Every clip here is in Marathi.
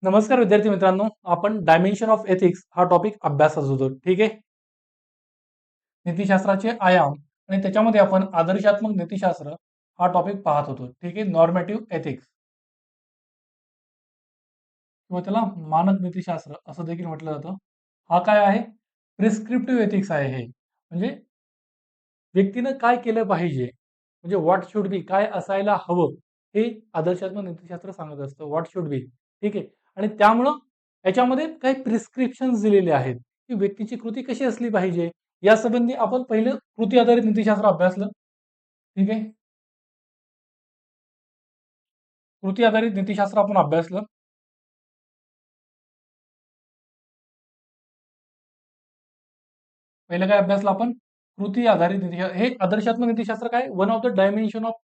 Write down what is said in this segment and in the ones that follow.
नमस्कार विद्यार्थी मित्रांनो, आपण डायमेन्शन ऑफ एथिक्स हा टॉपिक अभ्यासत होतो. ठीक आहे. नीतिशास्त्राचे आयाम आणि त्याच्यामध्ये आपण आदर्शात्मक नीतिशास्त्र हा टॉपिक पाहत होतो. ठीक आहे. नॉर्मेटिव्ह एथिक्स किंवा त्याला मानक नीतिशास्त्र असं देखील म्हटलं जातं. हा काय आहे? प्रिस्क्रिप्टिव्ह एथिक्स आहे हे. म्हणजे व्यक्तीनं काय केलं पाहिजे, म्हणजे व्हॉट शुड बी, काय असायला हवं, हे आदर्शात्मक नीतिशास्त्र सांगत असतं. What should be. ठीक आहे. आणि त्यामुळं याच्यामध्ये काही प्रिस्क्रिप्शन्स दिलेले आहेत की व्यक्तीची कृती कशी असली पाहिजे. यासंबंधी आपण पहिलं कृती आधारित नीतिशास्त्र अभ्यासलं. ठीक आहे. कृती आधारित नीतिशास्त्र आपण अभ्यासलं. पहिलं काय अभ्यासलं आपण? कृती आधारित नीतिशास्त्र. हे आदर्शात्मक नीतिशास्त्र काय? One of the dimension of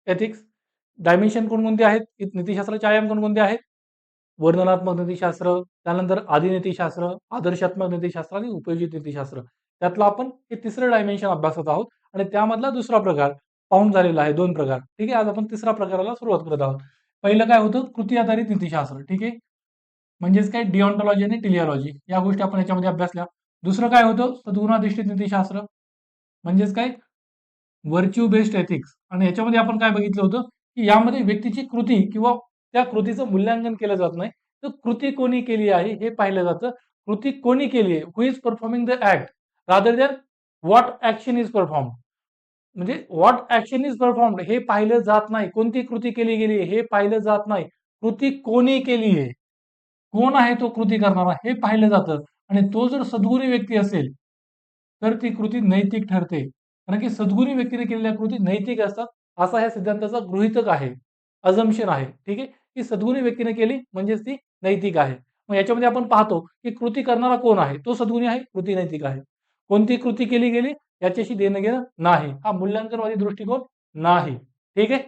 ethics. Dimension कोणकोणते आहेत? नीतिशास्त्राचे आयाम कोणकोणते आहेत? वर्णनात्मक नीतिशास्त्र, त्यानंतर आदिनीतिशास्त्र, आदर्शात्मक नीतिशास्त्र आणि उपयोजित नीतिशास्त्र. त्यातलं आपण हे तिसरं डायमेन्शन अभ्यासत आहोत आणि त्यामधला दुसरा प्रकार पाहून झालेला आहे. 2 प्रकार. ठीक आहे. आज आपण तिसऱ्या प्रकाराला सुरुवात करत आहोत. पहिलं काय होतं? कृती आधारित नीतिशास्त्र. ठीक आहे. म्हणजेच काय? डिओन्टॉलॉजी आणि टेलिओलॉजी या गोष्टी आपण याच्यामध्ये अभ्यासल्या. दुसरं काय होतं? सद्गुणाधिष्ठित नीतिशास्त्र. म्हणजेच काय? Virtue based ethics. आणि याच्यामध्ये आपण काय बघितलं होतं की यामध्ये व्यक्तीची कृती किंवा त्या कृतीचं मूल्यांकन केलं जात नाही, तर कृती कोणी केली आहे हे पाहिलं जातं. कृती कोणी केली आहे, who is performing the act rather than what action is perform. म्हणजे व्हॉट ऍक्शन इज परफॉर्म्ड हे पाहिलं जात नाही. कोणती कृती केली गेली हे पाहिलं जात नाही. कृती कोणी केली आहे, कोण आहे तो कृती करणारा हे पाहिलं जातं. आणि तो जर सद्गुणी व्यक्ती असेल तर ती कृती नैतिक ठरते. कारण की सद्गुणी व्यक्तीने केलेल्या कृती नैतिक असतात, असा ह्या सिद्धांताचा गृहीतक आहे, अझम्पशन आहे. ठीक आहे. की सद्गुणी व्यक्तीने केली म्हणजेच ती नैतिक आहे. मग याच्यामध्ये आपण पाहतो की कृती करणारा कोण आहे, तो सद्गुणी आहे, कृती नैतिक आहे. कोणती कृती केली गेली याच्याशी देणं घेणं नाही, हा मूल्यांकनवादी दृष्टिकोन नाही. ठीक आहे.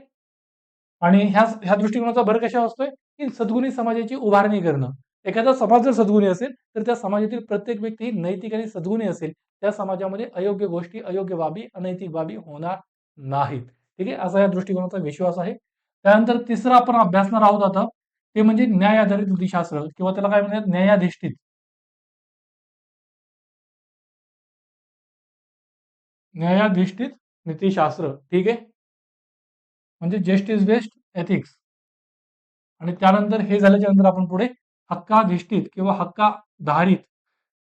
आणि ह्या दृष्टिकोनाचा भर कशावर असतोय की सद्गुणी समाजाची उभारणी करणं. एखादा समाज जर सद्गुणी असेल तर त्या समाजातील प्रत्येक व्यक्ती ही नैतिक आणि सद्गुणी असेल, त्या समाजामध्ये अयोग्य गोष्टी, अयोग्य बाबी, अनैतिक बाबी होणार नाहीत. ठीक आहे. असा या दृष्टिकोनाचा विश्वास आहे. त्यानंतर तिसरं आपण अभ्यासणार आहोत आता, ते म्हणजे न्याय आधारित नीतिशास्त्र किंवा त्याला काय म्हणतात, न्यायाधिष्ठित. न्यायाधिष्ठित नीतिशास्त्र. ठीक आहे. म्हणजे जस्टिस बेस्ड एथिक्स. आणि त्यानंतर हे झाल्याच्या नंतर आपण पुढे हक्काधिष्ठित किंवा हक्काधारित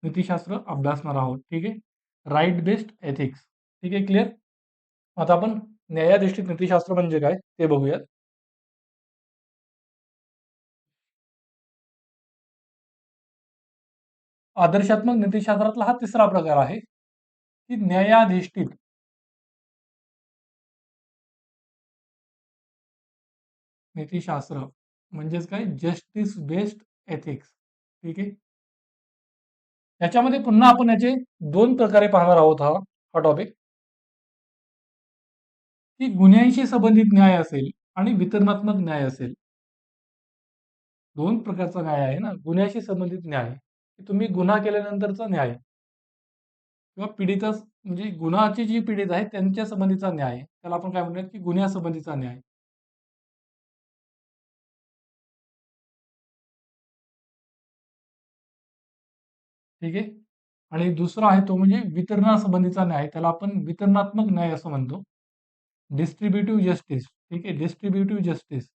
नीतिशास्त्र अभ्यासणार आहोत. ठीक आहे. Right based ethics. ठीक आहे. क्लिअर. आता आपण न्यायाधिष्ठित नीतिशास्त्र म्हणजे काय ते बघूयात. आदर्शात्मक नीतिशास्त्रातला हा तिसरा प्रकार आहे की न्यायाधिष्ठित नीतिशास्त्र. म्हणजेच काय? Justice based ethics. ठीक आहे. याच्यामध्ये पुन्हा आपण याचे 2 प्रकारे पाहणार आहोत. हा टॉपिक की गुन्ह्यांशी संबंधित न्याय असेल आणि वितरणात्मक न्याय असेल. 2 प्रकारचा न्याय आहे ना. गुन्ह्याशी संबंधित न्याय, की तुम्ही गुन्हा केल्यानंतरचा न्याय किंवा पीडित म्हणजे गुन्हाची जी पीडित आहे त्यांच्या संबंधीचा न्याय, त्याला आपण काय म्हणूयात की गुन्ह्यासंबंधीचा न्याय. ठीक आहे. आणि दुसरा आहे तो म्हणजे वितरणासंबंधीचा न्याय, त्याला आपण वितरणात्मक न्याय असं म्हणतो. Distributive justice. ठीक आहे. डिस्ट्रीब्युटिव्ह जस्टिस,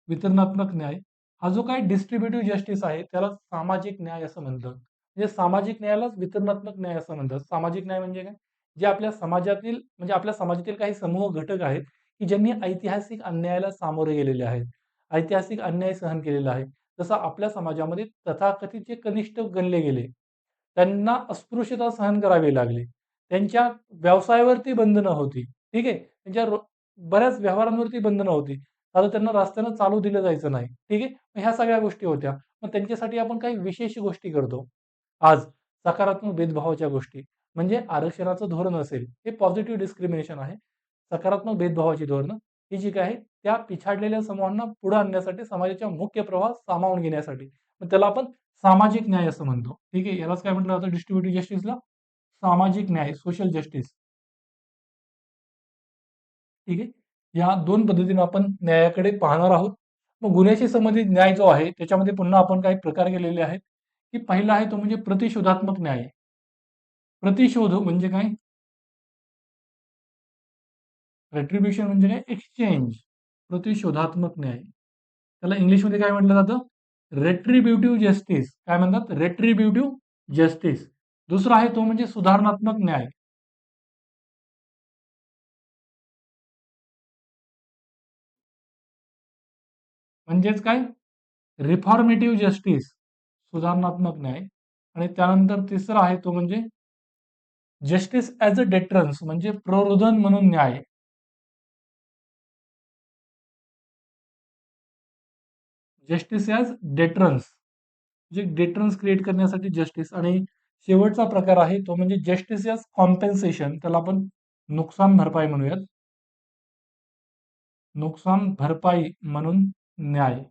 वितरणात्मक न्याय. हा जो काही डिस्ट्रीब्युटिव्ह जस्टिस आहे त्याला सामाजिक न्याय असं म्हणतात. म्हणजे सामाजिक न्यायालाच वितरणात्मक न्याय असं म्हणतात. सामाजिक न्याय म्हणजे काय? जे आपल्या समाजातील म्हणजे आपल्या समाजातील काही समूह घटक आहेत की ज्यांनी ऐतिहासिक अन्यायाला सामोरे गेलेले आहेत, ऐतिहासिक अन्याय सहन केलेला आहे. जसं आपल्या समाजामध्ये तथाकथित जे कनिष्ठ गणले गेले, त्यांना अस्पृश्यता सहन करावी लागली. त्यांच्या व्यवसायावरती बंधनं होती. ठीक आहे. त्यांच्या बऱ्याच व्यवहारांवरती बंधनं होती. आता त्यांना रस्त्यानं चालू दिलं जायचं नाही. ठीक आहे. मग ह्या सगळ्या गोष्टी होत्या. मग त्यांच्यासाठी आपण काही विशेष गोष्टी करतो. आज सकारात्मक भेदभावाच्या गोष्टी म्हणजे आरक्षणाचं धोरण असेल, हे पॉझिटिव्ह डिस्क्रिमिनेशन आहे. सकारात्मक भेदभावाची धोरणं ही जी काही आहेत, त्या पिछाडलेल्या समूहांना पुढे आणण्यासाठी, समाजाच्या मुख्य प्रवाहात सामावून घेण्यासाठी. मग त्याला आपण सामाजिक न्याय असं म्हणतो. ठीक आहे. यालाच काय म्हटलं जातं डिस्ट्रिब्युटिव्ह जस्टिसला? सामाजिक न्याय, सोशल जस्टिस. ठीक आहे. या 2 पद्धतीने आपण न्यायाकडे पाहणार आहोत. मग गुन्ह्याशी संबंधित न्याय जो आहे त्याच्यामध्ये पुन्हा आपण काही प्रकार केलेले आहेत, की पहिला आहे तो म्हणजे प्रतिशोधात्मक न्याय. प्रतिशोध म्हणजे काय? रेट्रिब्युशन म्हणजे काय? एक्सचेंज. प्रतिशोधात्मक न्याय. त्याला इंग्लिशमध्ये काय म्हटलं जातं? रेट्रिब्युटिव्ह जस्टिस. काय म्हणतात? रेट्रिब्युटिव्ह जस्टिस. दुसरा आहे तो म्हणजे सुधारणात्मक न्याय. म्हणजेच काय? रिफॉर्मेटिव्ह जस्टिस. सुधारणात्मक न्याय. आणि त्यानंतर तिसरा आहे तो म्हणजे जस्टिस ॲज अ डेटरन्स म्हणजे प्ररोधन म्हणून न्याय. जस्टिस ॲज डेटरन्स म्हणजे डेटरन्स क्रिएट करण्यासाठी जस्टिस. आणि शेवटचा प्रकार आहे तो म्हणजे जस्टिस ॲज कॉम्पेन्सेशन. त्याला आपण नुकसान भरपाई म्हणूयात. नुकसान भरपाई म्हणून न्याय.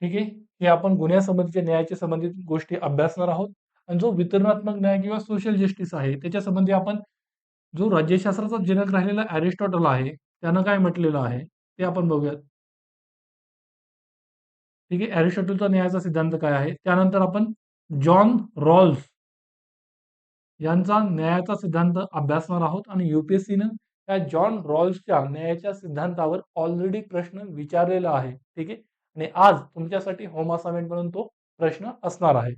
ठीक आहे. हे आपण गुन्ह्यासंबंधीच्या न्यायाच्या संबंधित गोष्टी अभ्यासणार आहोत. आणि जो वितरणात्मक न्याय किंवा सोशल जस्टिस आहे त्याच्या संबंधी आपण जो राज्यशास्त्राचा जनक राहिलेला अरिस्टॉटल आहे त्यानं काय म्हटलेलं आहे ते आपण बघूयात. ठीक आहे. अरिस्टॉटलचा न्यायाचा सिद्धांत काय आहे. त्यानंतर आपण जॉन रॉल्स यांचा न्यायाचा सिद्धांत अभ्यासणार आहोत. आणि युपीएससीनं त्या जॉन रॉल्सच्या न्यायाच्या सिद्धांतावर ऑलरेडी प्रश्न विचारलेला आहे. ठीक आहे. आणि आज तुमच्यासाठी होम असाइनमेंट म्हणून तो प्रश्न असणार आहे.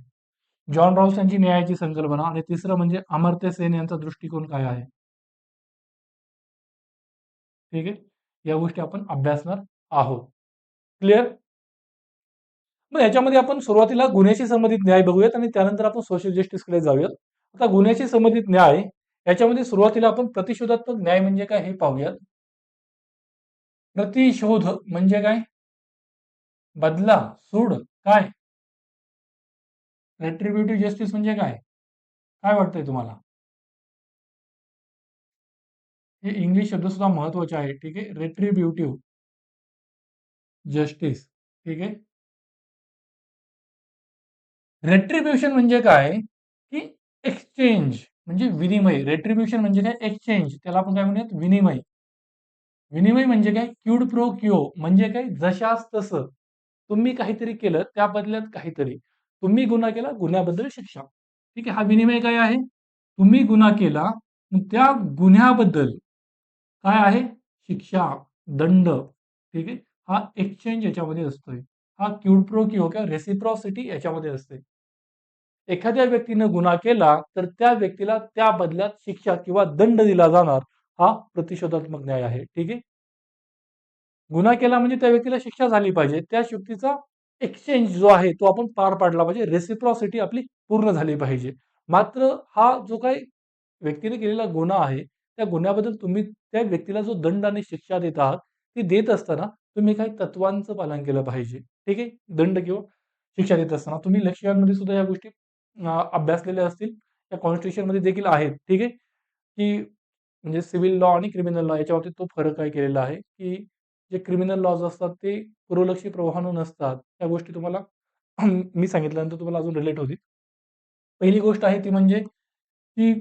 जॉन रॉल्स यांची न्यायाची संकल्पना. आणि तिसरं म्हणजे अमर्त्य सेन यांचा दृष्टिकोन काय आहे. ठीक आहे. या गोष्टी आपण अभ्यासणार आहोत. क्लिअर. मग याच्यामध्ये आपण सुरुवातीला गुन्ह्याशी संबंधित न्याय बघूयात आणि त्यानंतर आपण सोशल जस्टिसकडे जाऊयात. आता गुन्ह्याशी संबंधित न्याय याच्यामध्ये सुरुवातीला आपण प्रतिशोधात्मक न्याय म्हणजे काय हे पाहूयात. प्रतिशोध म्हणजे काय? बदला, सूड. काय? रेट्रिब्युटिव्ह जस्टिस म्हणजे काय? काय वाटतंय तुम्हाला? हे इंग्लिश शब्द सुद्धा महत्वाचे आहे. ठीक आहे. रेट्रिब्युटिव्ह जस्टिस. ठीक आहे. रेट्रिब्युशन म्हणजे काय? की एक्सचेंज म्हणजे विनिमय. रेट्रिब्युशन म्हणजे काय? एक्सचेंज. त्याला आपण काय म्हणूयात? विनिमय. विनिमय म्हणजे काय? क्यूड प्रो क्यो म्हणजे काय? जशास तसं. तुम्ही काहीतरी केलं त्या बदल्यात काहीतरी. तुम्ही गुन्हा केला, गुन्ह्याबद्दल शिक्षा. ठीक आहे. हा विनिमय काय आहे? तुम्ही गुन्हा केला, मग त्या गुन्ह्याबद्दल काय आहे? शिक्षा, दंड. ठीक आहे. हा एक्सचेंज याच्यामध्ये असतोय. हा क्यूड प्रो क्यो किंवा रेसिप्रॉसिटी याच्यामध्ये असते. एखाद्या व्यक्तीनं गुन्हा केला तर त्या व्यक्तीला त्या बदल्यात शिक्षा किंवा दंड दिला जाणार. हा प्रतिशोधात्मक न्याय आहे. ठीक आहे. गुन्हा केला म्हणजे त्या व्यक्तीला शिक्षा झाली पाहिजे. त्या शक्तीचा एक्सचेंज जो आहे तो आपण पार पाडला पाहिजे. रेसिप्रॉसिटी आपली पूर्ण झाली पाहिजे. मात्र हा जो काही व्यक्तीने केलेला गुन्हा आहे, त्या गुन्ह्याबद्दल तुम्ही त्या व्यक्तीला जो दंड आणि शिक्षा देत आहात, ती देत असताना तुम्ही काही तत्वांचं पालन केलं पाहिजे. ठीक आहे. दंड किंवा शिक्षा देत असताना तुम्ही लेक्चरमध्ये सुद्धा या गोष्टी अभ्यासलेल्या असतील. त्या कॉन्स्टिट्यूशनमध्ये देखील आहेत. ठीक आहे. की म्हणजे सिव्हिल लॉ आणि क्रिमिनल लॉ याच्या बाबतीत तो फरक काय केलेला आहे, की जे क्रिमिनल लॉज असतात ते पूर्वलक्षी प्रवाहानं नसतात. त्या गोष्टी तुम्हाला मी सांगितल्यानंतर तुम्हाला अजून रिलेट होतील. पहिली गोष्ट आहे ती म्हणजे की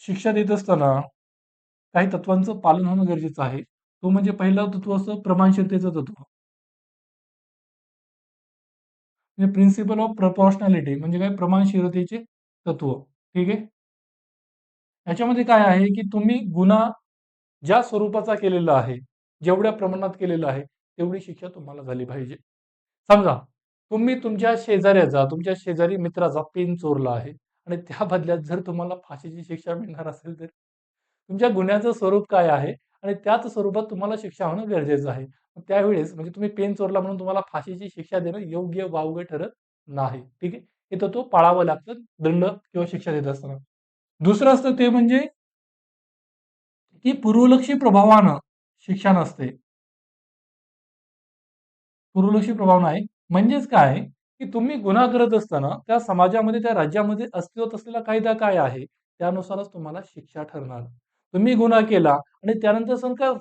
शिक्षा देत असताना काही तत्वांचं पालन होणं गरजेचं आहे. तो म्हणजे पहिलं तत्व असतं प्रमाणशीलतेचं तत्व. म्हणजे प्रिन्सिपल ऑफ प्रपोर्शनॅलिटी म्हणजे काय? प्रमाणशीलतेचे तत्व. ठीक आहे. याच्यामध्ये काय आहे, की तुम्ही गुन्हा ज्या स्वरूपाचा केलेला आहे, जेवढ्या प्रमाणात केलेला आहे, तेवढी शिक्षा तुम्हाला झाली पाहिजे. समजा तुम्ही तुमच्या शेजाऱ्याचा, तुमच्या शेजारी मित्राचा पेन चोरला आहे आणि त्या बदल्यात जर तुम्हाला फाशीची शिक्षा मिळणार असेल तर तुमच्या गुन्ह्याचं स्वरूप काय आहे आणि त्याच स्वरूपात तुम्हाला शिक्षा होणं गरजेचं आहे. मग त्यावेळेस म्हणजे तुम्ही पेन चोरला म्हणून तुम्हाला फाशीची शिक्षा देणं योग्य वावगं ठरत नाही. ठीक आहे. हे तत्व पाळावं लागतं दंड किंवा शिक्षा देत असताना. दुसरं असतं ते म्हणजे की पूर्वलक्षी प्रभावानं शिक्षा नसते. पूर्वलक्षी प्रभाव नाही. म्हणजेच काय, की तुम्ही गुन्हा करत असताना त्या समाजामध्ये, त्या राज्यामध्ये अस्तित्वात असलेला कायदा काय आहे, त्यानुसारच तुम्हाला शिक्षा ठरणार. तुम्ही गुन्हा केला आणि त्यानंतर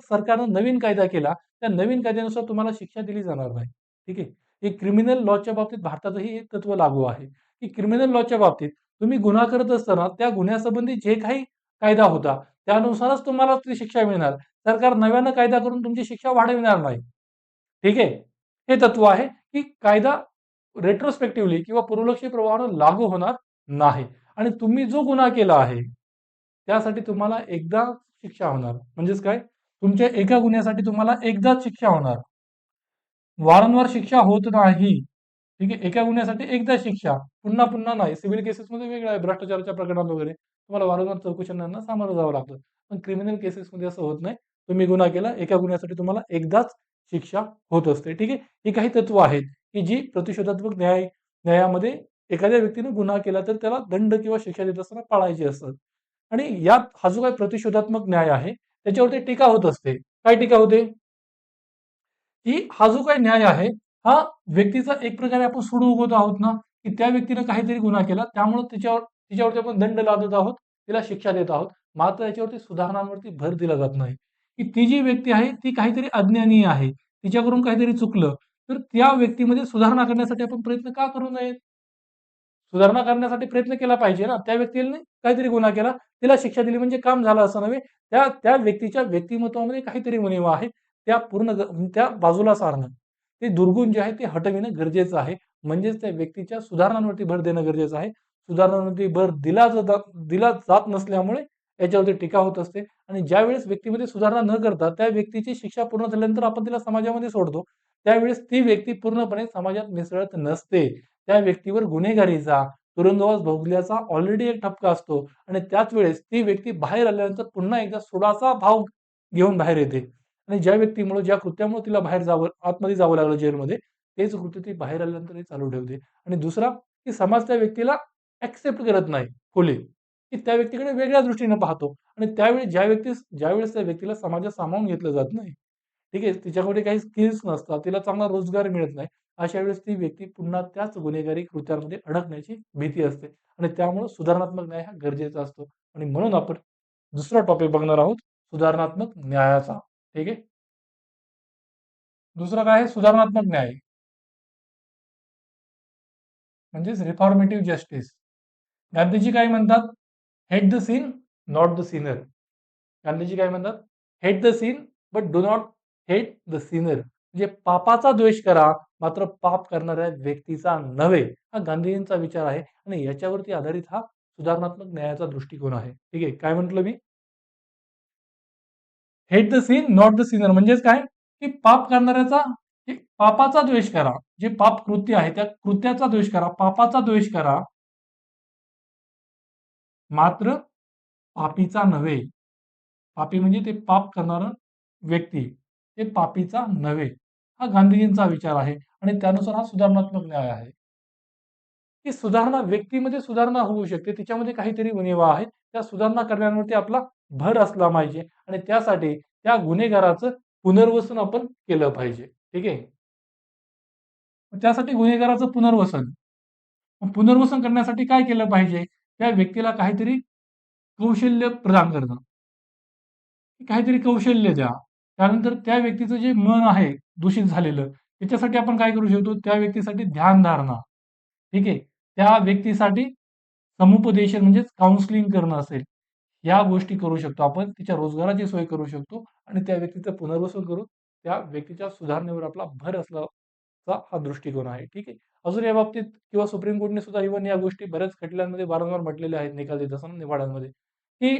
सरकारनं नवीन कायदा केला, त्या नवीन कायद्यानुसार तुम्हाला शिक्षा दिली जाणार नाही. ठीक आहे. हे क्रिमिनल लॉच्या बाबतीत भारतातही हे तत्व लागू आहे, की क्रिमिनल लॉच्या बाबतीत तुम्ही गुन्हा करत असताना त्या गुन्ह्यासंबंधी जे काही कायदा होता, त्यानुसारच तुम्हाला ती शिक्षा मिळणार. सरकार नव्यानं कायदा करून तुमची शिक्षा वाढविणार नाही. ठीक आहे. हे तत्व आहे की कायदा रेट्रोस्पेक्टिव्हली किंवा पूर्वलक्षी प्रभावानं लागू होणार नाही. आणि तुम्ही जो गुन्हा केला आहे त्यासाठी तुम्हाला एकदा शिक्षा होणार. म्हणजेच काय, तुमच्या एका गुन्ह्यासाठी तुम्हाला एकदाच शिक्षा होणार, वारंवार शिक्षा होत नाही. ठीक आहे. एका गुन्ह्यासाठी एकदा शिक्षा, पुन्हा पुन्हा नाही. सिव्हिल केसेसमध्ये वेगळं आहे, भ्रष्टाचाराच्या प्रकरणात वगैरे तुम्हाला वारंवार चौकशांना सामोरं जावं लागतं. पण क्रिमिनल केसेसमध्ये असं होत नाही. तुम्ही गुन्हा केला, एका गुन्ह्यासाठी तुम्हाला एकदाच शिक्षा होत असते. ठीक आहे. ही काही तत्व आहेत की जी प्रतिशोधात्मक न्यायामध्ये एखाद्या व्यक्तीने गुन्हा केला तर त्याला दंड किंवा शिक्षा देत असताना पाळायची असतात. आणि यात हा जो काही प्रतिशोधात्मक न्याय आहे त्याच्यावरती टीका होत असते. काय टीका होते? की हा जो काही न्याय आहे हा व्यक्तीचा एक प्रकारे आपण सूड उगवत आहोत ना, की त्या व्यक्तीने काहीतरी गुन्हा केला त्यामुळे तिच्यावरती आपण दंड लादत आहोत, तिला शिक्षा देत आहोत. मात्र याच्यावरती सुधारणांवरती भर दिला जात नाही, की ती जी व्यक्ती आहे ती काहीतरी अज्ञानी आहे, तिच्याकडून काहीतरी चुकलं, तर त्या व्यक्तीमध्ये सुधारणा करण्यासाठी आपण प्रयत्न का करू नयेत? सुधारणा करण्यासाठी प्रयत्न केला पाहिजे ना. त्या व्यक्तीने काहीतरी गुन्हा केला, तिला शिक्षा दिली म्हणजे काम झालं असं नव्हे. त्या त्या व्यक्तीच्या व्यक्तिमत्वामध्ये काहीतरी उणिवा आहे. त्या बाजूला सारणं, ते दुर्गुण जे आहे ते हटविणं गरजेचं आहे. म्हणजेच त्या व्यक्तीच्या सुधारणांवरती भर देणं गरजेचं आहे. सुधारणांवरती भर दिला जात नसल्यामुळे याच्यावरती टीका होत असते. आणि ज्यावेळेस व्यक्तीमध्ये सुधारणा न करता त्या व्यक्तीची शिक्षा पूर्ण झाल्यानंतर आपण तिला समाजामध्ये सोडतो, त्यावेळेस ती व्यक्ती पूर्णपणे समाजात मिसळत नसते. त्या व्यक्तीवर गुन्हेगारीचा, तुरुंगवास भोगल्याचा ऑलरेडी एक ठपका असतो आणि त्याच वेळेस ती व्यक्ती बाहेर आल्यानंतर पुन्हा एकदा सुडाचा भाव घेऊन बाहेर येते. आणि ज्या कृत्यामुळे तिला बाहेर जावं, आतमध्ये जावं लागलं जेलमध्ये, तेच कृत्य ती बाहेर आल्यानंतर चालू ठेवते. आणि दुसरा, की समाज त्या व्यक्तीला ऍक्सेप्ट करत नाही खोली, की त्या व्यक्तीकडे वेगळ्या दृष्टीने पाहतो. आणि ज्यावेळेस त्या व्यक्तीला समाजात सामावून घेतलं जात नाही, ठीक आहे, तिच्याकडे काही स्किल्स नसतात, तिला चांगला रोजगार मिळत नाही, अशा वेळेस ती व्यक्ती पुन्हा त्याच गुन्हेगारी कृत्यांमध्ये अडकण्याची भीती असते. आणि त्यामुळे सुधारणात्मक न्याय हा गरजेचा असतो. आणि म्हणून आपण दुसरा टॉपिक बघणार आहोत, सुधारणात्मक न्यायाचा. ठीक आहे. दुसरं काय आहे? सुधारणात्मक न्याय म्हणजेच रिफॉर्मेटिव्ह जस्टिस. गांधीजी काय म्हणतात? Hate the sin, not the sinner. Gandhiji काय म्हणतात? Hate the sin but do not hate the sinner. म्हणजे पापाचा द्वेष करा, मात्र पाप करणाऱ्या व्यक्तीचा नव्हे. हा गांधीजींचा विचार आहे आणि याच्यावरती आधारित हा सुधारणात्मक न्यायाचा दृष्टिकोन आहे. ठीक आहे. काय म्हंटल मी? Hate the sin, not the sinner. म्हणजेच काय, की पापाचा द्वेष करा. जे पाप कृत्य आहे त्या कृत्याचा द्वेष करा, पापाचा द्वेष करा, मात्र पापीचा नव्हे. पापी म्हणजे ते पाप करणारा व्यक्ती, ते पापीचा नव्हे. हा गांधीजींचा विचार आहे आणि त्यानुसार हा सुधारणात्मक न्याय आहे. की सुधारणा व्यक्तीमध्ये सुधारणा होऊ शकते, तिच्यामध्ये काहीतरी उणिवा आहे, त्या सुधारणा करण्यावरती आपला भर असला पाहिजे आणि त्यासाठी त्या गुन्हेगाराचं पुनर्वसन आपण केलं पाहिजे. ठीक आहे. त्यासाठी गुन्हेगाराचं पुनर्वसन करण्यासाठी काय केलं पाहिजे? त्या व्यक्तीला काहीतरी कौशल्य प्रदान करणं, काहीतरी कौशल्य द्या. त्यानंतर त्या व्यक्तीचं जे मन आहे दूषित झालेलं, त्याच्यासाठी आपण काय करू शकतो? त्या व्यक्तीसाठी ध्यानधारणा, ठीक आहे, त्या व्यक्तीसाठी समुपदेशन म्हणजेच काउन्सिलिंग करणं असेल, या गोष्टी करू शकतो आपण. तिच्या रोजगाराची सोय करू शकतो आणि त्या व्यक्तीचं पुनर्वसन करून त्या व्यक्तीच्या सुधारणेवर आपला भर असल्याचा हा दृष्टिकोन आहे. ठीक आहे. अजून या बाबतीत किंवा सुप्रीम कोर्टने सुद्धा इव्हन या गोष्टी बऱ्याच खटल्यांमध्ये वारंवार म्हटलेल्या आहेत, निकाल देत असताना निवाड्यांमध्ये, की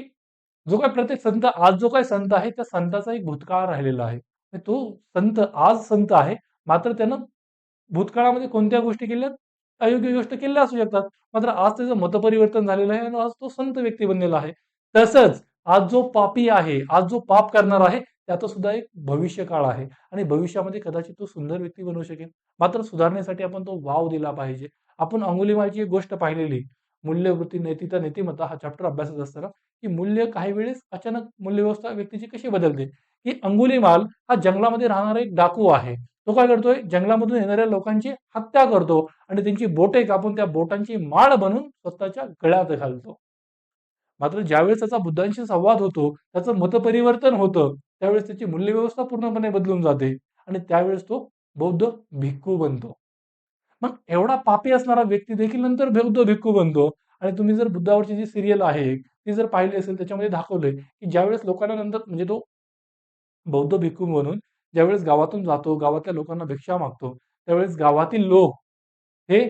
जो काही प्रत्येक संत, आज जो काही संत आहे त्या संताचा एक भूतकाळ राहिलेला आहे. तो संत आज संत आहे, मात्र त्यानं भूतकाळामध्ये कोणत्या गोष्टी केल्या, अयोग्य गोष्ट केल्या असू शकतात, मात्र आज त्याचं मतपरिवर्तन झालेलं आहे आणि आज तो संत व्यक्ती बनलेला आहे. तसंच आज जो पापी आहे, आज जो पाप करणार आहे, त्याचं सुद्धा एक भविष्यकाळ आहे आणि भविष्यामध्ये कदाचित तो सुंदर व्यक्ती बनू शकेल. मात्र सुधारण्यासाठी आपण तो वाव दिला पाहिजे. आपण अंगुलीमालची एक गोष्ट पाहिलेली, मूल्यवृत्ती, नैतिकता, नीतिमत्ता हा चॅप्टर अभ्यासत असताना, की मूल्य काही वेळेस अचानक मूल्यव्यवस्था व्यक्तीची कशी बदलते, की अंगुलीमाल हा जंगलामध्ये राहणारा एक डाकू आहे. तो काय करतोय? जंगलामधून येणाऱ्या लोकांची हत्या करतो आणि त्यांची बोटे कापून त्या बोटांची माळ बनवून स्वतःच्या गळ्यात घालतो. मात्र ज्यावेळेस त्याचा बुद्धांशी संवाद होतो, त्याचं मतपरिवर्तन होतं, त्यावेळेस त्याची मूल्यव्यवस्था पूर्णपणे बदलून जाते आणि त्यावेळेस तो बौद्ध भिक्खू बनतो. मग एवढा पापी असणारा व्यक्ती देखील नंतर बौद्ध भिक्खू बनतो. आणि तुम्ही जर बुद्धावरची जी सिरियल आहे, ती जर पाहिली असेल त्याच्यामध्ये दाखवलंय, की ज्यावेळेस लोकांना नंतर म्हणजे तो बौद्ध भिक्खू म्हणून ज्यावेळेस गावातून जातो, गावातल्या लोकांना भिक्षा मागतो, त्यावेळेस गावातील लोक हे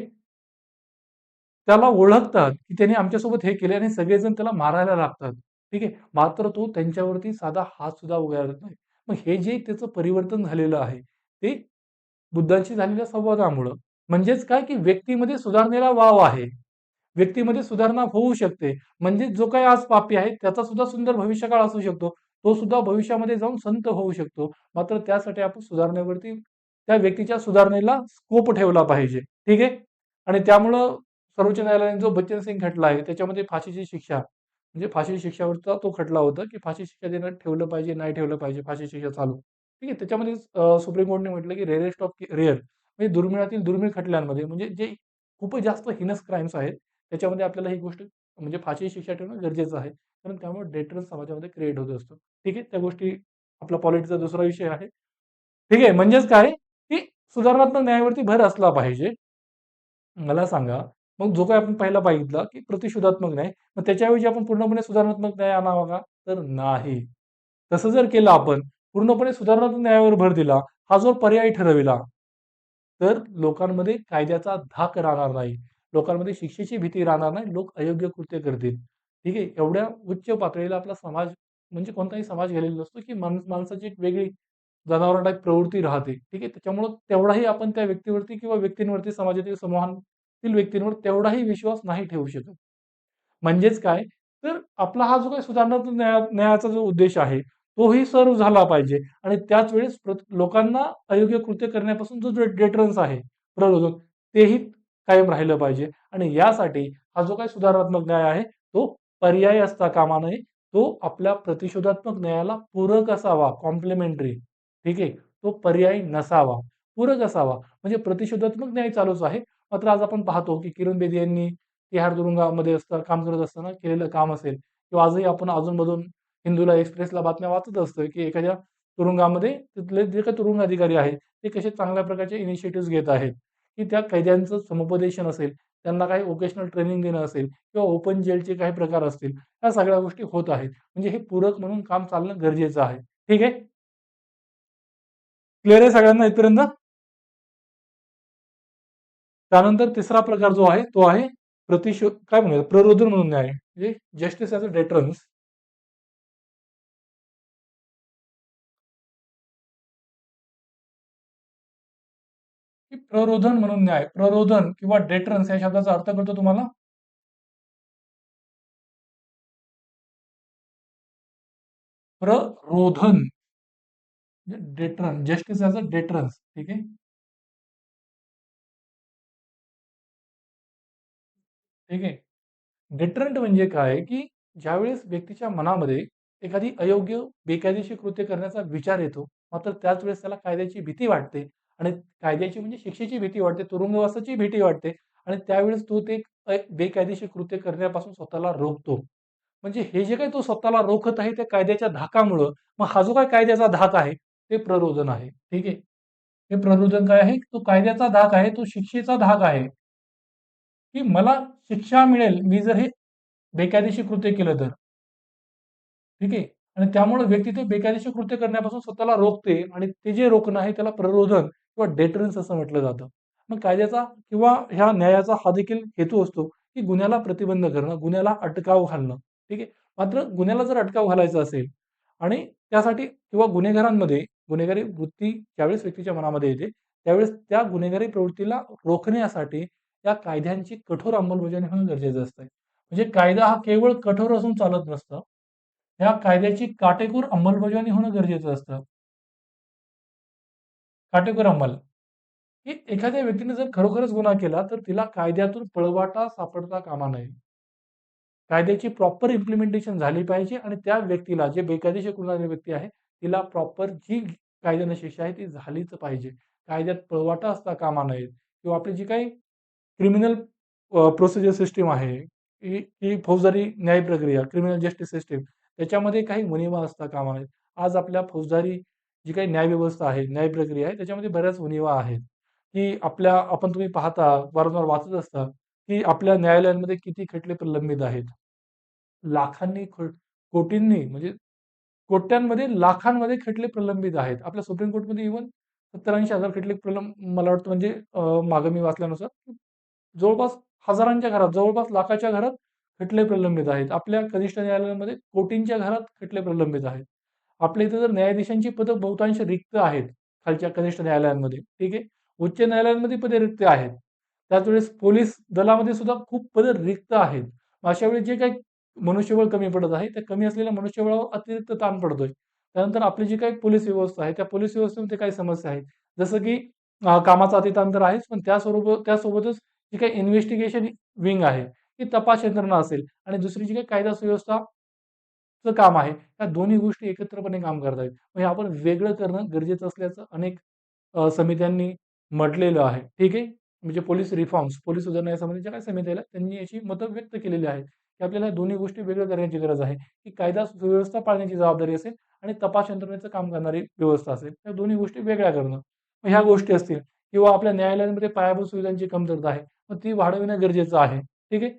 त्याला ओळखतात, की त्याने आमच्यासोबत हे केले आणि सगळेजण त्याला मारायला लागतात. ठीक आहे. मात्र तो त्यांच्यावरती साधा हात सुद्धा उगारत नाही. मग हे जे त्याचं परिवर्तन झालेलं आहे, ते बुद्धांशी झालेल्या संवादामुळं. म्हणजेच काय, की व्यक्तीमध्ये सुधारणेला वाव आहे. व्यक्तीमध्ये सुधारणा होऊ शकते. म्हणजे जो काही आज पापी आहे, त्याचा सुद्धा सुंदर भविष्यकाळ असू शकतो. तो सुद्धा भविष्यामध्ये जाऊन संत होऊ शकतो. मात्र त्यासाठी आपण सुधारण्यावरती त्या व्यक्तीच्या सुधारणेला स्कोप ठेवला पाहिजे. ठीक आहे. आणि त्यामुळं सर्वोच्च न्यायालयाने जो बच्चन सिंग खटला आहे, त्याच्यामध्ये फाशीची शिक्षा म्हणजे फाशी शिक्षावरचा तो खटला होता, की फाशी शिक्षा देणं ठेवलं पाहिजे, नाही ठेवलं पाहिजे, फाशी शिक्षा चालू. ठीक आहे. त्याच्यामध्ये सुप्रीम कोर्टने म्हटलं, की रेअरेस्ट ऑफ रेअर म्हणजे दुर्मिळातील दुर्मिळ खटल्यांमध्ये म्हणजे जे खूपच जास्त हिनस क्राईम्स आहेत, त्याच्यामध्ये आपल्याला ही गोष्ट म्हणजे फाशी शिक्षा ठेवणं गरजेचं आहे. कारण त्यामुळे डेटरन्स समाजामध्ये क्रिएट होत असतो. ठीक आहे. त्या गोष्टी आपला पॉलिटिक्सचा दुसरा विषय आहे. ठीक आहे. म्हणजेच काय, की सुधारणात्मक न्यायावरती भर असला पाहिजे. मला सांगा, मग जो काही आपण पहिला बघितला, की प्रतिशोधात्मक न्याय, मग त्याच्याऐवजी आपण पूर्णपणे सुधारणात्मक न्याय आणावा का? तर नाही. तसं जर केलं आपण, पूर्णपणे सुधारणात्मक न्यायावर भर दिला, हा जो पर्याय ठरविला, तर लोकांमध्ये कायद्याचा धाक राहणार नाही. लोकांमध्ये शिक्षेची भीती राहणार नाही. लोक अयोग्य कृत्य करतील. ठीक आहे. एवढ्या उच्च पातळीला आपला समाज म्हणजे कोणताही समाज गेलेला नसतो, की माणसाची एक वेगळी जनावरां टाइप प्रवृत्ती राहते. ठीक आहे. त्याच्यामुळं तेवढाही आपण त्या व्यक्तीवरती किंवा व्यक्तींवरती समाजातील समूहातील व्यक्तींवर तेवढाही विश्वास नाही ठेवू शकत. म्हणजेच काय, तर आपला हा जो काही सुधारणात्मक न्यायाचा जो उद्देश आहे, तोही सर्व्ह झाला पाहिजे आणि त्याच वेळेस लोकांना अयोग्य कृत्य करण्यापासून जो डिटरन्स आहे, प्ररोधक, तेही कायम राहिलं पाहिजे आणि यासाठी हा जो काही सुधारात्मक न्याय आहे, तो पर्यायी असता कामा नये. तो आपल्या प्रतिशोधात्मक न्यायाला पूरक असावा, कॉम्प्लिमेंटरी. ठीक आहे. तो पर्यायी नसावा, पूरक असावा. म्हणजे प्रतिशोधात्मक न्याय चालूच आहे. मात्र आज आपण पाहतो, की किरण बेदी यांनी तिहार तुरुंगामध्ये काम करत असताना केलेलं काम असेल किंवा आजही आपण अधूनमधून हिंदूला एक्सप्रेसला बातम्या वाचत असतोय, की एखाद्या तुरुंगामध्ये तिथले जे काही तुरुंग अधिकारी आहेत, ते कसे चांगल्या प्रकारचे इनिशिएटिव्हज घेत आहेत, की त्या कैद्यांचं समुपदेशन असेल, त्यांना काही व्होकेशनल ट्रेनिंग देणं असेल किंवा ओपन जेलचे काही प्रकार असतील, या सगळ्या गोष्टी होत आहेत. म्हणजे हे पूरक म्हणून काम चालणं गरजेचं आहे. ठीक आहे. क्लिअर आहे सगळ्यांना इथपर्यंत? त्यानंतर तिसरा प्रकार जो आहे तो आहे काय म्हणूया प्ररोधन म्हणून न्याय म्हणजे जस्टिस ॲज अ डेटरन्स. की प्ररोधन म्हणून न्याय प्ररोधन किंवा डेटरन्स या शब्दाचा अर्थ कळतो तुम्हाला? प्ररोधन डेटरन्स जस्टिस ॲज अ डेटरन्स. ठीक आहे. ठीक आहे. डिटरंट म्हणजे काय, की ज्यावेळेस व्यक्तीच्या मनामध्ये एखादी अयोग्य, बेकायदेशीर कृत्य करण्याचा विचार येतो, मात्र त्याच वेळेस त्याला कायद्याची भीती वाटते आणि कायद्याची म्हणजे शिक्षेची भीती वाटते, तुरुंगवासाची भीती वाटते आणि त्यावेळेस तो ते बेकायदेशीर कृत्य करण्यापासून स्वतःला रोखतो. म्हणजे हे जे काही तो स्वतःला रोखत आहे त्या कायद्याच्या धाकामुळं, मग हा जो काही कायद्याचा धाक आहे, ते प्ररोधन आहे. ठीक आहे. हे प्ररोधन काय आहे? तो कायद्याचा धाक आहे, तो शिक्षेचा धाक आहे. की मला शिक्षा मिळेल, मी जर हे बेकायदेशीर कृत्य केलं तर. ठीक आहे. आणि त्यामुळे व्यक्ती ते बेकायदेशीर कृत्य करण्यापासून स्वतःला रोखते आणि ते जे रोखणं आहे त्याला प्ररोधन किंवा डेटरन्स असं म्हटलं जातं. मग कायद्याचा किंवा ह्या न्यायाचा हा देखील हेतू असतो, की गुन्ह्याला प्रतिबंध करणं, गुन्ह्याला अटकाव घालणं. ठीक आहे. मात्र गुन्ह्याला जर अटकाव घालायचा असेल आणि त्यासाठी किंवा गुन्हेगारांमध्ये गुन्हेगारी वृत्ती ज्यावेळेस व्यक्तीच्या मनामध्ये येते, त्यावेळेस त्या गुन्हेगारी प्रवृत्तीला रोखण्यासाठी या कायद्यांची कठोर अंमलबजावणी होणं गरजेचं असतं. म्हणजे कायदा हा केवळ कठोर असून चालत नसतं. ह्या कायद्याची काटेकोर अंमलबजावणी होणं गरजेचं असतं. काटेकोर अंमल, की एखाद्या व्यक्तीने जर खरोखरच गुन्हा केला, तर तिला कायद्यातून पळवाटा सापडता कामा नये. कायद्याची प्रॉपर इम्प्लिमेंटेशन झाली पाहिजे आणि त्या व्यक्तीला जे बेकायदेशीर करणारी व्यक्ती आहे, तिला प्रॉपर जी कायद्याने शिक्षा आहे ती झालीच पाहिजे. कायद्यात पळवाटा असता कामा नयेत किंवा आपली जी काही क्रिमिनल प्रोसिजर सिस्टम आहे, ही फौजदारी न्याय प्रक्रिया, क्रिमिनल जस्टिस सिस्टम त्याच्यामध्ये काही उणिवा असता कामा नयेत. आज आपल्या फौजदारी जी काही न्यायव्यवस्था आहे, न्याय प्रक्रिया आहे, त्याच्यामध्ये बऱ्याच उणिवा आहेत, की आपण तुम्ही पाहता, वारंवार वाचत असता, की आपल्या न्यायालयांमध्ये किती खटले प्रलंबित आहेत. लाखांनी, कोटींनी म्हणजे कोट्यांमध्ये, लाखांमध्ये खटले प्रलंबित आहेत. आपल्या सुप्रीम कोर्टमध्ये इव्हन 70-80 हजार खटले मला वाटतं म्हणजे मागे मी वाचल्यानुसार जवळपास हजारांच्या घरात, जवळपास लाखाच्या घरात खटले प्रलंबित आहेत. आपल्या कनिष्ठ न्यायालयामध्ये कोटींच्या घरात खटले प्रलंबित आहेत. आपल्या इथे जर न्यायाधीशांची पदं बहुतांश रिक्त आहेत खालच्या कनिष्ठ न्यायालयांमध्ये, ठीक आहे. उच्च न्यायालयांमध्ये पदे रिक्त आहेत. त्याच वेळेस पोलीस दलामध्ये सुद्धा खूप पदं रिक्त आहेत. अशा वेळी जे काही मनुष्यबळ कमी पडत आहे, त्या कमी असलेल्या मनुष्यबळावर अतिरिक्त ताण पडतोय. त्यानंतर आपली जी काही पोलीस व्यवस्था आहे, त्या पोलीस व्यवस्थेमध्ये काही समस्या आहेत. जसं की कामाचा अतिताण तर आहेच, पण त्यासोबतच जी काही इन्व्हेस्टिगेशन विंग आहे, ती तपास यंत्रणा असेल आणि दुसरी जी काही कायदा सुव्यवस्थाचं काम आहे, त्या दोन्ही गोष्टी एकत्रपणे काम करत आहेत. मग हे आपण वेगळं करणं गरजेचं असल्याचं अनेक समित्यांनी म्हटलेलं आहे. ठीक आहे. म्हणजे पोलीस रिफॉर्म्स, पोलीस सुधारणा यासंबंधीच्या काही समित्या आहेत, त्यांनी याची मतं व्यक्त केलेली आहेत, की आपल्याला दोन्ही गोष्टी वेगळं करण्याची गरज आहे, की कायदा सुव्यवस्था पाळण्याची जबाबदारी असेल आणि तपास यंत्रणेचं काम करणारी व्यवस्था असेल. त्या दोन्ही गोष्टी वेगळ्या करणं. मग ह्या गोष्टी असतील किंवा आपल्या न्यायालयांमध्ये पायाभूत सुविधांची कमतरता आहे, मग ती वाढविणं गरजेचं आहे. ठीक आहे.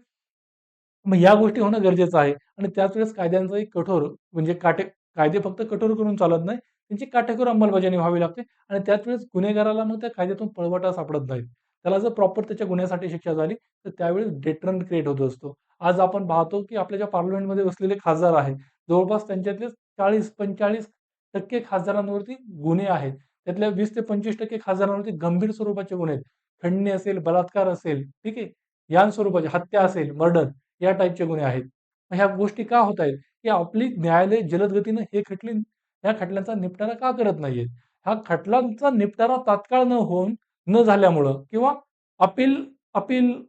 मग या गोष्टी होणं गरजेचं आहे आणि त्याच वेळेस कायद्यांचाही कठोर म्हणजे कायदे फक्त कठोर करून चालत नाही, त्यांची काटेकोर अंमलबजावणी व्हावी लागते आणि त्याच वेळेस गुन्हेगाराला मग त्या कायद्यातून पळवाटा सापडत नाही. त्याला जर प्रॉपर त्याच्या गुन्ह्यासाठी शिक्षा झाली, तर त्यावेळेस डेटरंट क्रिएट होत असतो. आज आपण पाहतो, की आपल्या ज्या पार्लमेंटमध्ये बसलेले खासदार आहेत, जवळपास त्यांच्यातले 40-45% खासदारांवरती गुन्हे आहेत. त्यातल्या 20 ते 25% खासदारांवरती गंभीर स्वरूपाचे गुन्हे आहेत. खंडणी असेल, बलात्कार असेल, ठीक आहे, या स्वरूपाची हत्या असेल, मर्डर या टाईपचे गुन्हे आहेत. मग ह्या गोष्टी का होत आहेत? की आपली न्यायालय जलद गतीनं ह्या खटल्यांचा निपटारा का करत नाहीयेत? ह्या खटल्यांचा निपटारा तात्काळ न झाल्यामुळं किंवा अपील, अपील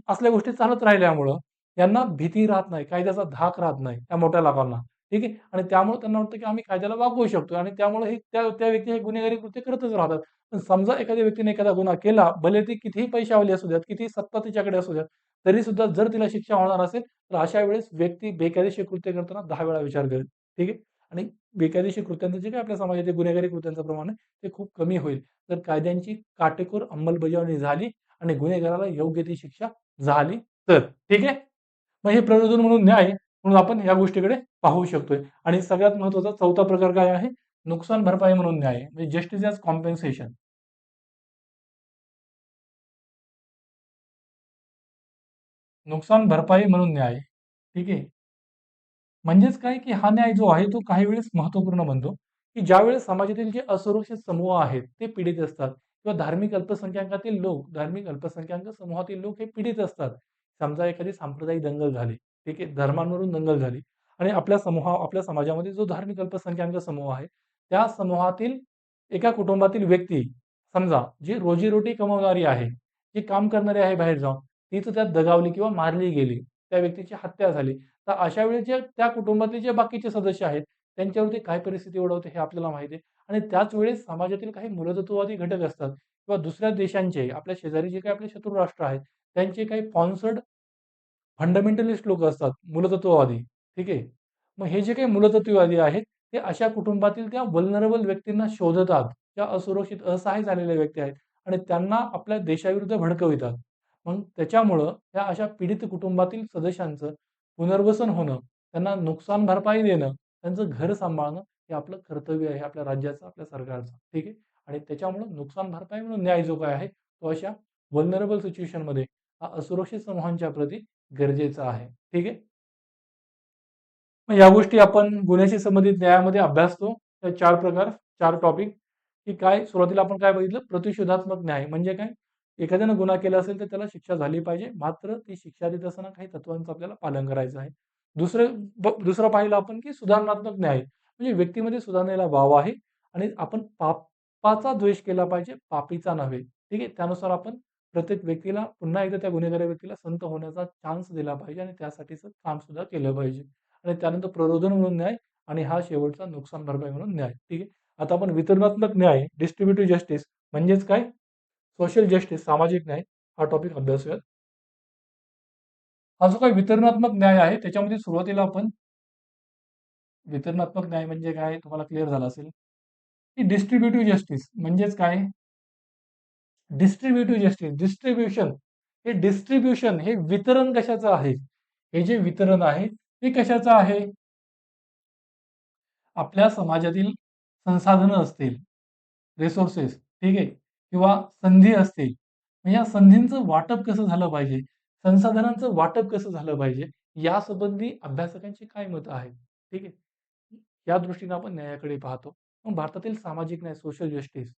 असल्या गोष्टी चालत राहिल्यामुळं यांना भीती राहत नाही, कायद्याचा धाक राहत नाही त्या मोठ्या लोकांना. ठीक आहे. आणि त्यामुळे त्यांना वाटतं, की आम्ही कायद्याला वागवू शकतो आणि त्यामुळे त्या व्यक्ती हे गुन्हेगारी कृत्य करतच राहतात. पण समजा एखाद्या व्यक्तीने एखादा गुन्हा केला, भले ती कितीही पैशावाली असू द्यात, कितीही सत्ता तिच्याकडे असू द्यात, तरी सुद्धा जर तिला शिक्षा होणार असेल, तर अशा वेळेस व्यक्ती बेकायदेशीर कृत्य करताना 10 वेळा विचार करेल. ठीक आहे. आणि बेकायदेशीर कृत्यांचं जे काही आपल्या समाजात गुन्हेगारी कृत्यांचं प्रमाण आहे, ते खूप कमी होईल. जर कायद्यांची काटेकोर अंमलबजावणी झाली आणि गुन्हेगाराला योग्य ती शिक्षा झाली तर. ठीक आहे. मग हे प्रयोजन म्हणून न्याय म्हणून आपण या गोष्टीकडे पाहू शकतोय. आणि सगळ्यात महत्वाचा चौथा प्रकार काय आहे? नुकसान भरपाई म्हणून न्याय, म्हणजे जस्टिस ॲज कॉम्पेन्सेशन. नुकसान भरपाई म्हणून न्याय. ठीक आहे. म्हणजेच काय, की हा न्याय जो आहे तो काही वेळेस महत्त्वपूर्ण बनतो, की ज्यावेळेस समाजातील जे असुरक्षित समूह आहेत ते पीडित असतात किंवा धार्मिक अल्पसंख्याक समूहातील लोक हे पीडित असतात. समजा एखादी सांप्रदायिक दंगल झाली, ठीक आहे, धर्मांवरून दंगल झाली आणि आपल्या समाजामध्ये जो धार्मिक अल्पसंख्याक समूह आहे, त्या समूहातील एका कुटुंबातील व्यक्ती समजा जी रोजी कमवणारी आहे, जी काम करणारी आहे बाहेर जाऊन, ती तर त्यात दगावली किंवा मारली गेली. त्या व्यक्तीची हत्या झाली. तर अशा वेळी जे त्या कुटुंबातले जे बाकीचे सदस्य आहेत, त्यांच्यावरती काय परिस्थिती ओढवते हे आपल्याला माहिती आहे. आणि त्याच वेळेस समाजातील काही मूलतत्ववादी घटक असतात किंवा दुसऱ्या देशांचे, आपल्या शेजारी जे काही आपले शत्रू राष्ट्र आहेत, त्यांचे काही स्पॉन्सर्ड फंडामेंटलिस्ट लोक असतात, मूलतत्ववादी. ठीक आहे. मग हे जे काही मूलतत्ववादी आहेत, ते अशा कुटुंबातील त्या व्हल्नरेबल व्यक्तींना शोधतात. त्या असुरक्षित, असहाय्य झालेल्या व्यक्ती आहेत आणि त्यांना आपल्या देशाविरुद्ध भडकवितात. मग त्याच्यामुळं त्या अशा पीडित कुटुंबातील सदस्यांचं पुनर्वसन होणं, त्यांना नुकसान भरपाई देणं, त्यांचं घर सांभाळणं हे आपलं कर्तव्य आहे, आपल्या राज्याचं, आपल्या सरकारचं. ठीक आहे. आणि त्याच्यामुळं नुकसान भरपाई म्हणून न्याय जो काय आहे, तो अशा व्हल्नरेबल सिच्युएशनमध्ये असुरक्षित समूहांच्या प्रती गरजेचा आहे. ठीक आहे. मग या गोष्टी आपण गुन्ह्याशी संबंधित न्यायामध्ये अभ्यासतो. त्या 4 प्रकार, 4 टॉपिक, की काय सुरुवातीला आपण काय बघितलं? प्रतिशोधात्मक न्याय म्हणजे काय? एखाद्यानं गुन्हा केला असेल तर त्याला शिक्षा झाली पाहिजे. मात्र ती शिक्षा देत असताना काही तत्त्वांचं आपल्याला पालन करायचं आहे. दुसरं पाहिलं आपण, की सुधारणात्मक न्याय म्हणजे व्यक्तीमध्ये सुधारणेला वाव आहे आणि आपण पापाचा द्वेष केला पाहिजे, पापीचा नव्हे. ठीक आहे. त्यानुसार आपण प्रत्येक व्यक्तीला पुन्हा एकदा त्या गुन्हेगारी व्यक्तीला संत होण्याचा चान्स दिला पाहिजे आणि त्यासाठीचं काम सुद्धा केलं पाहिजे. आणि त्यानंतर प्ररोधन म्हणून न्याय आणि हा शेवटचा नुकसान भरपाई म्हणून न्याय. ठीक आहे. आता आपण वितरणात्मक न्याय, डिस्ट्रिब्युटिव्ह जस्टिस म्हणजेच काय? सोशल जस्टिस, सामाजिक न्याय हा टॉपिक अभ्यासूयात. हा जो काही वितरणात्मक न्याय आहे त्याच्यामध्ये सुरुवातीला आपण वितरणात्मक न्याय म्हणजे काय तुम्हाला क्लिअर झालं असेल, की डिस्ट्रिब्युटिव्ह जस्टिस म्हणजेच काय? डिस्ट्रिब्युटिव्ह जस्टिस, डिस्ट्रिब्युशन हे वितरण कशाचं आहे? हे जे वितरण आहे हे कशाचं आहे? आपल्या समाजातील संसाधनं असतील, रिसोर्सेस, ठीक आहे, किंवा संधी असतील, मग या संधींचं वाटप कसं झालं पाहिजे, संसाधनांचं वाटप कसं झालं पाहिजे, यासंबंधी अभ्यासकांची काय मतं आहेत, ठीक आहे. या दृष्टीने आपण न्यायाकडे पाहतो. मग भारतातील सामाजिक न्याय, सोशल जस्टिस,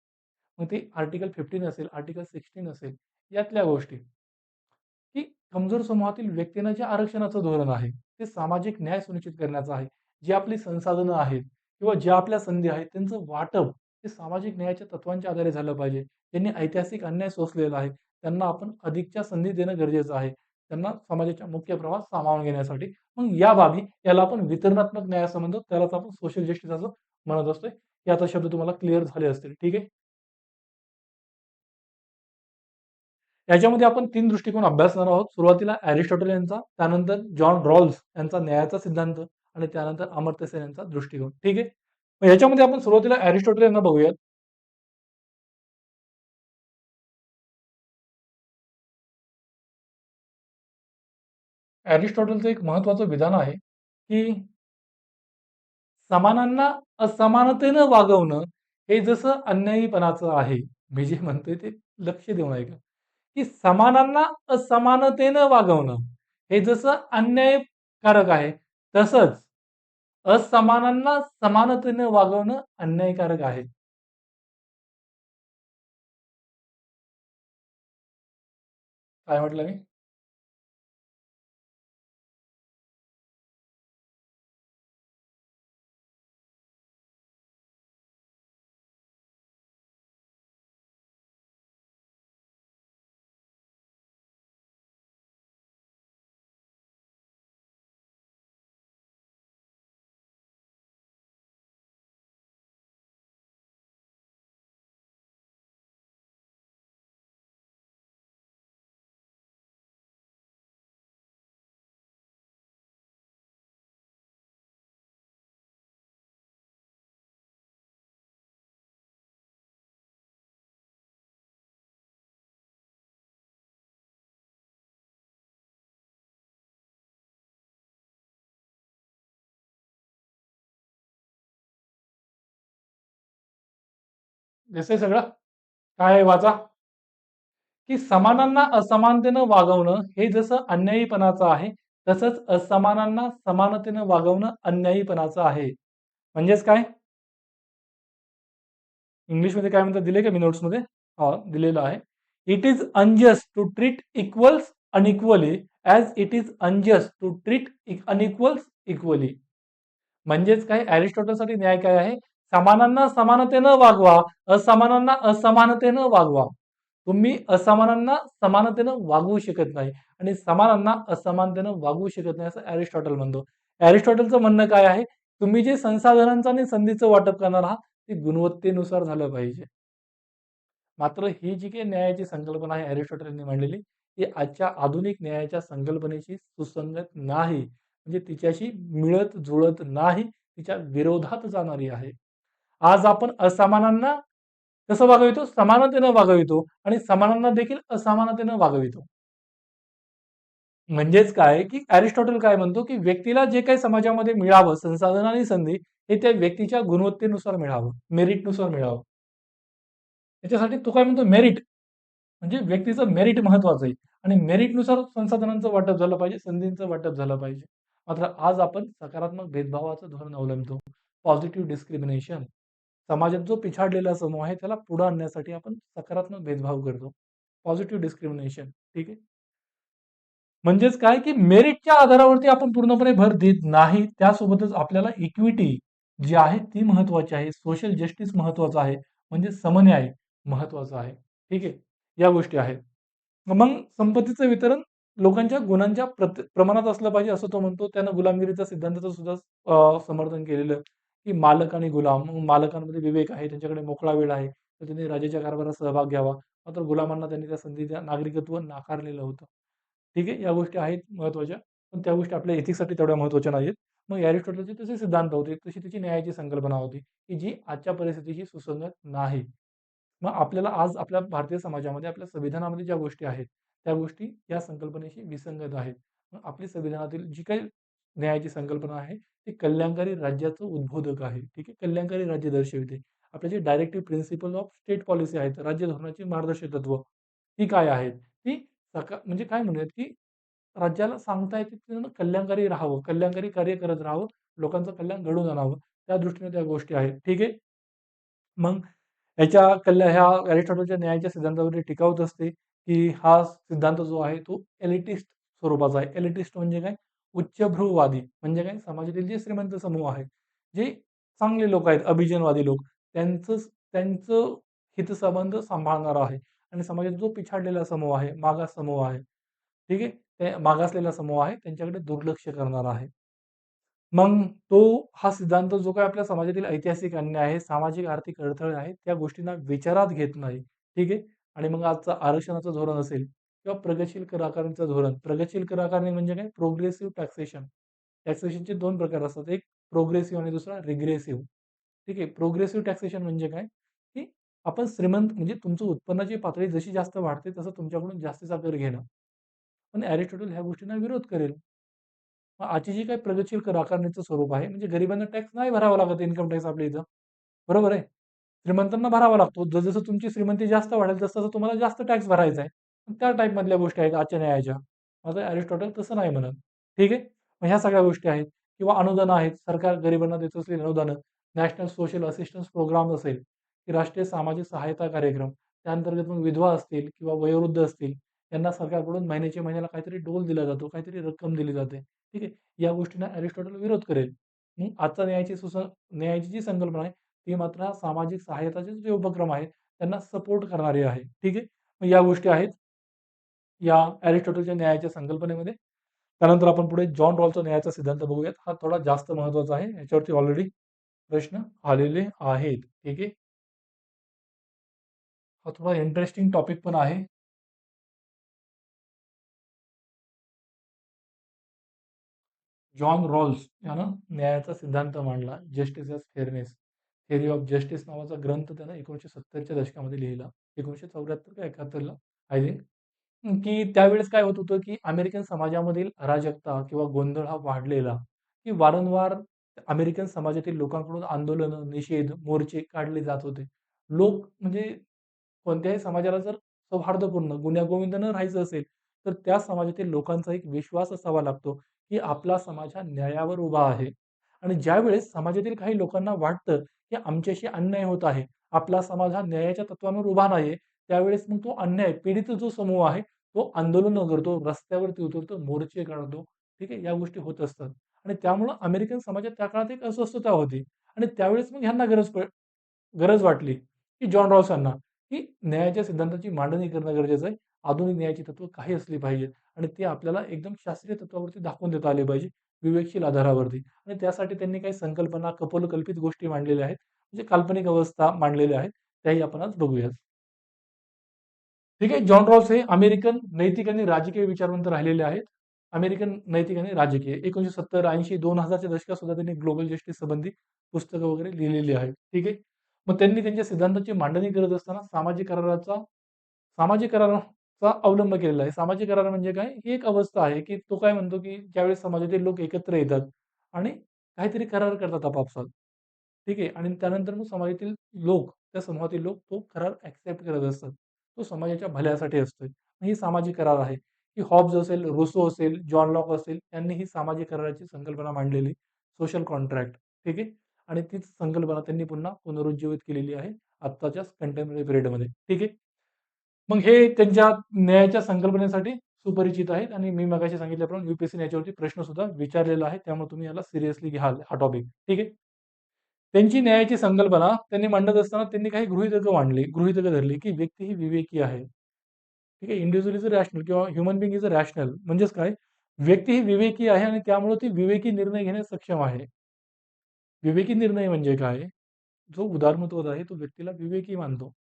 मग ते आर्टिकल 15 असेल, आर्टिकल 16 असेल, यातल्या गोष्टी, की कमजोर समूहातील व्यक्तींना जे आरक्षणाचं धोरण आहे, ते सामाजिक न्याय सुनिश्चित करण्याचं आहे. जी आपली संसाधनं आहेत किंवा ज्या आपल्या संधी आहेत, त्यांचं वाटप हे सामाजिक न्यायाच्या तत्वांच्या आधारे झालं पाहिजे. ज्यांनी ऐतिहासिक अन्याय सोसलेला आहे, त्यांना आपण अधिकच्या संधी देणं गरजेचं आहे. त्यांना समाजाच्या मुख्य प्रवाहात सामावून घेण्यासाठी. मग या बाबी याला आपण वितरणात्मक न्याय असं म्हणतो. त्यालाच आपण सोशल जस्टिस असं म्हणत असतोय. हे आता शब्द तुम्हाला क्लिअर झाले असतील. ठीक आहे. याच्यामध्ये आपण 3 दृष्टिकोन अभ्यासणार आहोत. सुरुवातीला अरिस्टॉटल यांचा, त्यानंतर जॉन रॉल्स यांचा न्यायाचा सिद्धांत आणि त्यानंतर अमर्त्य सेन यांचा दृष्टिकोन. ठीक आहे. मग याच्यामध्ये आपण सुरुवातीला अरिस्टॉटल यांना बघूयात. अरिस्टॉटलचं एक महत्वाचं विधान आहे, की समानांना असमानतेनं वागवणं हे जसं अन्यायीपणाचं आहे. मी जे म्हणतोय ते लक्ष देऊन ऐका, की समानांना असमानतेनं वागवणं हे जसं अन्यायकारक आहे, तसंच असमानांना समानतेनं वागवणं अन्यायकारक आहे. काय म्हटलं मी? दिसतंय सगळं? काय आहे वाचा? की समानांना असमानतेनं वागवणं हे जसं अन्यायीपणाचं आहे, तसंच असमानांना समानतेनं वागवणं अन्यायीपणाचं आहे. म्हणजेच काय? इंग्लिशमध्ये काय म्हणतात दिले का मी नोट्समध्ये? दिलेलं आहे. It is unjust to treat equals unequally as it is unjust to treat unequals equally. म्हणजेच काय? अरिस्टॉटलसाठी न्याय काय आहे? समानांना समानतेनं वागवा, असमानांना असमानतेनं वागवा. तुम्ही असमानांना समानतेनं वागवू शकत नाही आणि समानांना असमानतेनं वागवू शकत नाही असं अरिस्टॉटल म्हणतो. अरिस्टॉटलचं म्हणणं काय आहे? तुम्ही जे संसाधनांचं आणि संधीचं वाटप करणार आहात, ते गुणवत्तेनुसार झालं पाहिजे. मात्र ही जी काही न्यायाची संकल्पना आहे अरिस्टॉटल यांनी मांडलेली, ती आजच्या आधुनिक न्यायाच्या संकल्पनेशी सुसंगत नाही. म्हणजे तिच्याशी मिळत जुळत नाही, तिच्या विरोधात जाणारी आहे. आज आपण असमानांना कसं वागवितो? समानतेनं वागवितो आणि समानांना देखील असमानतेनं वागवितो. म्हणजेच काय, की अरिस्टॉटल काय म्हणतो, की व्यक्तीला जे काही समाजामध्ये मिळावं, संसाधन आणि संधी, हे त्या व्यक्तीच्या गुणवत्तेनुसार मिळावं, मेरिटनुसार मिळावं. त्याच्यासाठी तो काय म्हणतो, मेरिट म्हणजे व्यक्तीचं मेरिट महत्वाचं आहे आणि मेरिटनुसार संसाधनांचं वाटप झालं पाहिजे, संधींचं वाटप झालं पाहिजे. मात्र आज आपण सकारात्मक भेदभावाचं धोरण अवलंबतो. Positive discrimination. समाजात जो पिछाडलेला समूह आहे, त्याला पुढे आणण्यासाठी आपण सकारात्मक भेदभाव करतो. Positive discrimination. ठीक आहे. म्हणजेच काय, की मेरिटच्या आधारावरती आपण पूर्णपणे भर देत नाही. त्यासोबतच आपल्याला इक्विटी जी आहे ती महत्वाची आहे. सोशल जस्टिस महत्वाचं आहे. म्हणजे समन्याय महत्वाचा आहे. ठीक आहे. या गोष्टी आहेत. मग संपत्तीचं वितरण लोकांच्या गुणांच्या प्रमाणात असलं पाहिजे असं तो म्हणतो. त्यानं गुलामगिरीच्या सिद्धांताचं सुद्धा समर्थन केलेलं, की मालक आणि गुलाम. मग मालकांमध्ये विवेक आहे, त्यांच्याकडे मोकळा वेळ आहे, तर त्यांनी राजाच्या कारभारात सहभाग घ्यावा. मात्र गुलामांना त्यांनी त्या संधीचं नागरिकत्व नाकारलेलं होतं. ठीक आहे. या गोष्टी आहेत महत्त्वाच्या. पण त्या गोष्टी आपल्या एथिक्ससाठी तेवढ्या महत्त्वाच्या नाहीयेत. मग अरिस्टॉटलचे तसे सिद्धांत होते. तशी त्याची न्यायाची संकल्पना होती, की जी आजच्या परिस्थितीशी सुसंगत नाही. मग आपल्याला आज आपल्या भारतीय समाजामध्ये, आपल्या संविधानामध्ये ज्या गोष्टी आहेत, त्या गोष्टी या संकल्पनेशी विसंगत आहेत. मग आपली संविधानातील जी काही न्यायाची संकल्पना आहे ती कल्याणकारी राज्याचं उद्बोधक आहे. ठीक आहे. कल्याणकारी राज्य दर्शविते. आपले जे directive principle of state policy आहेत, राज्य धोरणाची मार्गदर्शक तत्व, ती काय आहेत? ती म्हणजे काय म्हणूयात, की राज्याला सांगता येते की त्यांना कल्याणकारी राहावं, कल्याणकारी कार्य करत राहावं, लोकांचं कल्याण घडवून आणावं. त्या दृष्टीने त्या गोष्टी आहेत. ठीक आहे. मग ह्या अरिस्टॉटलच्या न्यायाच्या सिद्धांतावर टीका होत असते, की हा सिद्धांत जो आहे तो एलिटिस्ट स्वरूपाचा आहे. एलिटिस्ट म्हणजे काय? उच्चभ्रूवादी म्हणजे काय? समाजातील जे श्रीमंत समूह आहे, जे चांगले लोक आहेत, अभिजनवादी लोक, त्यांचं हितसंबंध सांभाळणारा आहे आणि समाजात जो पिछाडलेला समूह आहे, मागास समूह आहे, ठीक आहे, ते मागासलेला समूह आहे, त्यांच्याकडे दुर्लक्ष करणारा आहे. मग तो हा सिद्धांत जो काही आपल्या समाजातील ऐतिहासिक अन्याय आहे, सामाजिक आर्थिक अडथळे आहेत, त्या गोष्टींना विचारात घेत नाही. ठीक आहे. आणि मग आजचं आरक्षणाचं धोरण असेल किंवा प्रगतशील कर आकारणीचं धोरण. प्रगतशील कर आकारणी म्हणजे काय? Progressive taxation. टॅक्सेशनचे 2 प्रकार असतात. एक प्रोग्रेसिव्ह आणि दुसरा रिग्रेसिव्ह. ठीक आहे. प्रोग्रेसिव्ह टॅक्सेशन म्हणजे काय? की आपण श्रीमंत म्हणजे तुमचं उत्पन्नाची पातळी जशी जास्त वाढते, तसं तुमच्याकडून जास्तीचा कर घेणं. पण अरिस्टॉटल ह्या गोष्टींना विरोध करेल. मग आजची जी काही प्रगतशील कर आकारणीचं स्वरूप आहे, म्हणजे गरिबांना टॅक्स नाही भरावा लागत इन्कम टॅक्स आपल्या इथं. बरोबर आहे. श्रीमंतांना भरावा लागतो. जसं तुमची श्रीमंती जास्त वाढेल, तसं तुम्हाला जास्त टॅक्स भरायचा आहे. त्या टाईपमधल्या गोष्टी आहेत आजच्या न्यायाच्या. मात्र अरिस्टॉटल तसं नाही म्हणत. ठीक आहे. मग ह्या सगळ्या गोष्टी आहेत किंवा अनुदानं आहेत. सरकार गरिबांना देत असलेली अनुदानं, नॅशनल सोशल असिस्टन्स प्रोग्राम असेल, की राष्ट्रीय सामाजिक सहायता कार्यक्रम, त्या अंतर्गत मग विधवा असतील किंवा वयोवृद्ध असतील, यांना सरकारकडून महिन्याच्या महिन्याला काहीतरी डोल दिला जातो, काहीतरी रक्कम दिली जाते. ठीक आहे. या गोष्टींना अरिस्टॉटल विरोध करेल. मग आजचा न्यायाची जी संकल्पना आहे, ती मात्र हा सामाजिक सहायताचे जे उपक्रम आहेत, त्यांना सपोर्ट करणारी आहे. ठीक आहे. मग या गोष्टी आहेत या अरिस्टॉटलच्या न्यायाच्या संकल्पनेमध्ये. त्यानंतर आपण पुढे जॉन रॉल्सचा न्यायाचा सिद्धांत बघूयात. हा थोडा जास्त महत्वाचा आहे. याच्यावरती ऑलरेडी प्रश्न आलेले आहेत. ठीक आहे. हा थोडा इंटरेस्टिंग टॉपिक पण आहे. जॉन रॉल्स यानं न्यायाचा सिद्धांत मांडला. Justice as fairness, theory of justice नावाचा ग्रंथ त्यानं 1970च्या दशकामध्ये लिहिला. 1974 का 71ला आय थिंक. की त्यावेळेस काय होत होतं, की अमेरिकन समाजामधील अराजकता किंवा गोंधळ हा वाढलेला, की वारंवार अमेरिकन समाजातील लोकांकडून आंदोलनं, निषेध, मोर्चे काढले जात होते. लोक म्हणजे कोणत्याही समाजाला जर सौहार्दपूर्ण, गुण्यागोविंदानं राहायचं असेल, तर त्या समाजातील लोकांचा एक विश्वास असावा लागतो, की आपला समाज हा न्यायावर उभा आहे. आणि ज्यावेळेस समाजातील काही लोकांना वाटतं, की आमच्याशी अन्याय होत आहे, आपला समाज हा न्यायाच्या तत्त्वांवर उभा नाहीये, त्यावेळेस मग तो अन्याय पीडित जो समूह आहे, तो आंदोलनं करतो, रस्त्यावरती उतरतो, मोर्चे काढतो. ठीक आहे. या गोष्टी होत असतात. आणि त्यामुळं अमेरिकन समाजात त्या काळात एक अस्वस्थता होती. आणि त्यावेळेस मग ह्यांना गरज वाटली, की जॉन रॉस यांना, की न्यायाच्या सिद्धांताची मांडणी करणं गरजेचं आहे. आधुनिक न्यायाची तत्त्व काही असली पाहिजेत आणि ते आपल्याला एकदम शास्त्रीय तत्त्वावरती दाखवून देता आले पाहिजे, विवेकशील आधारावरती. आणि त्यासाठी त्यांनी काही संकल्पना, कपोलकल्पित गोष्टी मांडलेल्या आहेत. म्हणजे काल्पनिक अवस्था मांडलेल्या आहेत. त्याही आपण आज बघूयात. ठीक आहे. जॉन रॉल्स हे अमेरिकन नैतिक आणि राजकीय विचारवंत राहिलेले आहेत. अमेरिकन नैतिक आणि राजकीय 1970, 80, 2000च्या दशकात सुद्धा त्यांनी ग्लोबल जस्टिस संबंधी पुस्तकं वगैरे लिहिलेली आहेत. ठीक आहे. मग त्यांनी त्यांच्या सिद्धांताची मांडणी करत असताना सामाजिक कराराचा अवलंब केलेला आहे. सामाजिक करार म्हणजे काय? ही एक अवस्था आहे, की तो काय म्हणतो, की ज्यावेळेस समाजातील लोक एकत्र येतात आणि काहीतरी करार करतात आपापसात. ठीक आहे. आणि त्यानंतर मग समाजातील लोक, त्या समूहातील लोक तो करार ॲक्सेप्ट करत असतात. तो समाजाच्या भल्यासाठी असतोय. ही सामाजिक करार आहे, की हॉब्स असेल, रुसो असेल, जॉन लॉक असेल, यांनी ही सामाजिक कराराची संकल्पना मांडलेली. Social contract. ठीक आहे. आणि तीच संकल्पना त्यांनी पुन्हा पुनरुज्जीवित केलेली आहे आत्ताच्या कंटेम्पररी पिरियडमध्ये. ठीक आहे. मग हे त्यांच्या न्यायाच्या संकल्पनेसाठी सुपरिचित आहेत आणि मी मगाशी सांगितल्याप्रमाणे यू-पी-एस-सीने याच्यावरती प्रश्न सुद्धा विचारलेला आहे. त्यामुळे तुम्ही याला सिरियसली घ्याल हा टॉपिक. ठीक आहे. त्यांची न्यायाची संकल्पना त्यांनी मांडत असताना त्यांनी काही गृहीतकं धरली, की व्यक्ती ही विवेकी आहे. ठीक आहे. इंडिव्हिज्युअल इज अ रॅशनल किंवा human being is a rational म्हणजेच काय? व्यक्ती ही विवेकी आहे आणि त्यामुळे ती विवेकी निर्णय घेण्यास सक्षम आहे. विवेकी निर्णय म्हणजे काय? जो उदारमतवाद आहे तो व्यक्तीला विवेकी मानतो.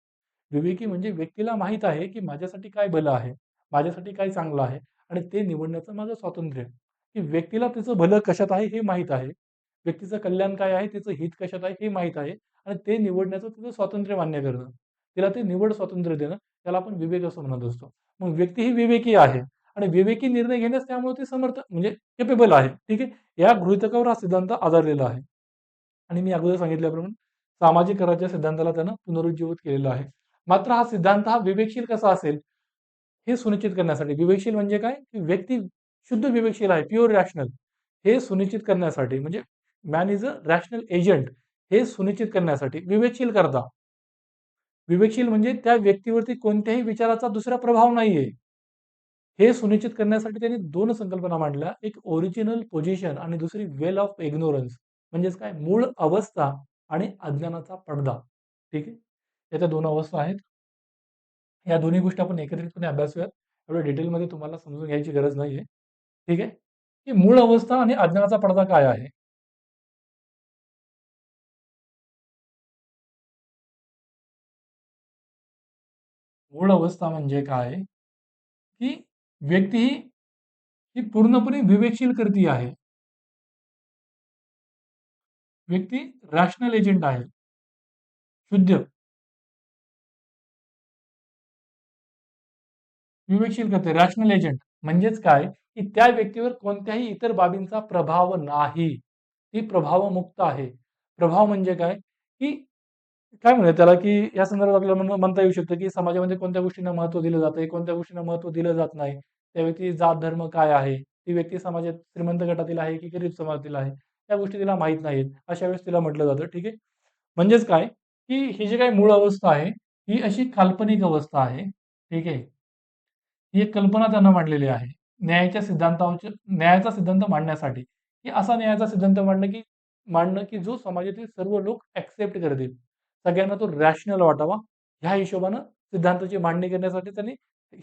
विवेकी म्हणजे व्यक्तीला माहीत आहे, की माझ्यासाठी काय भलं आहे, माझ्यासाठी काय चांगलं आहे आणि ते निवडण्याचं माझं स्वातंत्र्य आहे. की व्यक्तीला त्याचं भलं कशात आहे हे माहीत आहे. व्यक्तीचं कल्याण काय आहे, त्याचं हित कशात आहे हे माहीत आहे आणि ते निवडण्याचं त्याचं स्वातंत्र्य मान्य करणं. तिला ते निवड स्वातंत्र्य देणं, त्याला आपण विवेक असं म्हणत असतो. मग व्यक्ती ही विवेकी आहे आणि विवेकी निर्णय घेण्यास त्यामुळे ते समर्थ म्हणजे केपेबल आहे. ठीक आहे. या गृहीतकावर हा सिद्धांत आधारलेला आहे. आणि मी अगोदर सांगितल्याप्रमाणे सामाजिक कराच्या सिद्धांताला त्यानं पुनरुज्जीवित केलेलं आहे. मात्र हा सिद्धांत हा विवेकशील कसा असेल हे सुनिश्चित करण्यासाठी, विवेकशील म्हणजे काय, की व्यक्ती शुद्ध विवेकशील आहे, प्युअर रॅशनल, हे सुनिश्चित करण्यासाठी म्हणजे man is a rational agent, हे सुनिश्चित करण्यासाठी विवेकशील करता. विवेकशील म्हणजे त्या व्यक्तीवरती कोणत्याही विचाराचा दुसरा प्रभाव नाहीये. हे सुनिश्चित करण्यासाठी त्यांनी दोन संकल्पना मांडल्या. एक ओरिजिनल पोझिशन आणि दुसरी वेल ऑफ इग्नोरन्स. म्हणजेच काय, मूळ अवस्था आणि अज्ञानाचा पडदा. ठीक आहे. याच्या दोन अवस्था आहेत. या दोन्ही गोष्टी आपण एकत्रितपणे अभ्यासूयात. एवढ्या डिटेलमध्ये तुम्हाला समजून घ्यायची गरज नाहीये. ठीक आहे. की मूळ अवस्था आणि अज्ञानाचा पडदा काय आहे? मूळ अवस्था म्हणजे काय, की व्यक्ती ही पूर्णपणे विवेकशील करती आहे. व्यक्ती रॅशनल एजंट आहे. शुद्ध विवेकशील करते, रॅशनल एजंट. म्हणजेच काय, की त्या व्यक्तीवर कोणत्याही इतर बाबींचा प्रभाव नाही. ती प्रभावमुक्त आहे. प्रभाव म्हणजे काय, की काय म्हणूयात त्याला, की या संदर्भात आपल्याला म्हणता येऊ शकतं, की समाजामध्ये कोणत्या गोष्टींना महत्त्व दिलं जातंय, कोणत्या गोष्टींना महत्त्व दिलं जात नाही. त्या व्यक्तीची जात, धर्म काय आहे, ती व्यक्ती समाजात श्रीमंत गटातील आहे, की गरीब समाजातील आहे, त्या गोष्टी तिला माहीत नाहीत. अशा वेळेस तिला म्हटलं जातं. ठीक आहे. म्हणजेच काय, की ही जी काही मूळ अवस्था आहे, ही अशी काल्पनिक अवस्था आहे. ठीक आहे. ही एक कल्पना त्यांना मांडलेली आहे. न्यायाच्या सिद्धांताच्या न्यायाचा सिद्धांत मांडण्यासाठी, की असा न्यायाचा सिद्धांत मांडणं, की जो समाजातील सर्व लोक ॲक्सेप्ट करतील. सगळ्यांना तो रॅशनल वाटावा. ह्या हिशोबानं सिद्धांताची मांडणी करण्यासाठी त्यांनी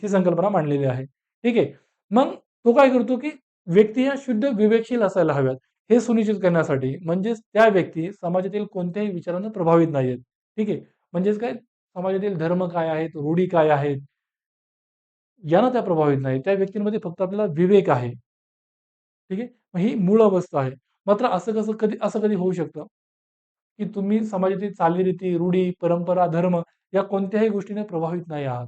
ही संकल्पना मांडलेली आहे. ठीक आहे. मग तो काय करतो, की व्यक्ती ह्या शुद्ध विवेकशील असायला हव्यात. हे सुनिश्चित करण्यासाठी म्हणजेच त्या व्यक्ती समाजातील कोणत्याही विचारांना प्रभावित नाहीयेत. ठीक आहे. म्हणजेच काय, समाजातील धर्म काय आहेत, रूढी काय आहेत, यानं त्या प्रभावित नाही. त्या व्यक्तींमध्ये फक्त आपल्याला विवेक आहे. ठीक आहे. मग ही मूळ अवस्था आहे. मात्र असं कधी होऊ शकतं, की तुम्ही समाजातील चालीरीती, रूढी, परंपरा, धर्म या कोणत्याही गोष्टीने प्रभावित नाही आहात.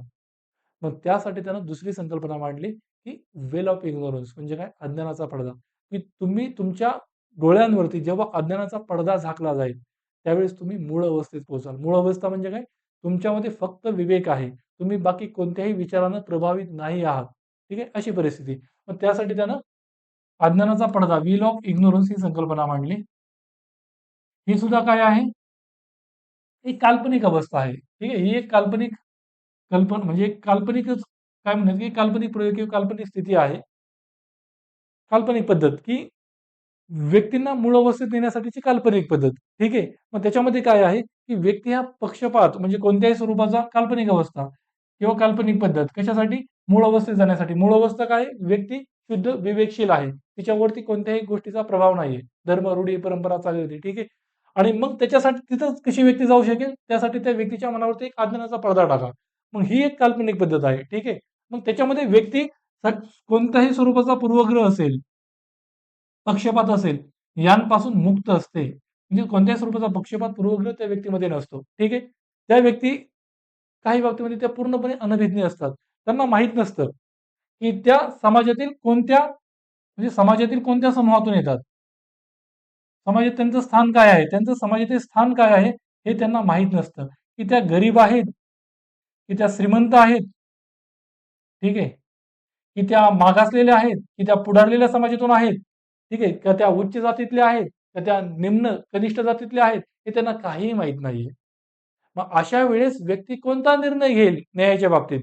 मग त्यासाठी त्यानं दुसरी संकल्पना मांडली, की वेल ऑफ इग्नोरन्स म्हणजे काय? अज्ञानाचा पडदा. की तुम्ही तुमच्या डोळ्यांवरती जेव्हा अज्ञानाचा पडदा झाकला जाईल, त्यावेळेस तुम्ही मूळ अवस्थेत पोहोचाल. मूळ अवस्था म्हणजे काय? तुमच्यामध्ये फक्त विवेक आहे. तुम्ही बाकी कोणत्याही विचारानं प्रभावित नाही आहात. ठीक आहे? अशी परिस्थिती. मग त्यासाठी त्यानं अज्ञानाचा पडदा, व्हील ऑफ इग्नोरन्स ही संकल्पना मांडली. ही सुद्धा काय आहे? एक काल्पनिक अवस्था आहे. ठीक आहे. ही एक काल्पनिक म्हणजे एक काल्पनिकच काय म्हणूयात, की काल्पनिक प्रयोग किंवा काल्पनिक स्थिती आहे. काल्पनिक पद्धत, की व्यक्तींना मूळ अवस्थेत नेण्यासाठीची काल्पनिक पद्धत. ठीक आहे. मग त्याच्यामध्ये काय आहे, की व्यक्ती हा पक्षपात म्हणजे कोणत्याही स्वरूपाचा काल्पनिक अवस्था किंवा काल्पनिक पद्धत कशासाठी? मूळ अवस्थेत जाण्यासाठी. मूळ अवस्था काय आहे? व्यक्ती शुद्ध विवेकशील आहे. तिच्यावरती कोणत्याही गोष्टीचा प्रभाव नाहीये. धर्म, रूढी, परंपरा चालू होती. ठीक आहे. आणि मग त्याच्यासाठी तिथंच कशी व्यक्ती जाऊ शकेल? त्यासाठी त्या व्यक्तीच्या मनावरती एक अज्ञानाचा पडदा टाका. मग ही एक काल्पनिक पद्धत आहे. ठीक आहे. मग त्याच्यामध्ये व्यक्ती कोणत्याही स्वरूपाचा पूर्वग्रह असेल, पक्षपात असेल, यांपासून मुक्त असते. म्हणजे कोणत्याही स्वरूपाचा पक्षपात, पूर्वग्रह त्या व्यक्तीमध्ये नसतो. ठीक आहे. त्या व्यक्ती काही बाबतीमध्ये त्या पूर्णपणे अनभिज्ञ असतात. त्यांना माहीत नसतं, की त्या समाजातील कोणत्या समूहातून येतात. समाजात त्यांचं स्थान काय आहे? त्यांचं समाजातील स्थान काय आहे? हे त्यांना माहीत नसतं. की त्या गरीब आहेत, की त्या श्रीमंत आहेत, ठीक आहे. की त्या मागासलेल्या आहेत, की त्या पुढारलेल्या समाजातून आहेत, ठीक आहे. का त्या उच्च जातीतल्या आहेत, का त्या निम्न कनिष्ठ जातीतल्या आहेत, हे त्यांना काहीही माहीत नाहीये. मग अशा वेळेस व्यक्ती कोणता निर्णय घेईल न्यायाच्या बाबतीत,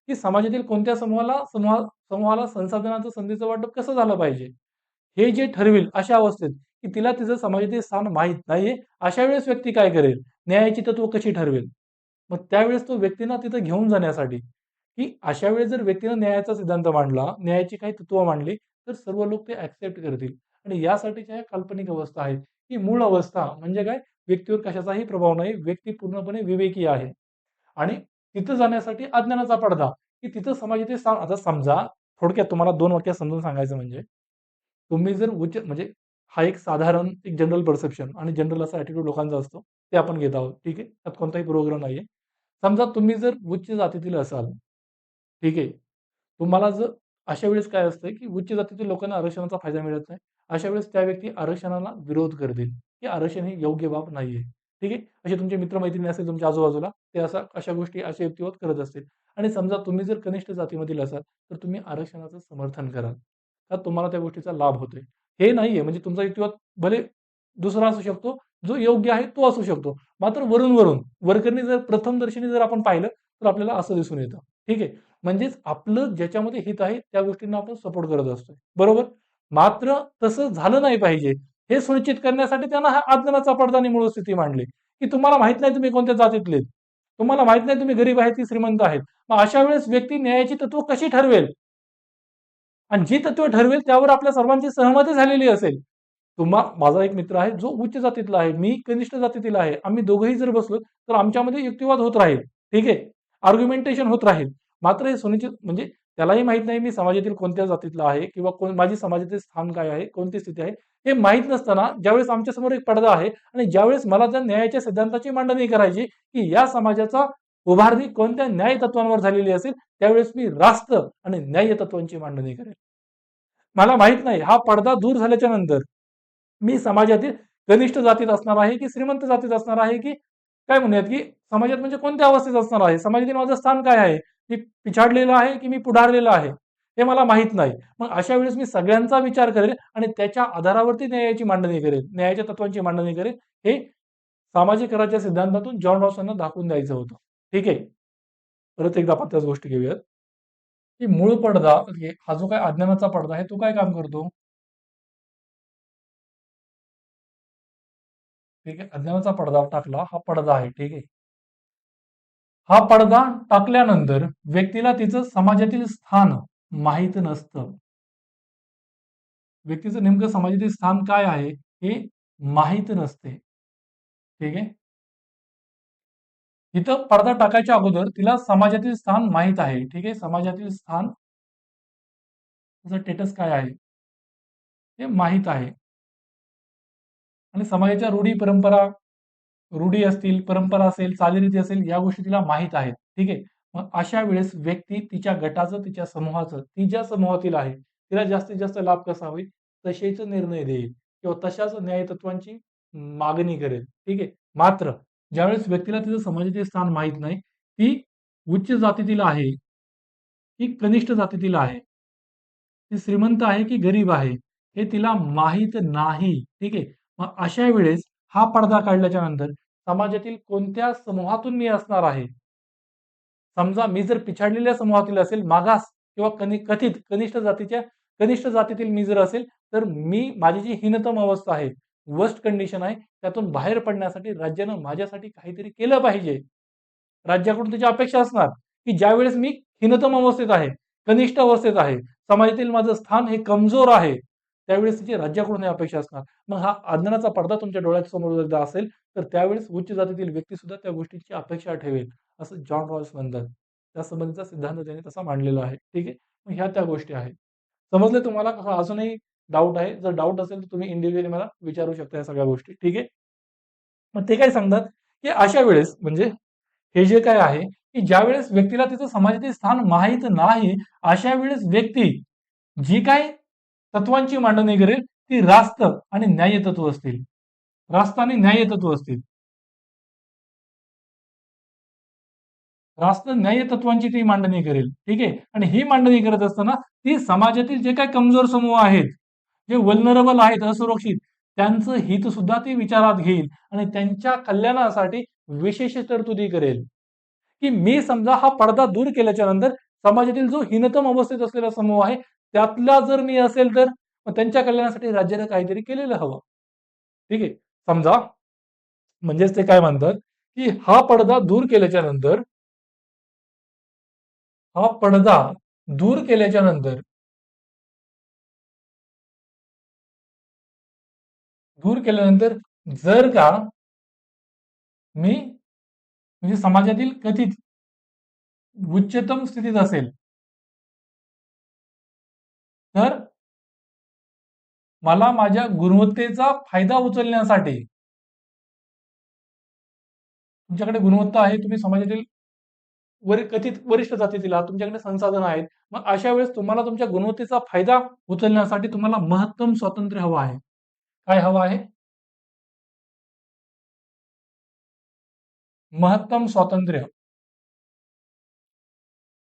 की समाजातील कोणत्या समूहाला संसाधनाचं संधीचं वाटप कसं झालं पाहिजे, हे जे ठरवेल अशा अवस्थेत, की तिला तिचं समाजातील स्थान माहीत नाहीये, अशा वेळेस व्यक्ती काय करेल? न्यायाची तत्त्व कशी ठरवेल? मग त्यावेळेस तो व्यक्तींना तिथं घेऊन जाण्यासाठी, की अशा वेळेस जर व्यक्तीनं न्यायाचा सिद्धांत मांडला, न्यायाची काही तत्त्व मांडली, तर सर्व लोक ते ॲक्सेप्ट करतील. आणि यासाठीच्या ह्या काल्पनिक अवस्था आहेत. ही मूळ अवस्था म्हणजे काय? व्यक्तीवर कशाचाही प्रभाव नाही. व्यक्ती पूर्णपणे विवेकी आहे. आणि तिथं जाण्यासाठी अज्ञानाचा पडदा, की तिथं समाजाचे स्थान आता समजा थोडक्यात तुम्हाला 2 वाक्यात समजून सांगायचं म्हणजे, तुम्ही जर उच्च म्हणजे हा एक साधारण एक जनरल परसेप्शन आणि जनरल असा ॲटिट्यूड लोकांचा असतो. ते आपण घेत आहोत. ठीक आहे. त्यात कोणताही पूर्वग्रह नाहीये. समजा तुम्ही जर उच्च जातीतील असाल, ठीक आहे. तुम्हाला जर अशा वेळेस काय असतं की उच्च जातीतील लोकांना आरक्षणाचा फायदा मिळत नाही. अशा वेळेस त्या व्यक्ती आरक्षणाला विरोध करतील, की आरक्षण ही योग्य बाब नाहीये. ठीक आहे. असे तुमचे मित्र-मैत्रिणी असतील तुमच्या आजूबाजूला, ते अशा गोष्टी असे युक्तिवाद करत असतील आणि समजा तुम्ही जर कनिष्ठ जातीमधील असाल, तर तुम्ही आरक्षणाचं समर्थन कराल. तर तुम्हाला त्या गोष्टीचा लाभ होतोय. हे नाहीये म्हणजे तुमचा युक्तिवाद भले दुसरा असू शकतो, जो योग्य आहे तो असू शकतो. मात्र वरून-वरून वरकरणी जर प्रथमदर्शनी जर आपण पाहिलं, तर आपल्याला असं दिसून येतं. ठीक आहे. म्हणजेच आपलं ज्याच्यामध्ये हित आहे त्या गोष्टींना आपण सपोर्ट करत असतोय. बरोबर? मात्र तसं झालं नाही पाहिजे. हे सुनिश्चित करण्यासाठी त्यांना हा अज्ञानाचा पडदा आणि मूळ स्थिती मांडली, की तुम्हाला माहित नाही तुम्ही कोणत्या जातीतले आहेत. तुम्हाला माहित नाही तुम्ही गरीब आहेत की श्रीमंत आहेत. मग अशा वेळेस व्यक्ती न्यायाची तत्व कशी ठरवेल? आणि जी तत्व ठरवेल त्यावर आपल्या सर्वांची सहमती झालेली असेल. माझा एक मित्र आहे जो उच्च जातीतला आहे, मी कनिष्ठ जातीतील आहे. आम्ही दोघंही जर बसलो तर आमच्यामध्ये युक्तिवाद होत राहील. ठीक आहे. आर्ग्युमेंटेशन होत राहील. मात्र हे सुनिश्चित म्हणजे त्यालाही माहित नाही मी समाजातील कोणत्या जातीतला आहे किंवा माझी समाजातील स्थान काय आहे, कोणती स्थिती आहे, हे माहीत नसताना ज्यावेळेस आमच्यासमोर एक पडदा आहे आणि ज्यावेळेस मला त्या न्यायाच्या सिद्धांताची मांडणी करायची, की या समाजाचा उभारणी कोणत्या न्याय तत्वांवर झालेली असेल, त्यावेळेस मी रास्त आणि न्याय तत्वांची मांडणी करेल. मला माहित नाही हा पडदा दूर झाल्याच्या नंतर मी समाजातील कनिष्ठ जातीत असणार आहे की श्रीमंत जातीत असणार आहे की काय म्हणूयात की समाजात म्हणजे कोणत्या अवस्थेत असणार आहे, समाजातील माझं स्थान काय आहे, मी पिछाडलेला आहे की मी पुढारलेला आहे, हे मला माहित नाही. मग अशा वेळेस मी सगळ्यांचा विचार करेल आणि त्याच्या आधारावरती न्यायाची मांडणी करेल, न्यायाच्या तत्वांची मांडणी करेल. हे सामाजिक कराच्या सिद्धांतातून जॉन रॉसना दाखवून द्यायचं होतं. ठीक आहे. परत एकदा आपण त्याच गोष्टी घेऊयात की मूळ पडदा हा जो काय अज्ञानाचा पडदा आहे तो काय काम करतो. ठीक आहे. अज्ञानाचा पडदा टाकला हा पडदा आहे. ठीक आहे. हा पडदा टाकल्यानंतर व्यक्तीला तिचं समाजातील स्थान माहीत नसतं. व्यक्तीचं नेमकं समाजातील स्थान काय आहे हे माहीत नसते. ठीक आहे. इथं पडदा टाकायच्या अगोदर तिला समाजातील स्थान माहीत आहे. ठीक आहे. समाजातील स्थान त्याचं स्टेटस काय आहे हे माहीत आहे आणि समाजाच्या रूढी असतील, परंपरा असेल, चालीरीती असेल, या गोष्टी तिला माहीत आहेत. ठीक आहे. मग अशा वेळेस व्यक्ती तिच्या गटाचं, तिच्या समूहाचं, ती ज्या समूहातील आहे, तिला जास्तीत जास्त लाभ कसा होईल, तसेच निर्णय देईल किंवा तशाच न्यायतत्वांची मागणी करेल. ठीक आहे. मात्र ज्यावेळेस व्यक्तीला तिचं समाजाचे स्थान माहीत नाही, ती उच्च जातीतील आहे, ती कनिष्ठ जातीतील आहे, ती श्रीमंत आहे की गरीब आहे, हे तिला माहीत नाही. ठीक आहे. मग अशा वेळेस हा पडदा काढल्याच्या नंतर समाजातील कोणत्या समूहातून मी असणार आहे. समजा मी जर पिछाडलेल्या समूहातील असेल, मागास किंवा कथित कनिष्ठ जातीतील मी जर असेल, तर माझी जी हीनतम अवस्था आहे, वर्स्ट कंडिशन आहे, त्यातून बाहेर पडण्यासाठी राज्यानं माझ्यासाठी काहीतरी केलं पाहिजे. राज्याकडून त्याची अपेक्षा असणार, की ज्यावेळेस मी हीनतम अवस्थेत आहे, कनिष्ठ अवस्थेत आहे, समाजातील माझं स्थान हे कमजोर आहे, त्यावेळेस त्याची राज्याकडून ही अपेक्षा असणार. मग हा अज्ञानाचा पडदा तुमच्या डोळ्यासमोर जर असेल, तर त्यावेळेस उच्च जातीतील व्यक्ती सुद्धा त्या गोष्टीची अपेक्षा ठेवेल, असं जॉन रॉल्स म्हणतात. त्यासंबंधीचा सिद्धांत त्याने तसा मांडलेला आहे. ठीक आहे. मग ह्या त्या गोष्टी आहेत. समजले तुम्हाला? का अजूनही डाऊट आहे? जर डाऊट असेल तर तुम्ही इंडिव्हिज्युअली मला विचारू शकता या सगळ्या गोष्टी. ठीक आहे. मग ते काय सांगतात, की अशा वेळेस म्हणजे हे जे काय आहे, की ज्यावेळेस व्यक्तीला तिचं समाजातील स्थान माहीत नाही, अशा वेळेस व्यक्ती जी काही तत्वांची मांडणी करेल, ती रास्त आणि न्याय्य तत्व असतील. रास्त आणि न्याय्य तत्व असतील. रास्त न्याय्य तत्वांची ती मांडणी करेल. ठीक आहे. आणि ही मांडणी करत असताना ती समाजातील जे काही कमजोर समूह आहेत, जे वल्नरेबल आहेत, असुरक्षित, त्यांचं हित सुद्धा ती विचारात घेईल आणि त्यांच्या कल्याणासाठी विशेष तरतुदी करेल. की मी समजा हा पडदा दूर केल्याच्या नंतर समाजातील जो हीनतम अवस्थेत असलेला समूह आहे, त्यातला जर मी असेल तर मग त्यांच्या कल्याणासाठी राज्याने काहीतरी केलेलं हवं. ठीक आहे. समजा म्हणजेच ते काय म्हणतात, की हा पडदा दूर केल्याच्या नंतर जर का मी म्हणजे समाजातील कथित उच्चतम स्थितीत असेल, तर मला माझ्या गुणवत्तेचा फायदा उचलण्यासाठी तुमच्याकडे गुणवत्ता आहे, तुम्ही समाजातील कथित वरिष्ठ जातीतील आहात, तुमच्याकडे संसाधनं आहेत. मग अशा वेळेस तुम्हाला तुमच्या गुणवत्तेचा फायदा उचलण्यासाठी तुम्हाला महत्तम स्वातंत्र्य हवं आहे. काय हवं आहे? महत्तम स्वातंत्र्य.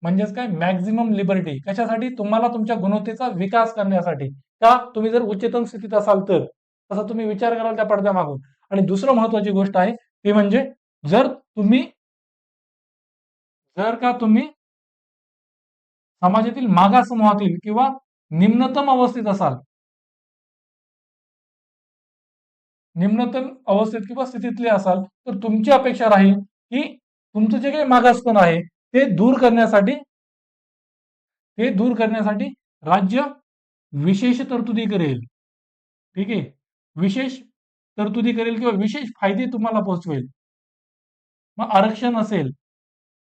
म्हणजेच काय? Maximum liberty. कशासाठी? तुम्हाला तुमच्या गुणवत्तेचा विकास करण्यासाठी. का? तुम्ही जर उच्चतम स्थितीत असाल तर. तसा तुम्ही विचार कराल त्या पडद्यामागून. आणि दुसरं महत्त्वाची गोष्ट आहे, ती म्हणजे जर तुम्ही जर का तुम्ही समाजातील मागास समूहातील किंवा निम्नतम अवस्थेत असाल, निम्नतम अवस्थेत किंवा स्थितीतले असाल, तर तुमची अपेक्षा राहील, की तुमचं जे काही मागासपण आहे, ते दूर करण्यासाठी राज्य विशेष तरतुदी करेल. ठीक आहे. विशेष तरतुदी करेल किंवा विशेष फायदे तुम्हाला पोहोचवेल. मग आरक्षण असेल,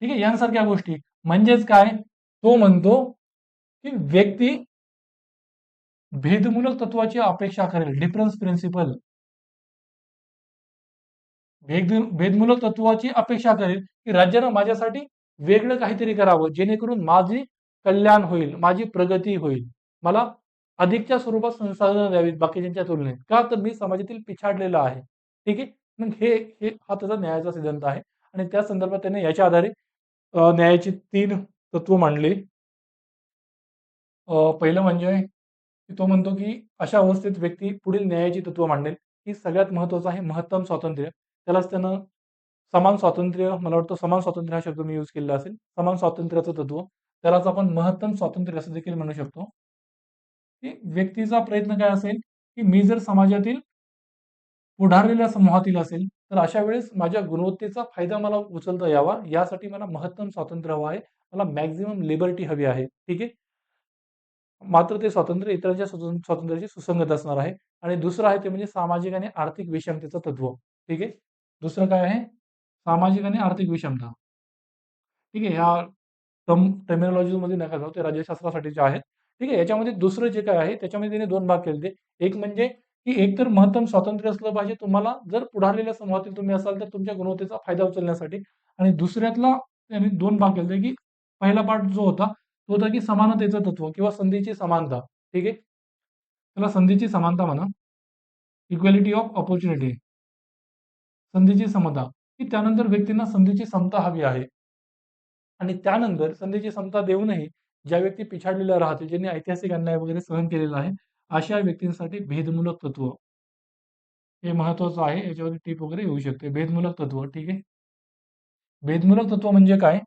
ठीक आहे, यांसारख्या गोष्टी. म्हणजेच काय? तो म्हणतो, की व्यक्ती भेदमूलक तत्वाची अपेक्षा करेल. Difference principal. भेदमूलक तत्वाची अपेक्षा करेल, की राज्यानं माझ्यासाठी वेगळं काहीतरी करावं, जेणेकरून माझी कल्याण होईल, माझी प्रगती होईल. मला अधिकच्या स्वरूपात संसाधनं द्यावीत बाकीच्यांच्या तुलनेत. का? तर मी समाजातील पिछाडलेला आहे. ठीक आहे. मग हे हे हा त्याचा न्यायाचा सिद्धांत आहे आणि त्या संदर्भात त्याने याच्या आधारे न्यायाची 3 तत्व मांडली. पहिलं म्हणजे की तो म्हणतो, की अशा अवस्थेत व्यक्ती पुढील न्यायाची तत्व मांडेल, की सगळ्यात महत्त्वाचं आहे महत्तम स्वातंत्र्य. त्यालाच त्यानं समान स्वातंत्र्य, मला वाटतं समान स्वातंत्र्य हा शब्द मी यूज केलेला असेल. समान स्वातंत्र्याचं तत्व. त्यालाच आपण महत्तम स्वातंत्र्य असं देखील म्हणू शकतो. की व्यक्तीचा प्रयत्न काय असेल, की मी जर समाजातील पुढारलेल्या समूहातील असेल, तर अशा वेळेस माझ्या गुणवत्तेचा फायदा मला उचलता यावा, यासाठी मला महत्तम स्वातंत्र्य हवं आहे. मला मॅक्सिमम लिबर्टी हवी आहे. ठीक आहे. मात्र ते स्वातंत्र्य इतरांच्या स्वातंत्र्याशी सुसंगत असणार आहे. आणि दुसरं आहे ते म्हणजे सामाजिक आणि आर्थिक विषमतेचं तत्व. ठीक आहे. दुसरं काय आहे? सामाजिक आणि आर्थिक विषमता. ठीक आहे. ह्या टर्मिनॉलॉजीमध्ये नका जाऊ. ते राज्यशास्त्रासाठीचे आहेत. ठीक आहे. याच्यामध्ये दुसरं जे काय आहे, त्याच्यामध्ये त्याने 2 भाग केले. एक म्हणजे की एकतर महत्तम स्वातंत्र्य असलं पाहिजे तुम्हाला, जर पुढारलेल्या समूहातील तुम्ही असाल, तर तुमच्या गुणवत्तेचा फायदा उचलण्यासाठी. आणि दुसऱ्यातला त्याने 2 भाग केले, की पहिला पार्ट जो होता, तो होता की समानतेचं तत्व किंवा संधीची समानता. ठीक आहे. त्याला संधीची समानता म्हणा. Equality of opportunity. संधीची समता, की त्यानंतर व्यक्तींना संधीची समता हवी आहे. आणि त्यानंतर संधीची समता देऊनही ज्या व्यक्ती पिछाडलेल्या राहतील, ज्यांनी ऐतिहासिक अन्याय वगैरे सहन केलेला आहे, अशा व्यक्तींसाठी भेदमूलक तत्व हे महत्वाचं आहे. याच्यावरती टीप वगैरे येऊ शकते. भेदमूलक तत्व. ठीक आहे. भेदमूलक तत्व म्हणजे काय?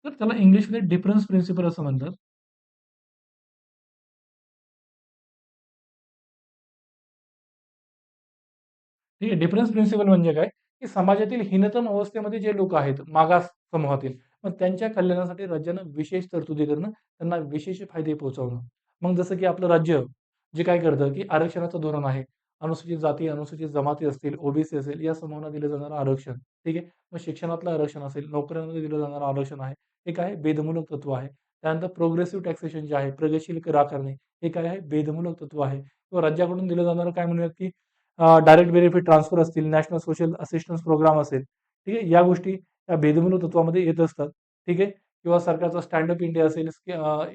तर त्याला इंग्लिशमध्ये डिफरन्स प्रिन्सिपल असं म्हणतात. ठीक आहे. डिफरन्स प्रिन्सिपल म्हणजे काय? की समाजातील हीनतम अवस्थेमध्ये जे लोक आहेत, मागास समूहातील, मग त्यांच्या कल्याणासाठी राज्यानं विशेष तरतुदी करणं, त्यांना विशेष फायदे पोहोचवणं. मग जसं की आपलं राज्य जे काय करतं, की आरक्षणाचं धोरण आहे. अनुसूचित जाती, अनुसूचित जमाती असतील, ओबीसी असेल, या समूहांना दिलं जाणारं आरक्षण. ठीक आहे. मग शिक्षणातलं आरक्षण असेल, नोकऱ्यांमध्ये दिलं जाणारं आरक्षण आहे. हे काय? भेदमूलक तत्व आहे. त्यानंतर प्रोग्रेसिव्ह टॅक्सेशन जे आहे, प्रगतशील कर आकारणे, हे काय आहे? भेदमूलक तत्व आहे. किंवा राज्याकडून दिलं जाणारं काय म्हणूयात, की डायरेक्ट बेनिफिट ट्रान्सफर असतील, नॅशनल सोशल असिस्टन्स प्रोग्राम असेल, ठीक आहे. या गोष्टी या भेदमूलक तत्वामध्ये येत असतात. ठीक आहे. किंवा सरकारचा स्टँड अप इंडिया असेल,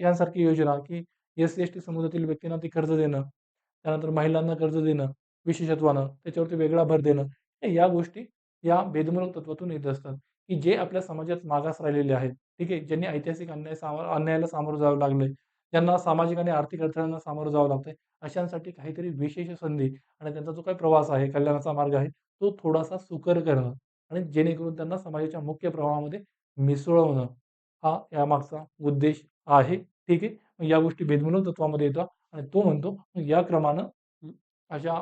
यांसारखी योजना, की एस-सी-एस-टी समुदायातील व्यक्तींना ती कर्ज देणं, त्यानंतर महिलांना कर्ज देणं विशेषत्वानं, त्याच्यावरती वेगळा भर देणं. या गोष्टी या भेदमूलक तत्वातून येत असतात, की जे आपल्या समाजात मागास राहिलेले आहेत. ठीक आहे. ज्यांनी ऐतिहासिक अन्यायाला सामोरं जावं लागलंय, ज्यांना सामाजिक आणि आर्थिक अडथळ्यांना सामोरं जावं लागतंय, अशांसाठी काहीतरी विशेष संधी आणि त्यांचा जो काही प्रवास आहे, कल्याणाचा मार्ग आहे, तो थोडासा सुकर करणं आणि जेणेकरून त्यांना समाजाच्या मुख्य प्रवाहामध्ये मिसळवणं, हा यामागचा उद्देश आहे. ठीक आहे. मग या गोष्टी भेदमूलक तत्वामध्ये येतात आणि तो म्हणतो, मग या क्रमानं अशा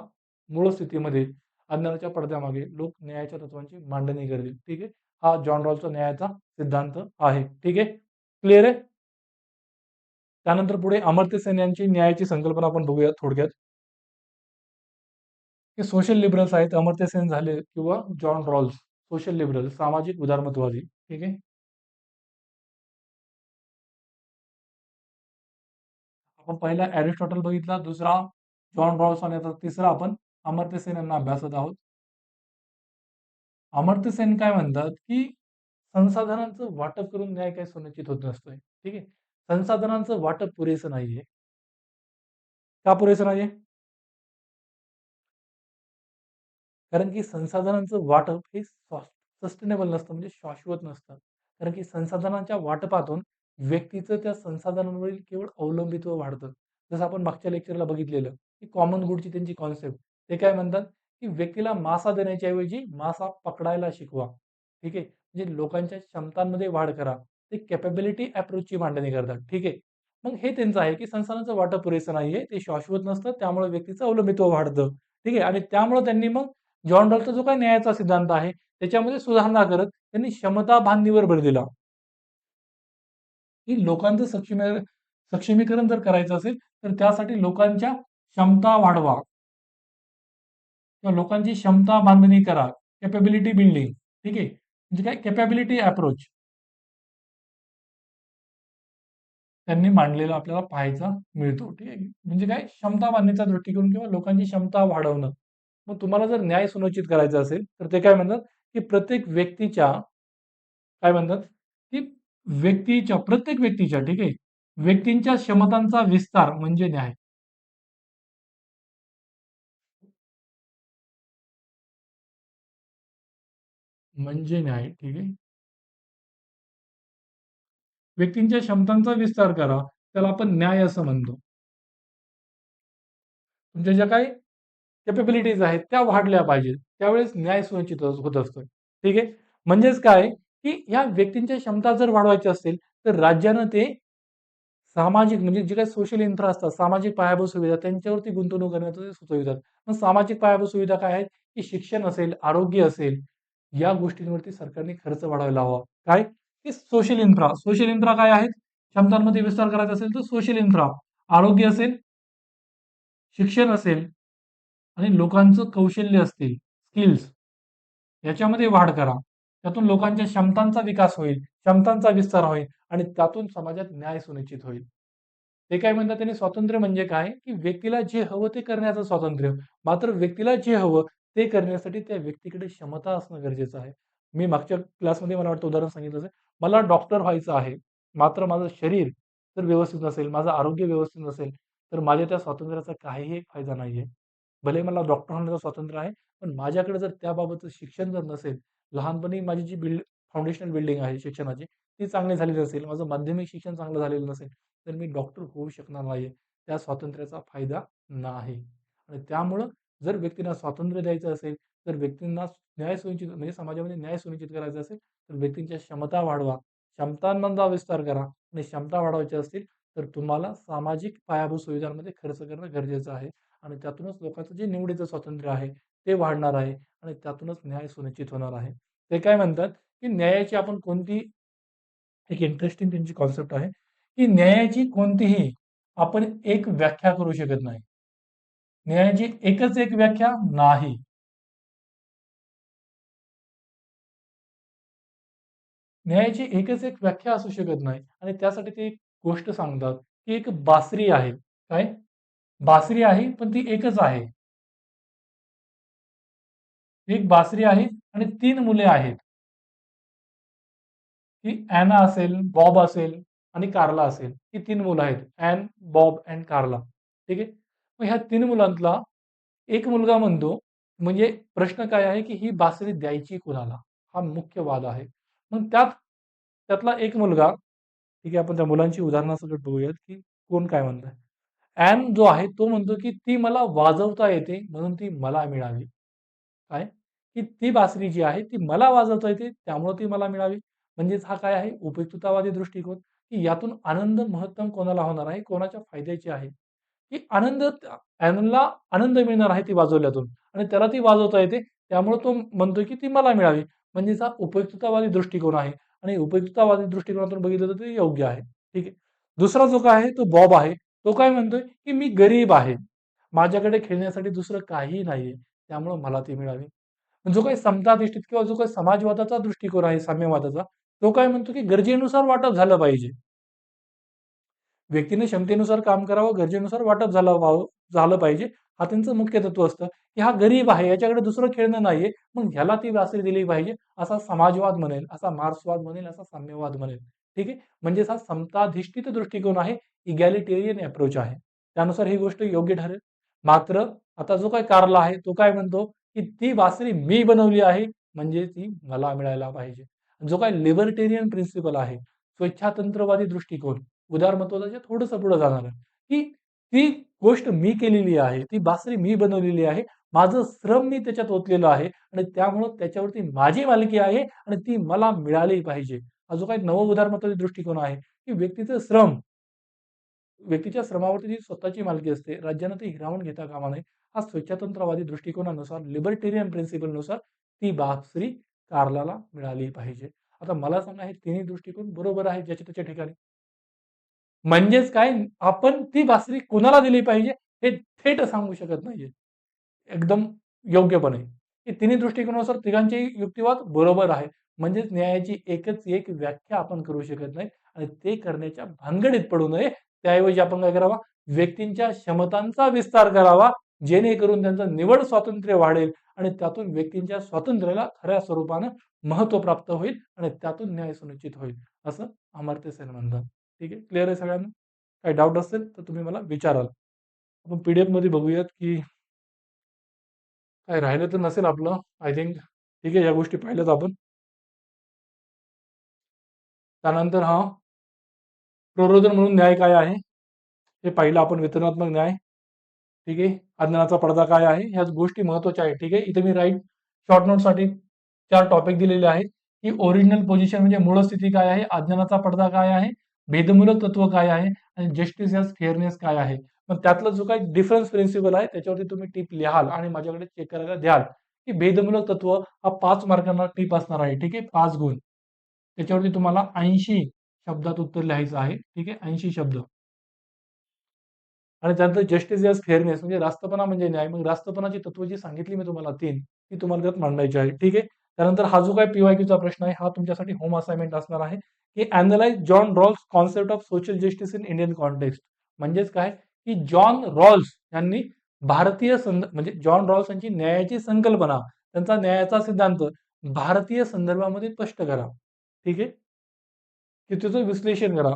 मूळ स्थितीमध्ये अज्ञानाच्या पडद्यामागे लोक न्यायाच्या तत्त्वांची मांडणी करतील. ठीक आहे. हा जॉन रॉल्सचा न्यायाचा सिद्धांत आहे. ठीक आहे. क्लिअर आहे? त्यानंतर पुढे अमर्त्य सेन यांची न्यायाची संकल्पना आपण बघूया थोडक्यात. हे सोशल लिबरल्स आहेत. अमर्त्य सेन झाले किंवा जॉन रॉल्स. सोशल लिबरल, सामाजिक उदारमतवादी. ठीक आहे. आपण पहिला अरिस्टॉटल बघितला, दुसरा जॉन रॉल्स आणि आता तिसरा आपण अमर्त्य सेन यांना अभ्यासत आहोत. अमर्त्य सेन काय म्हणतात, की संसाधनांचं वाटप करून न्याय काही सुनिश्चित होत नसतोय. ठीक आहे. संसाधनांचं वाटप पुरेसं नाहीये. का पुरेसं नाहीये? कारण की संसाधनांचं वाटप हे सस्टेनेबल नसतं, म्हणजे शाश्वत नसतं. कारण की संसाधनांच्या वाटपातून व्यक्तीचं त्या संसाधनांवरील केवळ अवलंबित्व वाढतं. जसं आपण मागच्या लेक्चरला बघितलेलं, की कॉमन गुडची त्यांची कॉन्सेप्ट. ते काय म्हणतात, की व्यक्तीला मासा देण्याच्या ऐवजी मासा पकडायला शिकवा. ठीक आहे. म्हणजे लोकांच्या क्षमतांमध्ये वाढ करा. ते कॅपेबिलिटी अप्रोचची मांडणी करतात. ठीक आहे. मग हे त्यांचं आहे, की संसाधनांचं वाटप पुरेसं नाहीये. ते शाश्वत नसतं. त्यामुळे व्यक्तीचं अवलंबित्व वाढतं. ठीक आहे. आणि त्यामुळे त्यांनी मग जॉन डॉलचा जो काही न्यायाचा सिद्धांत आहे, त्याच्यामध्ये सुधारणा करत त्यांनी क्षमता बांधणीवर भर दिला, की लोकांचं सक्षमीकरण जर करायचं असेल, तर त्यासाठी लोकांच्या क्षमता वाढवा किंवा लोकांची क्षमता बांधणी करा. Capability building. ठीक आहे. म्हणजे काय कॅपेबिलिटी अप्रोच त्यांनी मांडलेला आपल्याला पाहायचा मिळतो. ठीक आहे. म्हणजे काय क्षमता बांधणीचा दृष्टिकोन किंवा लोकांची क्षमता वाढवणं. मग तुम्हाला जर न्याय सुनिश्चित करायचा असेल, तर ते काय म्हणतात, की प्रत्येक व्यक्तीच्या काय म्हणतात, की प्रत्येक व्यक्तीच्या ठीक आहे, व्यक्तींच्या क्षमतांचा विस्तार म्हणजे न्याय. म्हणजे न्याय. ठीक आहे. व्यक्तींच्या क्षमतांचा विस्तार करा. त्याला आपण न्याय असं म्हणतो. तुमच्या ज्या काही कॅपेबिलिटीज आहेत त्या वाढल्या पाहिजेत. त्यावेळेस न्याय सुनिश्चित होत असतो. ठीक आहे. म्हणजेच काय, की ह्या व्यक्तींच्या क्षमता जर वाढवायच्या असतील, तर राज्यानं ते सामाजिक म्हणजे जे काही सोशल इन्फ्रा असतात, सामाजिक पायाभूत सुविधा त्यांच्यावरती गुंतवणूक करण्याचं ते सुचवितात. मग सामाजिक पायाभूत सुविधा काय आहेत, की शिक्षण असेल, आरोग्य असेल, या गोष्टींवरती सरकारने खर्च वाढवायला हवा. काय? की सोशल इन्फ्रा. सोशल इन्फ्रा काय आहेत? क्षमतांमध्ये विस्तार करायचा असेल तर सोशल इन्फ्रा. आरोग्य असेल, शिक्षण असेल आणि लोकांचं कौशल्य असतील, स्किल्स याच्यामध्ये वाढ करा. त्यातून लोकांच्या क्षमतांचा विकास होईल, क्षमतांचा विस्तार होईल आणि त्यातून समाजात न्याय सुनिश्चित होईल. ते काय म्हणतात त्यांनी स्वातंत्र्य म्हणजे काय, की व्यक्तीला जे हवं ते करण्याचं स्वातंत्र्य. मात्र व्यक्तीला जे हवं ते करण्यासाठी त्या व्यक्तीकडे क्षमता असणं गरजेचं आहे. मी मागच्या क्लासमध्ये मला वाटतं उदाहरण सांगितलं असेल. मला डॉक्टर व्हायचं आहे. मात्र माझं शरीर जर व्यवस्थित नसेल, माझं आरोग्य व्यवस्थित नसेल, तर माझ्या त्या स्वातंत्र्याचा काहीही एक फायदा नाहीये. भले मला डॉक्टर होण्याचं स्वातंत्र्य आहे, पण माझ्याकडे जर त्याबाबतचं शिक्षण जर नसेल, लहानपणी माझी जी फाउंडेशनल बिल्डिंग आहे शिक्षणाची, ती चांगली झालेली नसेल, माझं माध्यमिक शिक्षण चांगलं झालेलं नसेल, तर मी डॉक्टर होऊ शकणार नाहीये. त्या स्वातंत्र्याचा फायदा नाही. आणि त्यामुळं जर व्यक्तींना स्वातंत्र्य द्यायचं असेल, तर व्यक्तींना न्याय सुनिश्चित म्हणजे समाजामध्ये न्याय सुनिश्चित करायचा असेल, तर व्यक्तींच्या क्षमता वाढवा, क्षमतांमधला विस्तार करा आणि क्षमता वाढवायच्या असतील, तर तुम्हाला सामाजिक पायाभूत सुविधांमध्ये खर्च करणं गरजेचं आहे. आणि त्यातूनच लोकांचं जे निवडीचं स्वातंत्र्य आहे, ते वाढणार आहे आणि त्यातूनच न्याय सुनिश्चित होणार आहे. ते काय म्हणतात, की न्यायाची आपण कोणती एक इंटरेस्टिंग त्यांची कॉन्सेप्ट आहे, की न्यायाची कोणतीही आपण एक व्याख्या करू शकत नाही. न्यायाची एकच एक व्याख्या नाही. न्यायाची एकच एक व्याख्या असू शकत नाही आणि त्यासाठी ते एक गोष्ट सांगतात, की एक बासरी आहे. काय? बासरी आहे, पण ती एकच आहे. एक बासरी आहे आणि 3 मुले आहेत. की ॲना असेल, बॉब असेल आणि कार्ला असेल. ही 3 मुलं आहेत. Ann, Bob and Carla. ठीक आहे. मग ह्या 3 मुलांतला एक मुलगा म्हणतो, म्हणजे प्रश्न काय आहे, की ही बासरी द्यायची कुणाला? हा मुख्य वाद आहे. मग त्यातला एक मुलगा, ठीक आहे, आपण त्या मुलांची उदाहरणासकट बघूयात, की कोण काय म्हणतंय. ॲन जो आहे तो म्हणतो, की ती मला वाजवता येते म्हणून ती मला मिळावी. काय? की ती बासरी जी आहे ती मला वाजवता येते त्यामुळे ती मला मिळावी. म्हणजेच हा काय आहे उपयुक्ततावादी दृष्टिकोन, की यातून आनंद महत्तम कोणाला होणार आहे, कोणाच्या फायद्याची आहे. की ॲनला आनंद मिळणार आहे ती वाजवल्यातून आणि त्याला ती वाजवता येते त्यामुळे तो म्हणतोय, की ती मला मिळावी. म्हणजेच हा उपयुक्ततावादी दृष्टिकोन आहे आणि उपयुक्ततावादी दृष्टिकोनातून बघितलं तर ते योग्य आहे. ठीक आहे. दुसरा जो काय आहे तो बॉब आहे. तो काय म्हणतोय, की मी गरीब आहे. माझ्याकडे खेळण्यासाठी दुसरं काहीही नाहीये. त्यामुळे मला ती मिळावी. जो काही समताधिष्ठित किंवा जो काही समाजवादाचा दृष्टिकोन आहे, साम्यवादाचा, तो काय म्हणतो, की गरजेनुसार वाटप झालं पाहिजे. व्यक्तीने क्षमतेनुसार काम करावं, गरजेनुसार वाटप झालं पाहिजे. हा त्यांचं मुख्य तत्व असतं, की हा गरीब आहे, याच्याकडे दुसरं खेळणं नाहीये, मग ह्याला ती बासरी दिली पाहिजे, असा समाजवाद म्हणेल, असा मार्क्सवाद म्हणेल, असा साम्यवाद म्हणेल. ठीक आहे. म्हणजेच हा समताधिष्ठित दृष्टिकोन आहे, इगॅलिटेरियन अप्रोच आहे. त्यानुसार ही गोष्ट योग्य ठरेल. मात्र आता जो काही कारला आहे तो काय म्हणतो, की ती बासरी मी बनवली आहे, म्हणजे ती मला मिळायला पाहिजे. जो काही लिबर्टेरियन प्रिन्सिपल आहे, स्वेच्छातंत्रवादी दृष्टिकोन, उदारमतवादाच्या थोडंसं पुढे जाणार आहे, की ती गोष्ट मी केलेली आहे, ती बासरी मी बनवलेली आहे, माझं श्रम मी त्याच्यात ओतलेलं आहे आणि त्यामुळं त्याच्यावरती माझी मालकी आहे आणि ती मला मिळाली पाहिजे. हा जो काही नव उदारमतवादी दृष्टिकोन आहे, की व्यक्तीचं श्रम, व्यक्तीच्या श्रमावरती जी स्वतःची मालकी असते, राज्यानं ती हिरावून घेता कामा नये. हा स्वेच्छातंत्रवादी दृष्टिकोनानुसार, लिबर्टेरियन प्रिन्सिपलनुसार ती बासरी कारलाला मिळाली पाहिजे. आता मला सांगा, हे तिन्ही दृष्टिकोन बरोबर आहेत ज्याच्या त्याच्या ठिकाणी. म्हणजेच काय, आपण ती बासरी कुणाला दिली पाहिजे हे थेट सांगू शकत नाहीये. एकदम योग्यपणे. हे तिन्ही दृष्टिकोनानुसार तिघांचेही युक्तिवाद बरोबर आहे. म्हणजेच न्यायाची एकच एक व्याख्या आपण करू शकत नाही आणि ते करण्याच्या भानगडीत पडू नये. त्याऐवजी आपण काय करावा? व्यक्तींच्या क्षमतांचा विस्तार करावा, जेणेकरून त्यांचं निवड स्वातंत्र्य वाढेल आणि त्यातून व्यक्तींच्या स्वातंत्र्याला खऱ्या स्वरूपानं महत्त्व प्राप्त होईल आणि त्यातून न्याय सुनिश्चित होईल, असं अमर्त्य सेन म्हणतात. ठीक आहे. क्लिअर आहे सगळ्यांना? काही डाऊट असेल तर तुम्ही मला विचाराल. आपण पीडीएफमध्ये बघूयात, की काय राहिलं तर नसेल आपलं, आय थिंक. ठीक आहे, या गोष्टी पाहिल्यात आपण. त्यानंतर हा प्ररोदन म्हणून न्याय काय आहे हे पाहिलं आपण, वितरणात्मक न्याय. ठीक आहे. अज्ञानाचा पडदा काय आहे, ह्याच गोष्टी महत्वाच्या आहेत. ठीक आहे. इथे मी राईट शॉर्ट नोटसाठी 4 टॉपिक दिलेले आहेत, की ओरिजिनल पोझिशन म्हणजे मूळ स्थिती काय आहे, अज्ञानाचा पडदा काय आहे, भेदमूलक तत्व काय आहे आणि जस्टिस या फेअरनेस काय आहे. मग त्यातला जो काही डिफरन्स प्रिन्सिपल आहे त्याच्यावरती तुम्ही टिप लिहाल आणि माझ्याकडे चेक करायला द्याल, की भेदमूलक तत्व हा 5 मार्कांना टिप असणार आहे. ठीक आहे. 5 गुण. त्याच्यावरती तुम्हाला 80 शब्दात उत्तर लिहायचं आहे. ठीक आहे. 80 शब्द. आणि त्यानंतर जस्टिस याज फेअरनेस म्हणजे रास्तपणा म्हणजे न्याय. मग रास्तपणाची तत्व जी सांगितली मी तुम्हाला 3, ती तुम्हाला त्यात मांडायची आहे. ठीक आहे. त्यानंतर हा जो काही पीवायक्यूचा प्रश्न आहे, हा तुमच्यासाठी होम असाइनमेंट असणार आहे, की analyse John Rawls concept of social justice in Indian context. म्हणजेच काय, की जॉन रॉल्स यांनी म्हणजे जॉन रॉल्स यांची न्यायाची संकल्पना, त्यांचा न्यायाचा सिद्धांत भारतीय संदर्भामध्ये स्पष्ट करा. ठीक आहे. की त्याचं विश्लेषण करा.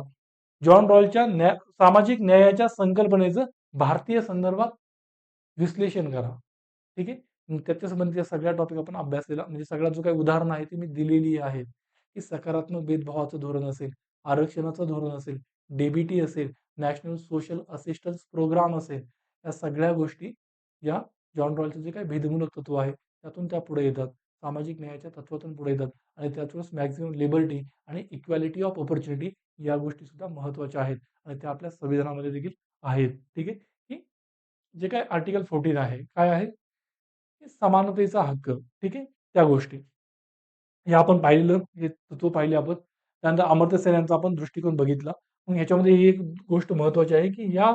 जॉन रॉल्सच्या सामाजिक न्यायाच्या संकल्पनेचं भारतीय संदर्भात विश्लेषण करा. ठीक आहे. मग त्याच्या संबंधीच्या सगळ्या टॉपिक आपण अभ्यासलेला, म्हणजे सगळ्यात जो काही उदाहरणं आहेत ती मी दिलेली आहेत, की सकारात्मक भेदभावाचं धोरण असेल, आरक्षणाचं धोरण असेल, डीबीटी असेल, नॅशनल सोशल असिस्टन्स प्रोग्राम असेल, या सगळ्या गोष्टी या जॉन रॉल्सचं जे काही भेदमूलक तत्व आहे त्यातून त्या पुढे येतात. सामाजिक न्यायाच्या तत्वातून पुढे येतात आणि त्यातूनच मॅक्झिमम लिबर्टी आणि इक्वॅलिटी ऑफ ऑपॉर्च्युनिटी या गोष्टी सुद्धा महत्त्वाच्या आहेत आणि त्या आपल्या संविधानामध्ये देखील आहेत. ठीक आहे. की जे काही आर्टिकल 14 आहे, काय आहे? की समानतेचा हक्क. ठीक आहे. त्या गोष्टी. हे आपण पाहिलेलं, हे तत्व पाहिले आपण. त्यानंतर अमर्त्य सेन यांचा आपण दृष्टिकोन बघितला. मग ह्याच्यामध्ये ही एक गोष्ट महत्त्वाची आहे, की या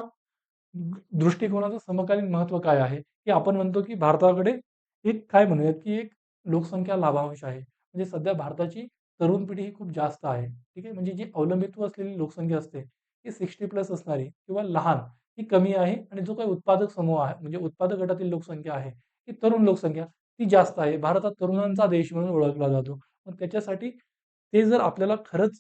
दृष्टिकोनाचं समकालीन महत्त्व काय आहे? की आपण म्हणतो, की भारताकडे एक काय म्हणूयात, की एक लोकसंख्या लाभांश आहे. म्हणजे सध्या भारताची तरुण पिढी ही खूप जास्त आहे. ठीक आहे. म्हणजे जी अवलंबित्व असलेली लोकसंख्या असते, ती 60 प्लस असणारी किंवा लहान ही कमी आहे आणि जो काही उत्पादक समूह आहे, म्हणजे उत्पादक गटातील लोकसंख्या आहे, ही तरुण लोकसंख्या ती जास्त आहे. भारत हा तरुणांचा देश म्हणून ओळखला जातो. मग त्याच्यासाठी ते जर आपल्याला खरंच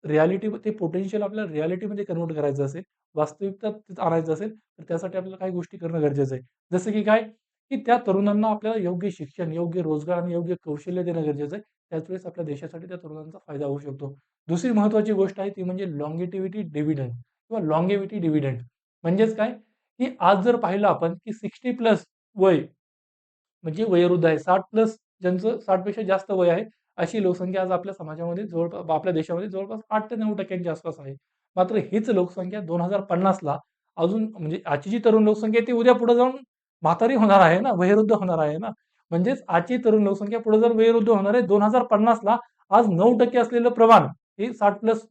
रिॲलिटी, ते पोटेन्शियल आपल्याला रिॲलिटीमध्ये कन्व्हर्ट करायचं असेल, वास्तविकतेत आणायचं असेल, तर त्यासाठी आपल्याला काही गोष्टी करणं गरजेचं आहे. जसं की काय, की त्या तरुणांना आपल्याला योग्य शिक्षण, योग्य रोजगार आणि योग्य कौशल्य देणं गरजेचं आहे. त्याच वेळेस आपल्या देशासाठी त्या तरुणांचा फायदा होऊ शकतो. दुसरी महत्त्वाची गोष्ट आहे ती म्हणजे लॉंगेटिव्हिटी डिव्हिडंड किंवा लॉंगेव्हिटी डिव्हिडंड. म्हणजेच काय, की आज जर पाहिलं आपण, की 60 प्लस वय म्हणजे वयोवृद्ध आहे. 60 प्लस ज्यांचं 60 पेक्षा जास्त वय आहे, अशी लोकसंख्या आज आपल्या समाजामध्ये जवळपास, आपल्या देशामध्ये जवळपास 8 ते 9% आसपास आहे. मात्र हीच लोकसंख्या 2050 ला अजून, म्हणजे आजची जी तरुण लोकसंख्या आहे ती उद्या पुढे जाऊन म्हातारी होणार आहे ना, वयोवृद्ध होणार आहे ना. म्हणजेच आजची तरुण लोकसंख्या पुढे जाऊन वयोवृद्ध होणार आहे. 2050 ला आज 9% असलेलं प्रमाण हे 60 प्लस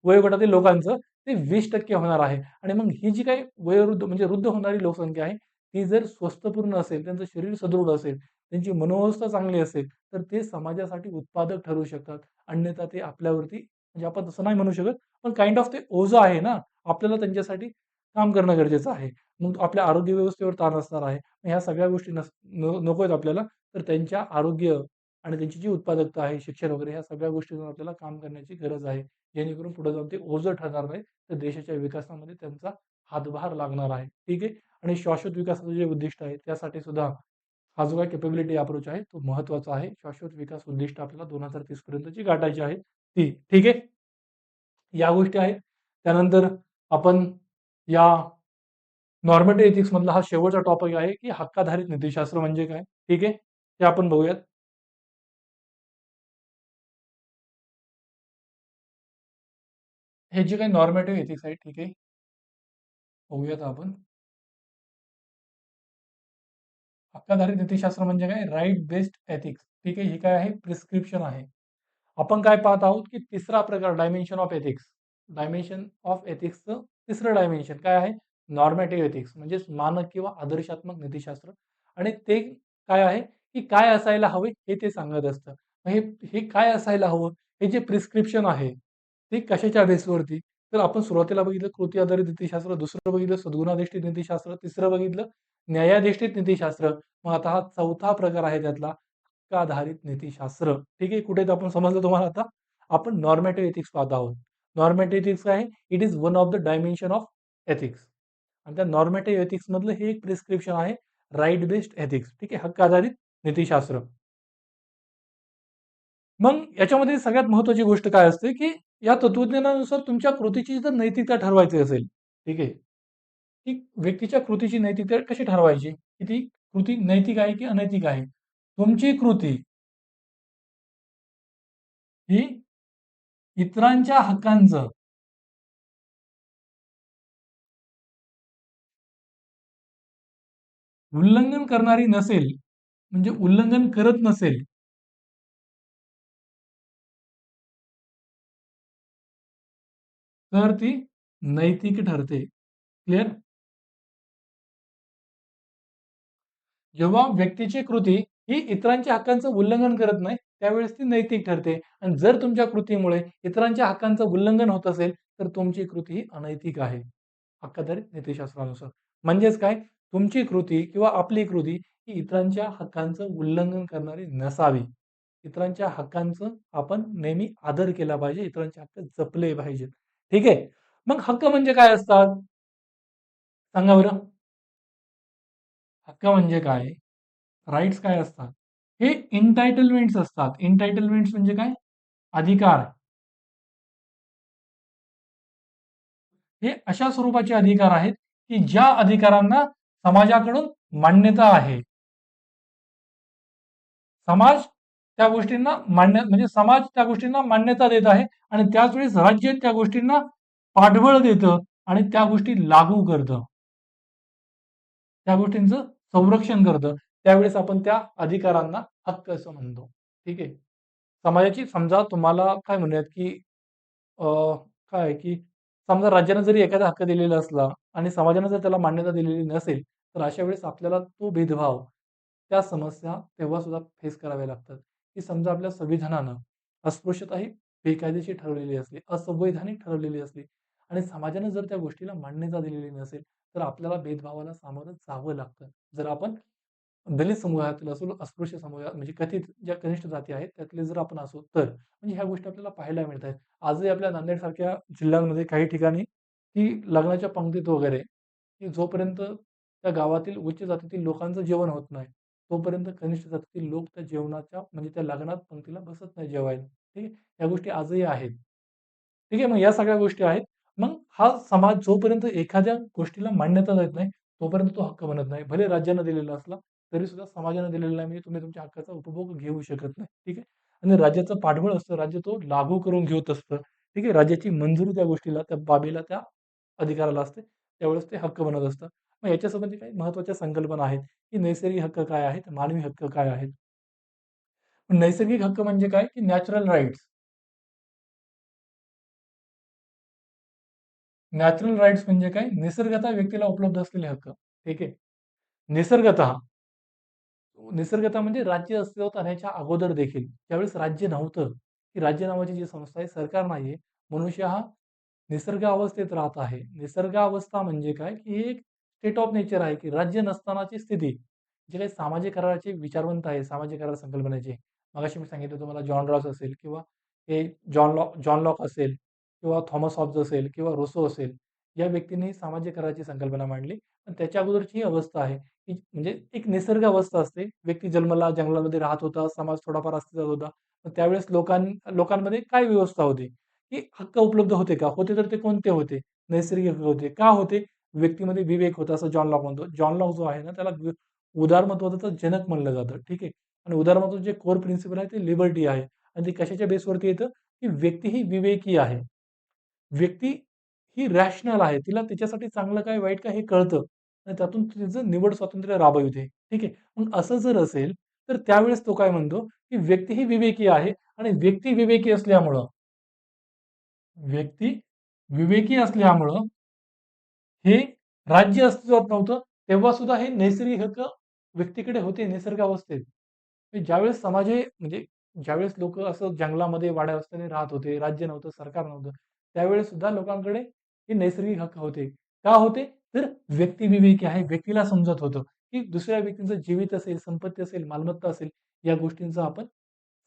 वयोगटातील लोकांचं ते 20% होणार आहे. आणि मग ही जी काही वयोवृद्ध म्हणजे वृद्ध होणारी लोकसंख्या आहे, ती जर स्वस्थपूर्ण असेल, त्यांचं शरीर सदृढ असेल, त्यांची मनोवस्था चांगली असेल, तर ते समाजासाठी उत्पादक ठरू शकतात. अन्यथा ते आपल्यावरती, म्हणजे आपण तसं नाही म्हणू शकत, पण काइंड ऑफ ते ओझं आहे ना, आपल्याला त्यांच्यासाठी काम करणं गरजेचं आहे. मग आपल्या आरोग्य व्यवस्थेवर ताण असणार आहे. मग ह्या सगळ्या गोष्टी नको आहेत आपल्याला. तर त्यांच्या आरोग्य आणि त्यांची जी उत्पादकता आहे, शिक्षण वगैरे ह्या सगळ्या गोष्टींवर आपल्याला काम करण्याची गरज आहे. जेणेकरून पुढे जाऊन ते ओझं ठरणार नाही. तर देशाच्या विकासामध्ये त्यांचा हातभार लागणार आहे. ठीक आहे. आणि शाश्वत विकासाचं जे उद्दिष्ट आहे त्यासाठी सुद्धा हा जो काही कॅपेबिलिटी अप्रोच आहे तो महत्त्वाचा आहे. शाश्वत विकास उद्दिष्ट आपल्याला 2030 पर्यंतची गाठायची आहेत ती. ठीक आहे. या गोष्टी आहेत. त्यानंतर आपण या नॉर्मेटिव्ह एथिक्स मधला हा शेवटचा टॉपिक आहे, की हक्काधारित नीतिशास्त्र म्हणजे काय? ठीक आहे. ते आपण बघूयात. हे जे काही नॉर्मेटिव्ह एथिक्स आहे, ठीक आहे. बघूयात आपण. हक्काधारित नीतिशास्त्र म्हणजे काय? Right based ethics. ठीक आहे. ही काय आहे? प्रिस्क्रिप्शन आहे. आपण काय पाहत आहोत, की तिसरा प्रकार dimension of ethics. Dimension of एथिक्सचं तिसरं डायमेन्शन काय आहे? नॉर्मेटिव्ह एथिक्स म्हणजेच मानक किंवा आदर्शात्मक नीतिशास्त्र. आणि ते काय आहे, की काय असायला हवे हे ते सांगत असतं. मग हे हे काय असायला हवं? हे जे प्रिस्क्रिप्शन आहे, ते कशाच्या बेसवरती? तर आपण सुरुवातीला बघितलं कृती आधारित नीतिशास्त्र, दुसरं बघितलं सद्गुणाधिष्ठित नीतिशास्त्र, तिसरं बघितलं न्यायाधिष्ठित नीतिशास्त्र. मग आता हा चौथा प्रकार आहे त्यातला आधारित नीतिशास्त्र. ठीक आहे. कुठे आपण समजलं तुम्हाला आता? आपण नॉर्मेटिव्ह एथिक्स पाहत आहोत. नॉर्मेटिव्ह एथिक्स काय आहे? It is one of the dimension of ethics. आणि त्या नॉर्मेटिव्ह एथिक्स मधलं हे एक प्रिस्क्रिप्शन आहे राईट बेस्ड एथिक्स. ठीक आहे. हक्क आधारित नीतिशास्त्र. मग याच्यामध्ये सगळ्यात महत्वाची गोष्ट काय असते, की या तत्वज्ञानानुसार तुमच्या कृतीची जर नैतिकता ठरवायची असेल, ठीक आहे, की व्यक्तीच्या कृतीची नैतिकता कशी ठरवायची, की ती कृती नैतिक आहे की अनैतिक आहे. तुमची कृती ही इतरांच्या हक्कांचं उल्लंघन करणारी नसेल, म्हणजे उल्लंघन करत नसेल, तर ती नैतिक ठरते. क्लिअर? जेव्हा व्यक्तीची कृती ही इतरांच्या हक्कांचं उल्लंघन करत नाही, त्यावेळेस ती नैतिक ठरते. आणि जर तुमच्या कृतीमुळे इतरांच्या हक्कांचं उल्लंघन होत असेल, तर तुमची कृती ही अनैतिक आहे. हक्काधारित नीतिशास्त्रानुसार. म्हणजेच काय? तुमची कृती किंवा आपली कृती ही इतरांच्या हक्कांचं उल्लंघन करणारी नसावी. इतरांच्या हक्कांचं आपण नेहमी आदर केला पाहिजे. इतरांचे हक्क जपले पाहिजेत. ठीक आहे? मग हक्क म्हणजे काय असतात? सांगा बरं? हक्क म्हणजे काय? राइट्स काय असतात? हे एन्टाइटलमेंट्स असतात. एन्टाइटलमेंट्स म्हणजे काय? अधिकार. हे अशा स्वरूपाचे अधिकार आहेत, की ज्या अधिकारांना समाजाकडून मान्यता आहे. समाज त्या गोष्टींना म्हणजे समाज त्या गोष्टींना मान्यता देत आहे आणि त्याच वेळेस राज्य त्या गोष्टींना पाठबळ देतं आणि त्या गोष्टी लागू करतं. त्या गोष्टींचं संरक्षण करतं. त्यावेळेस आपण त्या अधिकारांना हक्क असं म्हणतो. ठीक आहे. समाजाची समजा तुम्हाला काय म्हणूयात, की अ, काय आहे, की समजा राज्यानं जरी एखादा हक्क दिलेला असला आणि समाजानं जर त्याला मान्यता दिलेली नसेल, तर अशा वेळेस आपल्याला तो भेदभाव, त्या समस्या तेव्हा सुद्धा फेस कराव्या लागतात. की समजा आपल्या संविधानानं अस्पृश्यता ही बेकायदेशीर ठरवलेली असली, असंवैधानिक ठरवलेली असली आणि समाजानं जर त्या गोष्टीला मान्यता दिलेली नसेल, तर आपल्याला भेदभावाला सामोरं जावं लागतं. जर आपण दलित समूहातील असो, अस्पृश्य समूह म्हणजे कथित ज्या कनिष्ठ जाती आहेत, त्यातले जर आपण असू तर. म्हणजे ह्या गोष्टी आपल्याला पाहायला मिळत आहेत. आजही आपल्या नांदेडसारख्या जिल्ह्यांमध्ये काही ठिकाणी, की लग्नाच्या पंक्तीत वगैरे, की जोपर्यंत त्या गावातील उच्च जातीतील लोकांचं जेवण होत नाही, तोपर्यंत कनिष्ठ जातीतील लोक त्या जेवणाच्या म्हणजे त्या लग्नात पंक्तीला बसत नाही जेवायला. ठीक आहे. या गोष्टी आजही आहेत. ठीक आहे. मग या सगळ्या गोष्टी आहेत. मग हा समाज जोपर्यंत एखाद्या गोष्टीला मान्यता देत नाही, तोपर्यंत तो हक्क बनत नाही. भले राज्यानं दिलेला असला, तरी सुद्धा समाजानं दिलेला नाही म्हणजे तुम्ही तुमच्या हक्काचा उपभोग घेऊ शकत नाही. ठीक आहे. आणि राज्याचं पाठबळ असतं, राज्य तो लागू करून घेत असतं. ठीक आहे. राज्याची मंजुरी त्या गोष्टीला, त्या बाबीला, त्या अधिकाराला असते. त्यावेळेस ते हक्क बनत असतं. मग याच्यासंबंधी काही महत्त्वाच्या संकल्पना आहेत, की नैसर्गिक हक्क काय आहेत? मानवी हक्क काय आहेत? नैसर्गिक हक्क म्हणजे काय? की नॅचरल राइट्स. नॅचरल राइट्स म्हणजे काय? निसर्गतः व्यक्तीला उपलब्ध असलेले हक्क. ठीक आहे. निसर्गतः. निसर्गतः म्हणजे राज्य अस्तित्वात आणण्याच्या अगोदर देखील, ज्यावेळेस राज्य नव्हतं, ही राज्य नावाची जी संस्था आहे, सरकार नाहीये, मनुष्य हा निसर्ग अवस्थेत राहत आहे. निसर्ग अवस्था म्हणजे काय, की हे एक स्टेट ऑफ नेचर आहे, की राज्य नसतानाची स्थिती. जे काही सामाजिक कराराचे विचारवंत आहे, सामाजिक करार संकल्पनेचे. मगाशी मी सांगितलं तुम्हाला जॉन रॉस असेल किंवा हे जॉन लॉक असेल किंवा थॉमस हॉब्स असेल किंवा रुसो असेल. या व्यक्तींनी सामाजिक कराराची संकल्पना मांडली. पण त्याच्या अगोदरची ही अवस्था आहे, की म्हणजे एक निसर्ग अवस्था असते. व्यक्ती जन्मला, जंगलामध्ये राहत होता, समाज थोडाफार अस्तित्वात होता. मग त्यावेळेस लोकांमध्ये काय व्यवस्था होती? की हक्क उपलब्ध होते का? होते तर ते कोणते होते? नैसर्गिक हक्क होते. का होते? व्यक्तीमध्ये विवेक होता असं जॉन लॉक म्हणतो. जॉन लॉक जो आहे ना त्याला उदारमत्वाचा जनक म्हणलं जातं. ठीक आहे. आणि उदारमत्वाचं जे कोर प्रिन्सिपल आहे ते लिबर्टी आहे. आणि ते कशाच्या बेसवरती येतं? की व्यक्ती ही विवेकी आहे. व्यक्ती ही रॅशनल आहे. तिला त्याच्यासाठी चांगलं काय, वाईट काय हे कळतं. आणि त्यातून तिचं निवड स्वातंत्र्य राबविते. ठीक आहे. मग असं जर असेल, तर त्यावेळेस तो काय म्हणतो, की व्यक्ती ही विवेकी आहे आणि व्यक्ती विवेकी असल्यामुळं व्यक्ती विवेकी असल्यामुळं हे राज्य अस्तित्वात नव्हतं. तेव्हा सुद्धा हे नैसर्गिक हक्क व्यक्तीकडे होते निसर्गावस्थेत. की ज्यावेळेस समाज हे म्हणजे ज्यावेळेस लोकं असं जंगलामध्ये, वाड्यावस्त्याने राहत होते, राज्य नव्हतं, सरकार नव्हतं, त्यावेळेस सुद्धा लोकांकडे हे नैसर्गिक हक्क होते. का होते? तर व्यक्ती विवेकी आहे. व्यक्तीला समजत होतं, की दुसऱ्या व्यक्तीचं जीवित असेल, संपत्ती असेल, मालमत्ता असेल, या गोष्टींचं आपण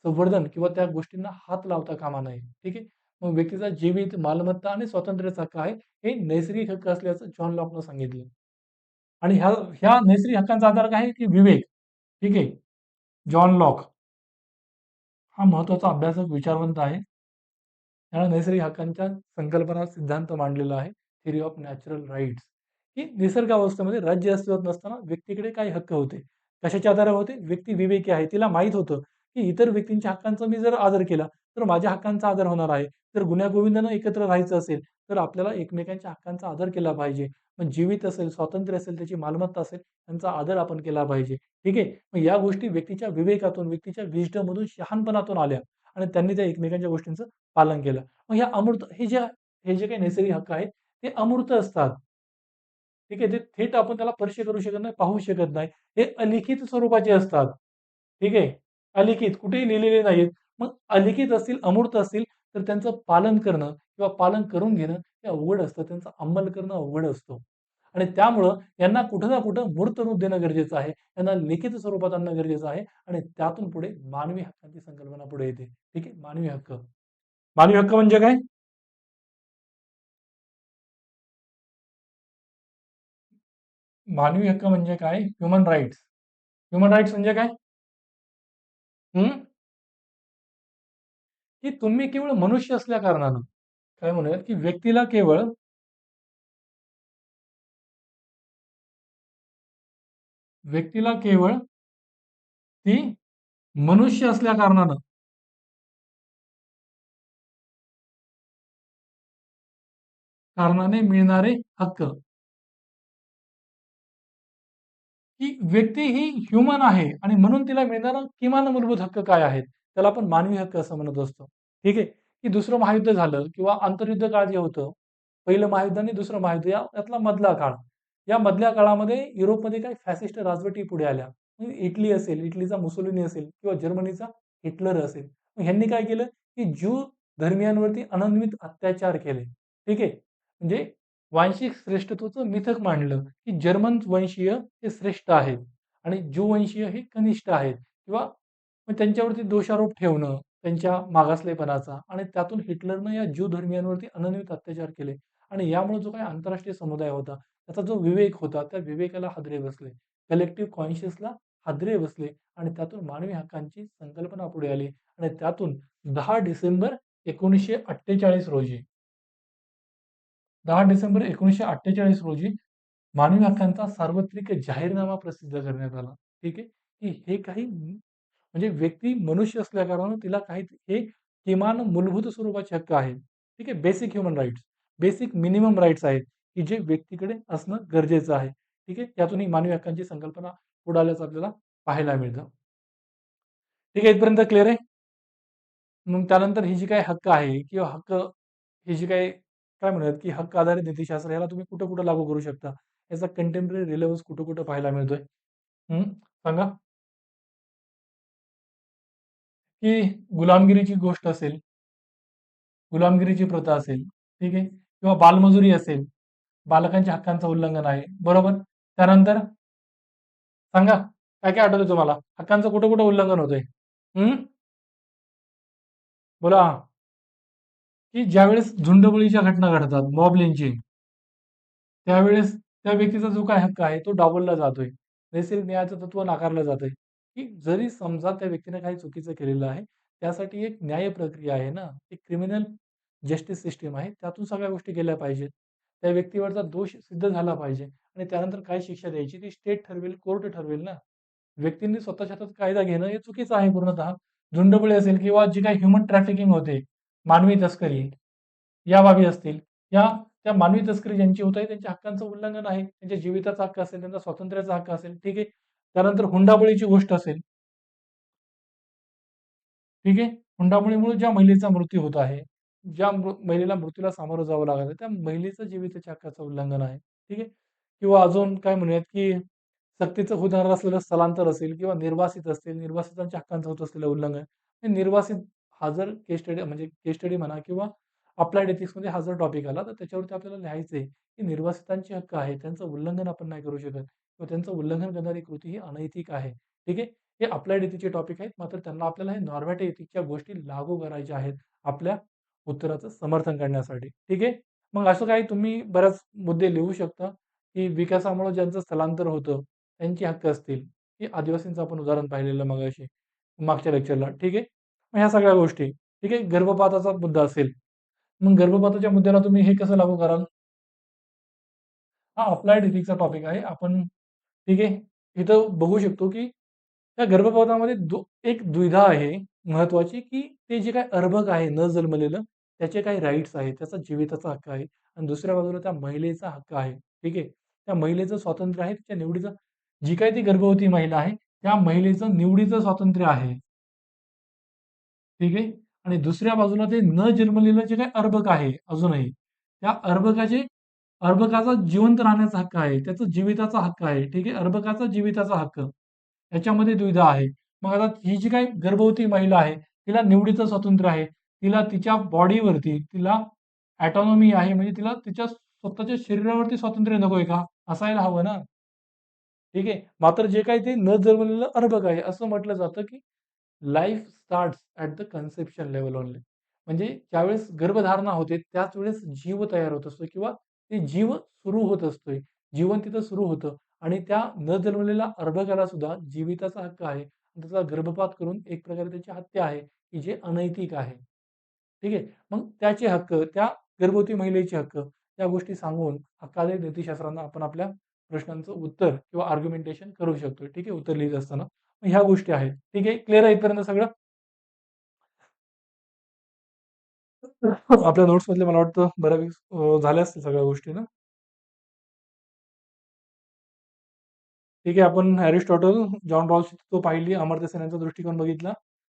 संवर्धन किंवा त्या गोष्टींना हात लावता कामा नये. ठीक आहे. मग व्यक्तीचा जीवित, मालमत्ता आणि स्वातंत्र्याचा हक्क आहे. हे नैसर्गिक हक्क असल्याचं जॉन लॉकनं सांगितलं. आणि ह्या नैसर्गिक हक्कांचा आधार काय आहे, की विवेक. ठीक आहे. जॉन लॉक हा महत्वाचा अभ्यासक, विचारवंत आहे. त्यानं नैसर्गिक हक्कांच्या संकल्पना, सिद्धांत मांडलेला आहे. Theory of natural rights. की निसर्ग अवस्थेमध्ये राज्य अस्तित्वात नसताना व्यक्तीकडे काही हक्क होते. कशाच्या आधारावर होते? व्यक्ती विवेकी आहे. तिला माहीत होतं, की इतर व्यक्तींच्या हक्कांचा मी जर आदर केला, तर माझ्या हक्कांचा आदर होणार आहे. जर गुण्यागोविंदानं एकत्र राहायचं असेल, तर आपल्याला एकमेकांच्या हक्कांचा आदर केला पाहिजे. मग जीवित असेल, स्वातंत्र्य असेल, त्याची मालमत्ता असेल, त्यांचा आदर आपण केला पाहिजे. ठीक आहे. मग या गोष्टी व्यक्तीच्या विवेकातून, व्यक्तीच्या विस्डममधून, शहाणपणातून आल्या आणि त्यांनी त्या एकमेकांच्या गोष्टींचं पालन केलं. मग ह्या अमूर्त हे जे काही नैसर्गिक हक्क आहेत, ते अमूर्त असतात. ठीक आहे. ते थेट आपण त्याला स्पर्श करू शकत नाही, पाहू शकत नाही. हे अलिखित स्वरूपाचे असतात. ठीक आहे. अलिखित कुठेही लिहिलेले नाहीत. मग अलिखित असतील, अमूर्त असतील, तर त्यांचं पालन करणं किंवा पालन करून घेणं हे अवघड असतं. त्यांचा अंमल करणं अवघड असतो. आणि त्यामुळं यांना कुठं ना कुठं मूर्त रूप देणं गरजेचं आहे. त्यांना लिखित स्वरूपात आणणं गरजेचं आहे आणि त्यातून पुढे मानवी हक्कांची संकल्पना पुढे येते. ठीक आहे. मानवी हक्क. मानवी हक्क म्हणजे काय? मानवी हक्क म्हणजे काय? Human rights. ह्युमन राइट्स म्हणजे काय? हं? की तुम्ही केवळ मनुष्य असल्या कारणानं काय म्हणूयात, की व्यक्तीला केवळ ती मनुष्य असल्या कारणाने मिळणारे हक्क. की व्यक्ती ही ह्युमन आहे आणि म्हणून तिला मिळणारा किमान मूलभूत हक्क काय आहेत? त्याला आपण मानवी हक्क असं म्हणत असतो. ठीक आहे. की दुसरं महायुद्ध झालं किंवा आंतरयुद्ध काळ जे होतं, पहिलं महायुद्ध आणि दुसरं महायुद्ध यातला मधला काळ. या मधल्या काळामध्ये युरोपमध्ये काही फॅसिस्ट राजवटी पुढे आल्या. म्हणजे इटली असेल, इटलीचा मुसोलिनी असेल किंवा जर्मनीचा हिटलर असेल. मग ह्यांनी काय केलं, की ज्यू धर्मियांवरती अनन्वित अत्याचार केले. ठीक आहे. म्हणजे वांशिक श्रेष्ठत्वाचं मिथक मांडलं, की जर्मन वंशीय हे श्रेष्ठ आहेत आणि ज्यू वंशीय हे कनिष्ठ आहेत किंवा मग त्यांच्यावरती दोषारोप ठेवणं, त्यांच्या मागासलेपणाचा आणि त्यातून हिटलरनं या ज्यू धर्मियांवरती अनन्वित अत्याचार केले आणि यामुळे जो काही आंतरराष्ट्रीय समुदाय होता, त्याचा जो विवेक होता, त्या विवेकाला हादरे बसले. कलेक्टिव्ह कॉन्शियसला हादरे बसले आणि त्यातून मानवी हक्कांची संकल्पना पुढे आली आणि त्यातून 10 डिसेंबर 1948 रोजी 10 डिसेंबर 1948 रोजी मानवी हक्कांचा सार्वत्रिक जाहीरनामा प्रसिद्ध करण्यात आला. ठीक आहे. की हे काही म्हणजे व्यक्ती मनुष्य असल्याकारणानं तिला काही हे किमान मूलभूत स्वरूपाचे हक्क आहेत. ठीक आहे. Basic human rights, basic minimum rights आहेत, की जे व्यक्तीकडे असणं गरजेचं आहे. ठीक आहे. यातून ही मानवी हक्कांची संकल्पना पुढे आल्याचं आपल्याला पाहायला मिळतं. ठीक आहे. इथपर्यंत क्लिअर आहे? मग त्यानंतर ही जी काही हक्क आहे किंवा ही जी काही काय म्हणूयात, की हक्क आधारित नीतिशास्त्र याला तुम्ही कुठं-कुठं लागू करू शकता? याचा कंटेम्पररी रिलेव्हन्स कुठं-कुठं पाहायला मिळतोय? हं, सांगा? की गुलामगिरीची गोष्ट असेल, गुलामगिरीची प्रथा असेल, ठीक आहे. किंवा बालमजुरी असेल, बालकांच्या हक्कांचं उल्लंघन आहे. बरोबर? त्यानंतर सांगा, काय काय आठवतं तुम्हाला? हक्कांचं कुठं कुठं उल्लंघन होतंय? हं? बोला. की ज्यावेळेस झुंडबळीच्या घटना घडतात, मॉब लिंचिंग, त्यावेळेस त्या व्यक्तीचा जो काय हक्क आहे तो डावलला जातोय. नैसर्गिक न्यायाचं तत्व नाकारलं जातंय, की जरी समजा त्या व्यक्तीने काही चुकीचं केलेलं आहे, त्यासाठी एक न्याय प्रक्रिया आहे ना, एक क्रिमिनल जस्टिस सिस्टम आहे. त्यातून सगळ्या गोष्टी गेल्या पाहिजेत. त्या व्यक्तीवरचा दोष सिद्ध झाला पाहिजे आणि त्यानंतर काय शिक्षा द्यायची ती स्टेट ठरवेल, कोर्ट ठरवेल ना. व्यक्तींनी स्वतःच्या हातात कायदा घेणं हे चुकीचं आहे पूर्णतः. झुंडबळी असेल किंवा जी काही ह्युमन ट्रॅफिकिंग होते, मानवी तस्करी, या बाबी असतील, या त्या मानवी तस्करी ज्यांची होत आहे त्यांच्या हक्कांचं उल्लंघन आहे. त्यांच्या जीविताचा हक्क असेल, त्यांचा स्वातंत्र्याचा हक्क असेल, ठीक आहे. त्यानंतर हुंडाबळीची गोष्ट असेल, ठीक आहे. हुंडाबळीमुळे ज्या महिलेचा मृत्यू होत आहे, ज्या महिलेला मृत्यूला सामोरं जावं लागत आहे, त्या महिलेचं जीविताच्या हक्काचं उल्लंघन आहे, ठीक आहे. किंवा अजून काय म्हणूयात, की सक्तीचं उदाहरण असलेलं स्थलांतर असेल किंवा निर्वासित असतील, निर्वासितांच्या हक्कांचं होत असलेलं उल्लंघन. हे निर्वासित हा जर केस स्टडी म्हणजे केस स्टडी म्हणा किंवा अप्लाइड एथिक्समध्ये हा जर टॉपिक आला, तर त्याच्यावरती आपल्याला लिहायचं आहे, की निर्वासितांचे हक्क आहे, त्यांचं उल्लंघन आपण नाही करू शकत किंवा त्यांचं उल्लंघन करणारी कृती ही अनैतिक आहे, ठीक आहे. हे अप्लाइड एथिकचे टॉपिक आहेत. मात्र त्यांना आपल्याला हे नॉर्मॅटिव्ह एथिकच्या गोष्टी लागू करायच्या आहेत, आपल्या उत्तराचं समर्थन करण्यासाठी, ठीक आहे. मग असं काही तुम्ही बऱ्याच मुद्दे लिहू शकता, की विकासामुळे ज्यांचं स्थलांतर होतं, त्यांची हक्क असतील, की आदिवासींचं आपण उदाहरण पाहिलेलं मगाशी, मागच्या लेक्चरला, ठीक आहे. मग ह्या सगळ्या गोष्टी, ठीक आहे. गर्भपाताचा मुद्दा असेल, मग गर्भपाताच्या मुद्द्याला तुम्ही हे कसं लागू कराल? हा अप्लाइड एथिक्सचा टॉपिक आहे. आपण ठीक आहे. इथं बघू शकतो, की त्या गर्भपातामध्ये एक दुविधा आहे महत्त्वाची, की ते जे काही अर्भक आहे न जन्मलेलं, त्याचे काही राइट्स आहेत. त्याचा जीविताचा हक्क आहे आणि दुसऱ्या बाजूला त्या महिलेचा हक्क आहे. ठीक आहे. त्या महिलेचं स्वातंत्र्य आहे. तिच्या निवडीचं जी काही ती गर्भवती महिला आहे, त्या महिलेचं निवडीचं स्वातंत्र्य आहे. ठीक आहे. आणि दुसऱ्या बाजूला ते न जन्मलेलं जे काही अर्भक आहे अजूनही, त्या अर्भकाचा जिवंत राहण्याचा हक्क आहे. त्याचा जीविताचा हक्क आहे. ठीक आहे. अर्भकाचा जीविताचा हक्क. याच्यामध्ये दुविधा आहे. मग आता ही जी काही गर्भवती महिला आहे, तिला निवडीचं स्वातंत्र्य आहे. तिला तिच्या बॉडीवरती तिला ऑटोनॉमी आहे. म्हणजे तिला तिच्या स्वतःच्या शरीरावरती स्वातंत्र्य नकोय का? असायला हवं ना. ठीक आहे. मात्र जे काही ते न जन्मलेलं अर्भक आहे, असं म्हटलं जातं, की life starts at the conception level only. म्हणजे ज्यावेळेस गर्भधारणा होते, त्याच वेळेस जीव तयार होत असतो किंवा ते जीव सुरू होत असतोय. जीवन तिथं सुरू होतं आणि त्या न जन्मलेल्या अर्भकाला सुद्धा जीविताचा हक्क आहे. त्याचा गर्भपात करून एक प्रकारे त्याची हत्या आहे, की जे अनैतिक आहे. ठीक आहे. मग त्याचे हक्क, त्या गर्भवती महिलेचे हक्क, त्या गोष्टी सांगून अकाली नीतिशास्त्रांना आपण आपल्या प्रश्नांचं उत्तर किंवा आर्ग्युमेंटेशन करू शकतो. ठीक आहे, उत्तर लिहित असताना. मग ह्या गोष्टी आहेत. ठीक आहे, क्लिअर आहे इथपर्यंत सगळं? आपल्या नोट्समधले मला वाटतं बऱ्यापैकी झाल्या असतील सगळ्या गोष्टी ना? ठीक आहे, आपण अरिस्टॉटल, जॉन रॉल्स तो पाहिली, अमर्त्य सेन यांचा दृष्टिकोन बघितला.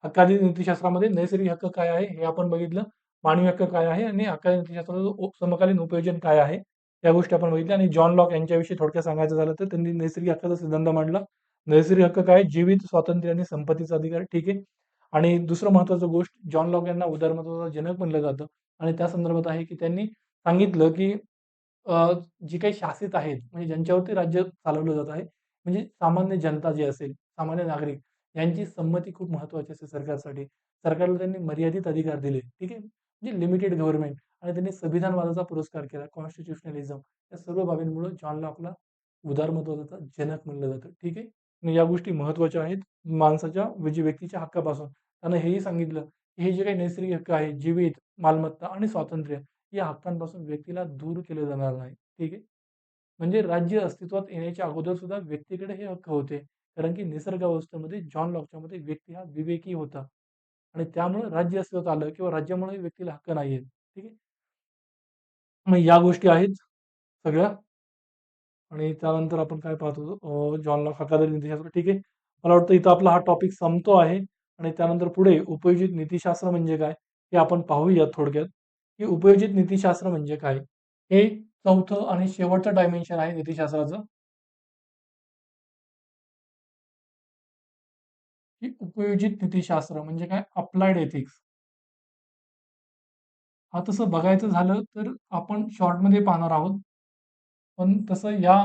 हक्कानी नीतिशास्त्रामध्ये नैसर्गिक हक्क काय आहे हे आपण बघितलं. मानवी हक्क काय आहे आणि हक्कानी नीतिशास्त्राचं समकालीन उपयोजन काय आहे, या गोष्टी आपण बघितल्या. आणि जॉन लॉक यांच्याविषयी थोडक्यात सांगायचं झालं तर त्यांनी नैसर्गिक हक्काचा सिद्धांत मांडला. नैसर्गिक हक्क काय? जीवित, स्वातंत्र्य आणि संपत्तीचा अधिकार. ठीक आहे. आणि दुसरं महत्त्वाचं गोष्ट, जॉन लॉक यांना उदारमतवादाचा जनक म्हणलं जातं आणि त्या संदर्भात आहे, की त्यांनी सांगितलं, की जी काही शासित आहेत, म्हणजे ज्यांच्यावरती राज्य चालवलं जात आहे, म्हणजे सामान्य जनता जी असेल, सामान्य नागरिक यांची संमती खूप महत्त्वाची असते सरकारसाठी. सरकारला त्यांनी मर्यादित अधिकार दिले, ठीक आहे. म्हणजे लिमिटेड गव्हर्नमेंट आणि त्यांनी संविधानवादाचा पुरस्कार केला, कॉन्स्टिट्युशनलिझम. या सर्व बाबींमुळे जॉन लॉकला उदारमतवादाचा जनक म्हणलं जातं, ठीक आहे. आणि या गोष्टी महत्त्वाच्या आहेत माणसाच्या म्हणजे व्यक्तीच्या हक्कापासून. त्यानं हेही सांगितलं, की हे जे काही नैसर्गिक हक्क आहेत, जीवित, मालमत्ता आणि स्वातंत्र्य या हक्कांपासून व्यक्तीला दूर केलं जाणार नाही, ठीक आहे. म्हणजे राज्य अस्तित्वात येण्याच्या अगोदर सुद्धा व्यक्तीकडे हे हक्क होते. कारण की निसर्गावस्थेमध्ये जॉन लॉकच्या मते व्यक्ती हा विवेकी होता आणि त्यामुळे राज्य अस्तित्वात आलं किंवा राज्यामुळे व्यक्तीला हक्क नाहीयेत. ठीक आहे. मग या गोष्टी आहेत सगळ्या आणि त्यानंतर आपण काय पाहतो जॉन लॉक हक्कादार नीतिशास्त्र. ठीक आहे. मला वाटतं इथं आपला हा टॉपिक संपतो आहे आणि त्यानंतर पुढे उपयोजित नीतिशास्त्र म्हणजे काय हे आपण पाहूया थोडक्यात, की उपयोजित नीतिशास्त्र म्हणजे काय? हे चौथं आणि शेवटचं डायमेन्शन आहे नीतिशास्त्राचं, की उपयोजित नीतिशास्त्र म्हणजे काय? Applied ethics. तसं बघायचं झालं तर आपण शॉर्टमध्ये पाहणार आहोत. पण तसं या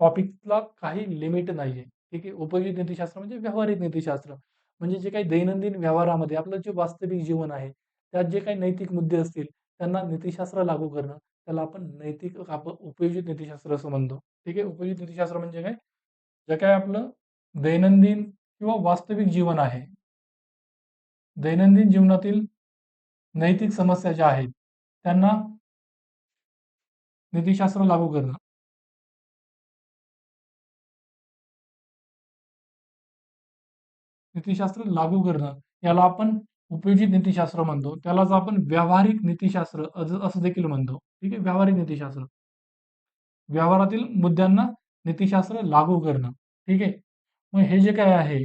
टॉपिकला काही लिमिट नाहीये. ठीक आहे. उपयोजित नीतिशास्त्र म्हणजे व्यावहारिक नीतिशास्त्र. म्हणजे जे काही दैनंदिन व्यवहारामध्ये आपलं जे वास्तविक जीवन आहे, त्यात जे काही नैतिक मुद्दे असतील, त्यांना नीतिशास्त्र लागू करणं, त्याला आपण उपयोजित नीतिशास्त्र असं म्हणतो. ठीक आहे. उपयोजित नीतिशास्त्र म्हणजे काय? जे काही आपलं दैनंदिन किंवा वास्तविक जीवन आहे, दैनंदिन जीवनातील नैतिक समस्या ज्या आहेत, त्यांना नीतिशास्त्र लागू करणं. नीतिशास्त्र लागू करणं, याला आपण उपयोजित नीतिशास्त्र म्हणतो. त्यालाच आपण व्यावहारिक नीतिशास्त्र असं देखील म्हणतो. ठीक आहे. व्यावहारिक नीतिशास्त्र. व्यवहारातील मुद्द्यांना नीतिशास्त्र लागू करणं. ठीक आहे. मग हे जे काय आहे,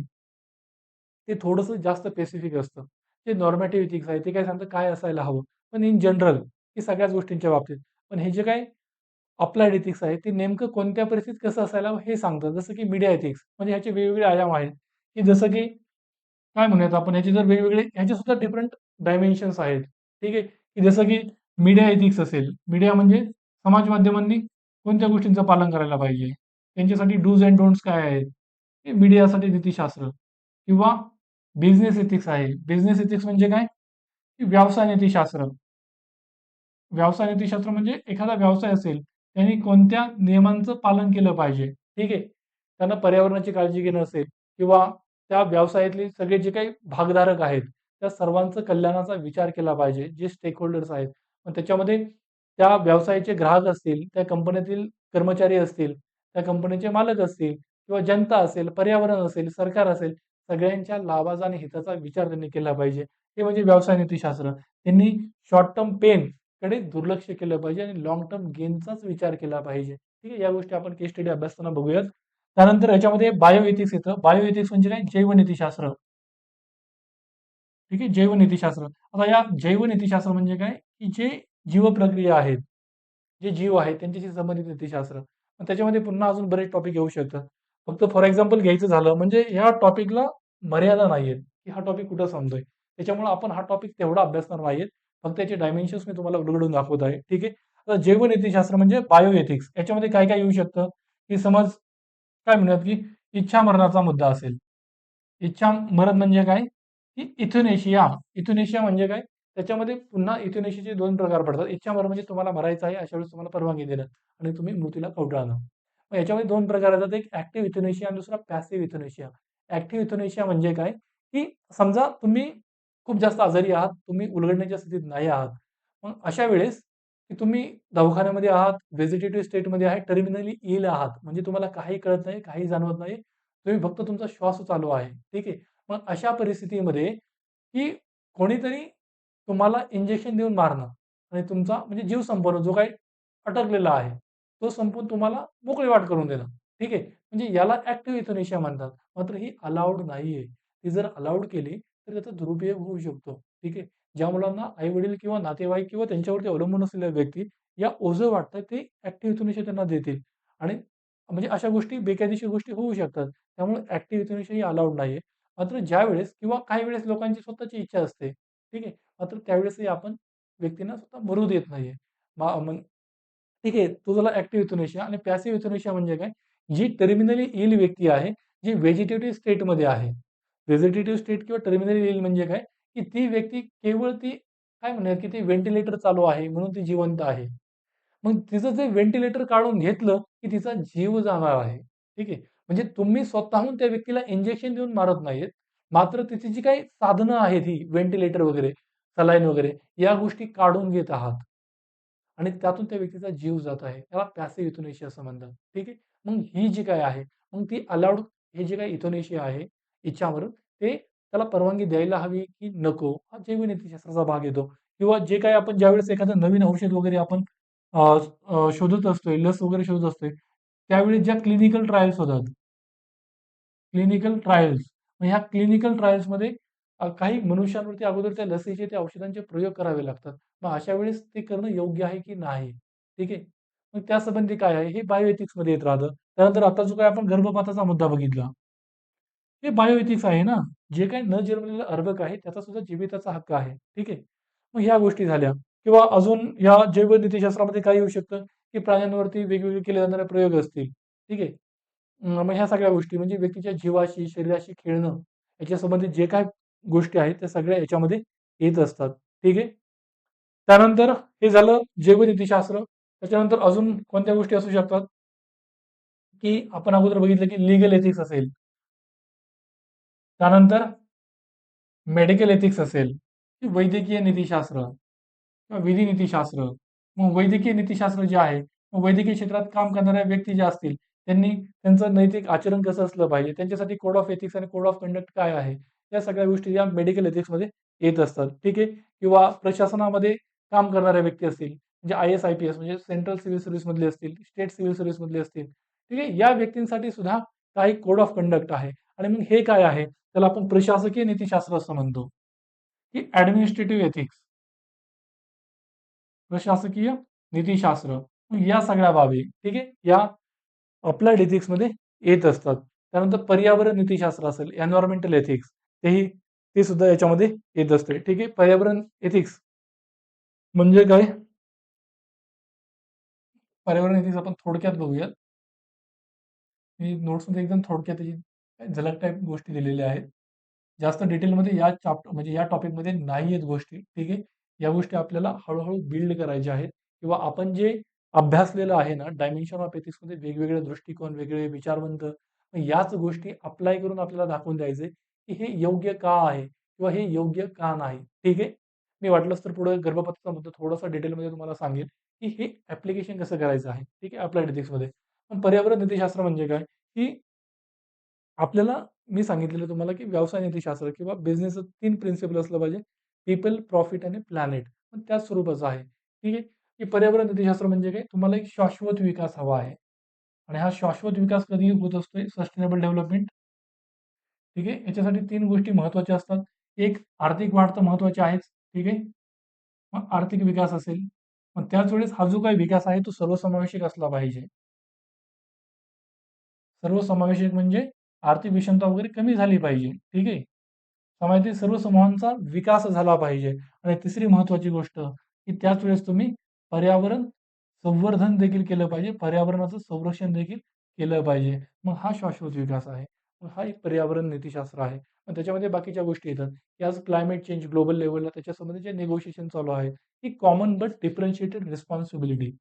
ते थोडंसं जास्त स्पेसिफिक असतं. जे नॉर्मेटिव्ह एथिक्स आहे, ते काय सांगतं काय असायला हवं. पण इन जनरल, हे सगळ्याच गोष्टींच्या बाबतीत. पण हे जे काही अप्लाइड एथिक्स आहे, ते नेमकं कोणत्या परिस्थितीत कसं असायला हवं हे सांगतं. जसं की मीडिया एथिक्स म्हणजे ह्याचे वेगवेगळे आयाम आहेत, की जसं की काय म्हणूयात आपण ह्याचे जर वेगवेगळे ह्याचे सुद्धा डिफरंट डायमेन्शन्स आहेत. ठीक आहे, की जसं की मीडिया एथिक्स असेल. मीडिया म्हणजे समाज माध्यमांनी कोणत्या गोष्टींचं पालन करायला पाहिजे. त्यांच्यासाठी डूज अँड डोंट्स काय आहेत. हे मीडियासाठी नीतिशास्त्र किंवा बिझनेस एथिक्स आहे. बिझनेस एथिक्स म्हणजे काय? की व्यवसाय नीतिशास्त्र. व्यवसाय नीतिशास्त्र म्हणजे एखादा व्यवसाय असेल, त्यांनी कोणत्या नियमांचं पालन केलं पाहिजे. ठीक आहे. त्यांना पर्यावरणाची काळजी घेणं असेल किंवा त्या व्यवसायातले सगळे जे काही भागधारक आहेत, त्या सर्वांचं कल्याणाचा विचार केला पाहिजे. जे स्टेक होल्डर्स आहेत. मग त्याच्यामध्ये त्या व्यवसायाचे ग्राहक असतील, त्या कंपन्यातील कर्मचारी असतील, त्या कंपनीचे मालक असतील किंवा जनता असेल, पर्यावरण असेल, सरकार असेल, सगळ्यांच्या लाभाचा आणि हिताचा विचार त्यांनी केला पाहिजे. हे म्हणजे व्यवसाय नीतिशास्त्र. त्यांनी शॉर्ट टर्म पेन कडे दुर्लक्ष केलं पाहिजे आणि लाँग टर्म गेनचाच विचार केला पाहिजे. ठीक आहे. या गोष्टी आपण केस स्टडी अभ्यासताना बघूयात. त्यानंतर याच्यामध्ये बायो एथिक्स येतं. बायो एथिक्स म्हणजे काय? जैवनीतिशास्त्र. ठीक आहे. जैवनीतिशास्त्र. आता या जैवनीतिशास्त्र म्हणजे काय? की जे जीवप्रक्रिया आहेत, जे जीव आहेत त्यांच्याशी संबंधित नीतिशास्त्र. मग त्याच्यामध्ये पुन्हा अजून बरेच टॉपिक येऊ शकतात. फक्त फॉर एक्झाम्पल घ्यायचं झालं म्हणजे ह्या टॉपिकला मर्यादा नाहीयेत, की हा टॉपिक कुठं संपतोय. त्याच्यामुळे आपण हा टॉपिक तेवढा अभ्यासणार नाहीयेत. फक्त याचे डायमेन्शन्स मी तुम्हाला उलगडून दाखवत आहे. ठीक आहे. आता जैवनीतिशास्त्र म्हणजे बायो एथिक्स. याच्यामध्ये काय काय येऊ शकतं, की समज काय म्हणूयात, की इच्छा मरणाचा मुद्दा असेल. इच्छा मरण म्हणजे काय? की इथेनेशिया. इथेनेशिया म्हणजे काय? त्याच्यामध्ये पुन्हा इथेनेशियाचे 2 प्रकार पडतात. इच्छा मरण म्हणजे तुम्हाला मरायचं आहे, अशा वेळेस तुम्हाला परवानगी देणं आणि तुम्ही मृत्यूला कवटाळणं. मग याच्यामध्ये 2 प्रकार येतात. एक ॲक्टिव्ह इथेनेशिया आणि दुसरा पॅसिव्ह इथेनेशिया. ॲक्टिव्ह इथेनेशिया म्हणजे काय? की समजा तुम्ही खूप जास्त आजारी आहात, तुम्ही उलगडण्याच्या स्थितीत नाही आहात. मग अशा वेळेस की तुम्ही दवाखान्यामध्ये आहात, व्हेजिटेटिव्ह स्टेटमध्ये आहे, टर्मिनली इल आहात. म्हणजे तुम्हाला काही कळत नाही, काही जाणवत नाही. तुम्ही फक्त तुमचा श्वास चालू आहे. ठीक आहे. मग अशा परिस्थितीमध्ये, की कोणीतरी तुम्हाला इंजेक्शन देऊन मारणं आणि तुमचा म्हणजे जीव संपवणं, जो काही अटकलेला आहे, तो संपवून तुम्हाला मोकळी वाट करून देणं. ठीक आहे. म्हणजे याला ॲक्टिव्ह युथनेशिया म्हणतात. मात्र ही अलाउड नाहीये. ती जर अलाउड केली, तर त्याचा दुरुपयोग होऊ शकतो. ठीक आहे. ज्या मुलांना आई-वडील किंवा नातेवाईक किंवा त्यांच्यावरती अवलंबून असलेल्या व्यक्ती या ओझं वाटतं, ते ॲक्टिव्ह युथनेशिया त्यांना देतील आणि म्हणजे अशा गोष्टी बेकायदेशीर गोष्टी होऊ शकतात. त्यामुळे ॲक्टिव्ह युथनेशिया ही अलाउड नाहीये. मात्र ज्यावेळेस किंवा काही वेळेस लोकांची स्वतःची इच्छा असते. ठीक आहे. मात्र त्यावेळेसही आपण व्यक्तींना स्वतः मरू देत नाहीये. मग ठीक आहे. तो झाला ॲक्टिव्ह युथनेशिया आणि पॅसिव्ह युथनेशिया म्हणजे काय? जी टर्मिनली इल व्यक्ती आहे, जी व्हेजिटेटिव्ह स्टेटमध्ये आहे. व्हेजिटेटिव्ह स्टेट किंवा टर्मिनली इल म्हणजे काय? की ती व्यक्ती केवळ ती काय म्हणूयात, की ती व्हेंटिलेटर चालू आहे म्हणून ती जिवंत आहे. मग तिचं जे व्हेंटिलेटर काढून घेतलं, की तिचा जीव जाणार आहे. ठीक आहे. म्हणजे तुम्ही स्वतःहून त्या व्यक्तीला इंजेक्शन देऊन मारत नाहीयेत. मात्र तिची जी काही साधनं आहेत ही व्हेंटिलेटर वगैरे, सलाईन वगैरे या गोष्टी काढून घेत आहात. आणि त्यातून त्या व्यक्तीचा जीव जात आहे. त्याला पॅसिव्ह युथनेशिया असं म्हणतात. ठीक आहे. मग ही जी काही आहे, मग ती अलाउड हे जे काही युथनेशिया आहे, इच्छामरण ते त्याला परवानगी द्यायला हवी की नको? हा जैवनीतिशास्त्राचा भाग येतो. किंवा जे काही आपण ज्यावेळेस एखादं नवीन औषध वगैरे आपण अ, शोधत असतोय, लस वगैरे शोधत असतोय, त्यावेळी ज्या क्लिनिकल ट्रायल्स होतात, क्लिनिकल ट्रायल्स. मग ह्या क्लिनिकल ट्रायल्समध्ये काही मनुष्यांवरती अगोदर त्या लसीचे, त्या औषधांचे प्रयोग करावे लागतात. मग अशा वेळेस ते करणं योग्य आहे की नाही? ठीक आहे. मग त्यासंबंधी काय आहे? हे बायो एथिक्समध्ये येत राहतं. त्यानंतर आता जो काही आपण गर्भपाताचा मुद्दा बघितला. हे बायो एथिक्स आहे ना. जे काही न जन्मलेलं अर्भक आहे, त्याचा सुद्धा जीविताचा हक्क आहे. ठीक आहे. मग ह्या गोष्टी झाल्या. किंवा अजून या जैवनीतीशास्त्रामध्ये काय येऊ शकतं, की प्राण्यांवरती वेगवेगळे केले जाणारे प्रयोग असतील. ठीक आहे. मग ह्या सगळ्या गोष्टी म्हणजे व्यक्तीच्या जीवाशी, शरीराशी खेळणं याच्या संबंधित जे काही गोष्टी आहेत त्या सगळ्या याच्यामध्ये येत असतात. ठीक आहे. त्यानंतर हे झालं जैवनीतीशास्त्र. त्याच्यानंतर अजून कोणत्या गोष्टी असू शकतात, की आपण अगोदर बघितलं की लीगल एथिक्स असेल. त्यानंतर मेडिकल एथिक्स असेल, की वैद्यकीय नीतिशास्त्र किंवा विधी नीतिशास्त्र. मग वैद्यकीय नीतिशास्त्र जे आहे, मग वैद्यकीय क्षेत्रात काम करणाऱ्या व्यक्ती ज्या असतील, त्यांनी त्यांचं नैतिक आचरण कसं असलं पाहिजे, त्यांच्यासाठी कोड ऑफ एथिक्स आणि कोड ऑफ कंडक्ट काय आहे, या सगळ्या गोष्टी या मेडिकल एथिक्समध्ये येत असतात. ठीक आहे. किंवा प्रशासनामध्ये काम करणाऱ्या व्यक्ती असतील, म्हणजे IAS, IPS म्हणजे सेंट्रल सिव्हिल सर्व्हिसमधले असतील, स्टेट सिव्हिल सर्व्हिसमधले असतील. ठीक आहे. या व्यक्तींसाठी सुद्धा काही कोड ऑफ कंडक्ट आहे. आणि मग हे काय आहे? त्याला आपण प्रशासकीय नीतिशास्त्र असं म्हणतो, की ऍडमिनिस्ट्रेटिव्ह एथिक्स, प्रशासकीय नीतिशास्त्र. मग या सगळ्या बाबी ठीक आहे या अप्लाइड एथिक्समध्ये येत असतात. त्यानंतर पर्यावरण नीतिशास्त्र असेल, एन्व्हायरमेंटल एथिक्स, ते सुद्धा याच्यामध्ये येत असते. ठीक आहे. पर्यावरण एथिक्स म्हणजे काय? पर्यावरण एथिक्स आपण थोडक्यात बघूयात. मी नोट्समध्ये एकदम थोडक्यात त्याची झलक टाईप गोष्टी दिलेल्या आहेत. जास्त डिटेलमध्ये या म्हणजे या टॉपिकमध्ये नाही आहेत गोष्टी. ठीक आहे. या गोष्टी आपल्याला हळू बिल्ड करायच्या आहेत किंवा आपण जे अभ्यासलेलं आहे ना, डायमेन्शन ऑफ एथिक्समध्ये वेगवेगळे दृष्टिकोन, वेगवेगळे विचारवंत, मग याच गोष्टी अप्लाय करून आपल्याला दाखवून द्यायचे, की हे योग्य का आहे किंवा हे योग्य का नाही. ठीक आहे. मी वाटलंच तर पुढे गर्भपाताचा मुद्दा थोडासा डिटेलमध्ये तुम्हाला सांगेन, की हे ॲप्लिकेशन कसं करायचं आहे. ठीक आहे. अप्लाइड एथिक्समध्ये. पण पर्यावरण नीतिशास्त्र म्हणजे काय, की आपल्याला मी सांगितलेलं तुम्हाला, की व्यवसाय नीतिशास्त्र किंवा बिझनेसचं 3 प्रिन्सिपल असलं पाहिजे. पीपल, प्रॉफिट आणि प्लॅनेट. पण त्याच स्वरूपाचं आहे. ठीक आहे. की पर्यावरण नीतिशास्त्र म्हणजे काय? तुम्हाला एक शाश्वत विकास हवा आहे. आणि हा शाश्वत विकास कधी होत असतोय? Sustainable development. ठीक आहे. याच्यासाठी 3 गोष्टी महत्त्वाच्या असतात. एक आर्थिक वाढ तर महत्त्वाची आहेच. ठीक आहे. मग आर्थिक विकास असेल. मग त्याच वेळेस हा जो काही विकास आहे तो सर्वसमावेशक असला पाहिजे. सर्वसमावेशक म्हणजे आर्थिक विषमता वगैरे कमी झाली पाहिजे. ठीक आहे. समाजातील सर्व समूहांचा विकास झाला पाहिजे. आणि तिसरी महत्त्वाची गोष्ट, की त्याच वेळेस तुम्ही पर्यावरण संवर्धन देखील केलं पाहिजे. पर्यावरणाचं संरक्षण देखील केलं पाहिजे. मग हा शाश्वत विकास आहे. मग हा एक पर्यावरण नीतिशास्त्र आहे. मग त्याच्यामध्ये बाकीच्या गोष्टी येतात, की आज क्लायमेट चेंज ग्लोबल लेव्हलला त्याच्यासंबंधी जे निगोशिएशन चालू आहे, ही common but differentiated responsibility.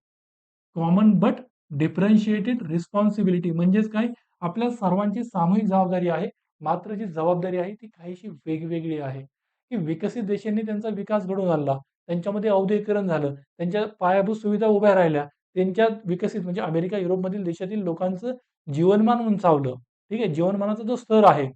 Common but differentiated responsibility म्हणजेच काय? आपल्या सर्वांची सामूहिक जबाबदारी आहे. मात्र जी जबाबदारी आहे ती काहीशी वेगवेगळी आहे. की विकसित देशांनी त्यांचा विकास घडवून आणला. त्यांच्यामध्ये औद्योगिकरण झालं. त्यांच्या पायाभूत सुविधा उभ्या राहिल्या. त्यांच्या विकसित म्हणजे अमेरिका, युरोपमधील देशातील लोकांचं जीवनमान उंचावलं. ठीक आहे. जीवनमानाचा जो स्तर आहे,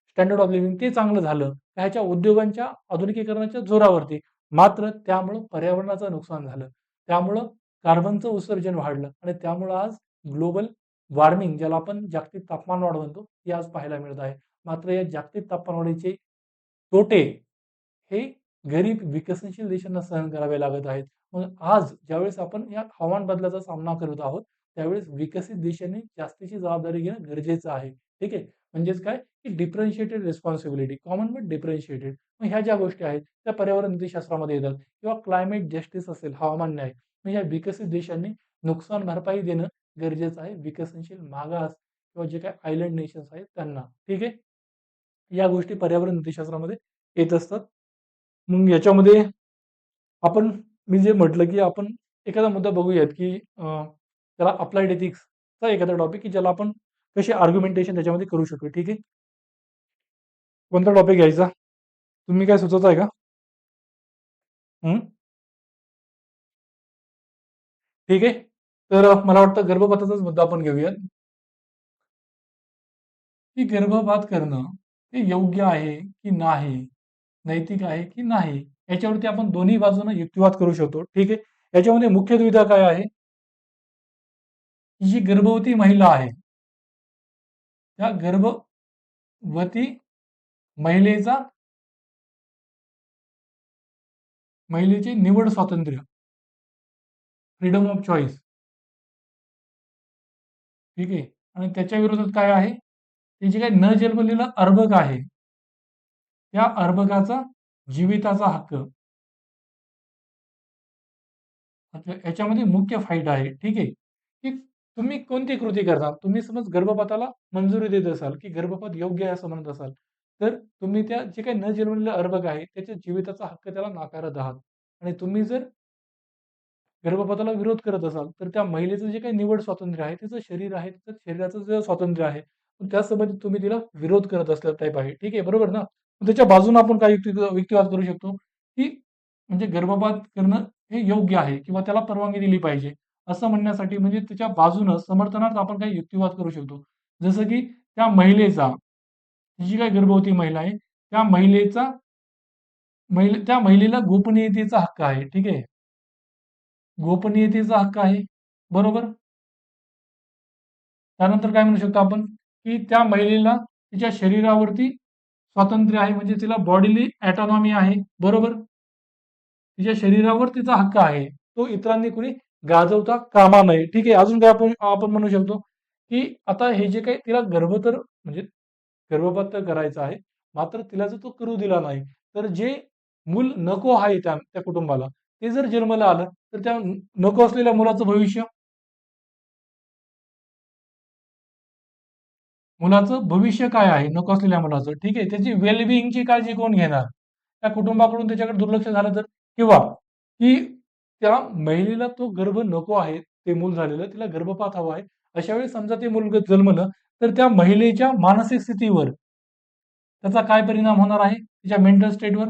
स्टँडर्ड ऑफ लिव्हिंग ते चांगलं झालं. ह्याच्या उद्योगांच्या आधुनिकीकरणाच्या जोरावरती. मात्र त्यामुळं पर्यावरणाचं नुकसान झालं. त्यामुळं कार्बनचं उत्सर्जन वाढलं आणि त्यामुळं आज ग्लोबल वॉर्मिंग ज्याला आपण जागतिक तापमान वाढ म्हणतो, हे आज पाहायला मिळत आहे. मात्र या जागतिक तापमानवाढीचे तोटे हे गरीब विकसनशील देशांना सहन करावे लागत आहेत. मग आज ज्यावेळेस आपण या हवामान बदलाचा सामना करत आहोत, त्यावेळेस विकसित देशांनी जास्तीची जबाबदारी घेणं गरजेचं आहे. ठीक आहे. म्हणजेच काय, की differentiated responsibility, common but differentiated. मग ह्या ज्या गोष्टी आहेत, त्या पर्यावरण नीतिशास्त्रामध्ये येतात किंवा क्लायमेट जस्टिस असेल, हवामान न्याय. मग या विकसित देशांनी नुकसान भरपाई देणं गरजेचं आहे विकसनशील मागास किंवा जे काही आयलंड नेशन्स आहेत त्यांना. ठीक आहे. या गोष्टी पर्यावरण नीतिशास्त्रामध्ये येत असतात. मग याच्यामध्ये आपण मी जे म्हटलं, की आपण एखादा मुद्दा बघूयात, की त्याला अप्लाइड एथिक्सचा एखादा टॉपिक, की ज्याला आपण कशी आर्ग्युमेंटेशन त्याच्यामध्ये करू शकतो. ठीक आहे. कोणता टॉपिक घ्यायचा? तुम्ही काय सुचवताय का? हं, ठीक आहे. तर मला वाटतं गर्भपाताचाच मुद्दा आपण घेऊयात, की गर्भपात करणं हे योग्य आहे की नाही? नैतिक आहे की नाही? याच्यावरती आपण दोन्ही बाजूने युक्तिवाद करू शकतो. ठीक आहे. याच्यामध्ये मुख्य दुविधा काय आहे? की जी गर्भवती महिला आहे, त्या गर्भवती महिलेचा महिलेचे निवड स्वातंत्र्य, फ्रीडम ऑफ चॉईस. ठीक आहे. आणि त्याच्या विरोधात काय आहे? ते जे काही न जन्मलेलं अर्भक आहे, त्या अर्भकाचा जीविताचा हक्क. आता याच्यामध्ये मुख्य फायदा आहे, ठीक आहे, की तुम्ही कोणती कृती करता. तुम्ही समज गर्भपाताला मंजुरी देत असाल, की गर्भपात योग्य आहे असं म्हणत असाल, तर तुम्ही त्या जे काही न जन्मलेलं अर्भक आहे, त्याच्या जीविताचा हक्क त्याला नाकारत आहात. आणि तुम्ही जर गर्भपाताला विरोध करत असाल, तर त्या महिलेचं जे काही निवड स्वातंत्र्य आहे, तिचं शरीर आहे, तिचं शरीराचं जे स्वातंत्र्य आहे, पण त्यासोबत तुम्ही तिला विरोध करत असल्या टाइप आहे. ठीक आहे, बरोबर ना? मग त्याच्या बाजूने आपण काय युक्तिवाद करू शकतो, की म्हणजे गर्भपात करणं हे योग्य आहे किंवा त्याला परवानगी दिली पाहिजे, असं म्हणण्यासाठी म्हणजे त्याच्या बाजूनं समर्थनार्थ आपण काही युक्तिवाद करू शकतो. जसं की त्या महिलेचा, जी काही गर्भवती महिला आहे, त्या महिलेचा त्या महिलेला गोपनीयतेचा हक्क आहे. ठीक आहे? गोपनीयतेचा हक्क आहे. बरोबर? त्यानंतर काय म्हणू शकतो आपण, की त्या महिलेला तिच्या शरीरावरती स्वातंत्र्य आहे, म्हणजे तिला बॉडीली ऑटोनॉमी आहे. बरोबर? तिच्या शरीरावर तिचा हक्क आहे. तो इतरांनी कुणी गाजवता कामा नये. ठीक आहे. अजून काय आपण आपण म्हणू शकतो, की आता हे जे काही तिला गर्भ तर म्हणजे गर्भपात तर करायचा आहे. मात्र तिला जर तो करू दिला नाही, तर जे मूल नको आहे त्या त्या कुटुंबाला, ते जर जन्माला आलं, तर त्या नको असलेल्या मुलाचं भविष्य मुलाचं भविष्य काय आहे नको असलेल्या मुलाचं, ठीक आहे. त्याची वेल काळजी कोण घेणार? त्या कुटुंबाकडून त्याच्याकडे दुर्लक्ष झालं तर? किंवा की त्या महिलेला तो गर्भ नको आहे, ते मूल झालेलं, तिला गर्भपात हवा आहे. अशा वेळी समजा ते मुलगं जन्मलं, तर त्या महिलेच्या मानसिक स्थितीवर त्याचा काय परिणाम होणार आहे? तिच्या मेंटल स्टेटवर,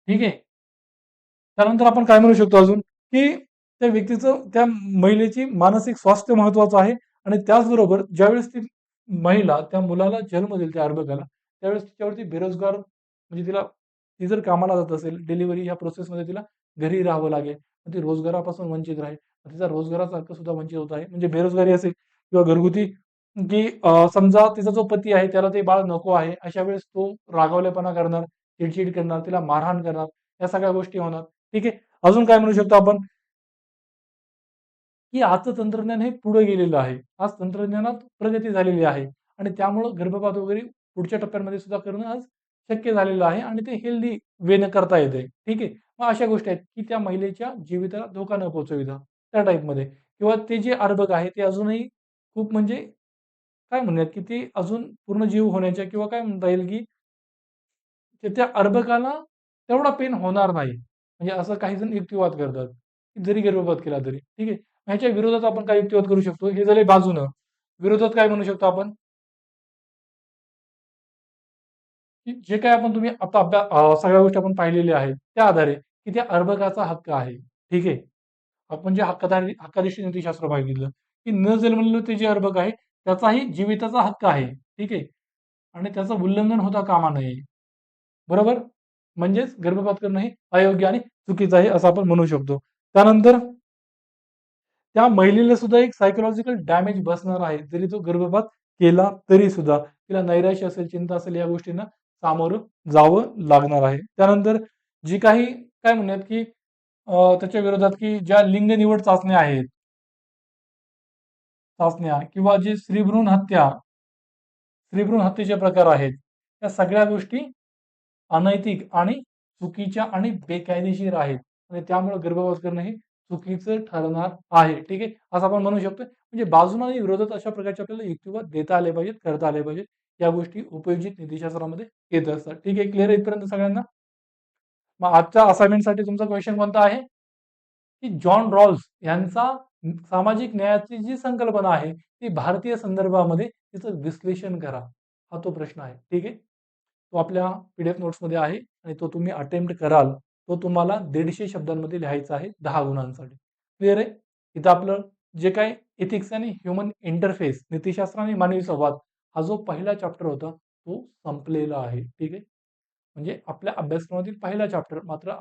ठीक आहे. त्यानंतर आपण काय म्हणू शकतो अजून, की त्या व्यक्तीचं त्या महिलेची मानसिक स्वास्थ्य महत्त्वाचं आहे आणि त्याचबरोबर ज्यावेळेस ती महिला त्या मुलाला जन्म देईल त्या अर्भकाला, त्यावेळेस तिच्यावरती बेरोजगार म्हणजे तिला ती जर कामाला जात असेल, डिलिव्हरी ह्या प्रोसेसमध्ये तिला घरी राहावं लागेल. मग ती रोजगारापासून वंचित राहील. तिचा रोजगाराचा हक्क सुद्धा वंचित होत आहे. म्हणजे बेरोजगारी असेल किंवा घरगुती की समजा तिचा जो पती आहे त्याला ते बाळ नको आहे. अशा वेळेस तो रागावलेपणा करणार, चिडचिड करणार, तिला मारहाण करणार, या सगळ्या गोष्टी होणार. ठीक आहे. अजून काय म्हणू शकतो आपण, की आजचं तंत्रज्ञान हे पुढे गेलेलं आहे. आज तंत्रज्ञानात प्रगती झालेली आहे आणि त्यामुळं गर्भपात वगैरे पुढच्या टप्प्यांमध्ये सुद्धा करणं आज शक्य झालेलं आहे आणि ते हेल्दी वेनं करता येतंय. ठीक आहे. मग अशा गोष्टी आहेत, की त्या महिलेच्या जीविताला धोका न पोहोचविता त्या टाईपमध्ये किंवा ते जे अर्भक आहे ते अजूनही खूप म्हणजे काय म्हणूयात, की ते अजून पूर्ण जीव होण्याच्या किंवा काय म्हणता येईल, की त्या अर्भकाला तेवढा पेन होणार नाही. म्हणजे असं काही जण युक्तिवाद करतात, की जरी गर्भपात केला तरी. ठीक आहे. ह्याच्या विरोधात आपण काय युक्तिवाद करू शकतो? हे झाले बाजूनं. विरोधात काय म्हणू शकतो आपण, की जे काही आपण तुम्ही आता सगळ्या गोष्टी आपण पाहिलेल्या आहेत, त्या आधारे, की त्या अर्भकाचा हक्क आहे. ठीक आहे. आपण जे हक्कादिशी नीतिशास्त्र बघितलं, की न जन्मलेलं ते जे अर्भक आहे, त्याचाही जीविताचा हक्क आहे. ठीक आहे. आणि त्याचं उल्लंघन होता कामा नये. बरोबर? म्हणजेच गर्भपात करणं हे अयोग्य आणि चुकीचं आहे असं आपण म्हणू शकतो. त्यानंतर त्या महिलेला सुद्धा एक सायकॉलॉजिकल डॅमेज बसणार आहे. जरी तो गर्भपात केला तरी सुद्धा. तिला नैराश्य असेल, चिंता असेल या गोष्टींना सामोरं जावं लागणार आहे. त्यानंतर जी काही काय म्हणूयात, की त्याच्या विरोधात की ज्या लिंग निवड चाचण्या किंवा जे स्त्रीभ्रूण हत्येचे प्रकार आहेत. त्या सगळ्या गोष्टी अनैतिक आणि चुकीच्या आणि बेकायदेशीर आहेत आणि त्यामुळे गर्भपात करणं हे चुकीचं ठरणार आहे. ठीक आहे. असं आपण म्हणू शकतो. म्हणजे बाजूने आणि विरोधात अशा प्रकारचे आपल्याला युक्तिवाद देता आले पाहिजेत, करता आले पाहिजेत. या गोष्टी उपयोजित नीतिशास्त्रामध्ये येत असतात. ठीक आहे. क्लिअर आहे इथपर्यंत सगळ्यांना? मग आजच्या असाइनमेंटसाठी तुमचा क्वेशन कोणता आहे? की जॉन रॉल्स यांचा सामाजिक न्यायाची जी संकल्पना आहे, ती भारतीय संदर्भामध्ये तिचं विश्लेषण करा. हा तो प्रश्न आहे. ठीक आहे. तो आपल्या पी-डी-एफ नोट्समध्ये आहे आणि तो तुम्ही अटेम्प्ट कराल. तो तुम्हाला 150 शब्दांमध्ये लिहायचा आहे 10 गुणांसाठी. क्लिअर आहे? इथं आपलं जे काही एथिक्स आणि ह्युमन इंटरफेस, नीतिशास्त्र आणि मानवी संवाद हा जो पहिला चॅप्टर होता, तो संपलेला आहे. ठीक आहे. म्हणजे आपल्या अभ्यासक्रमातील पहिला चॅप्टर मात्र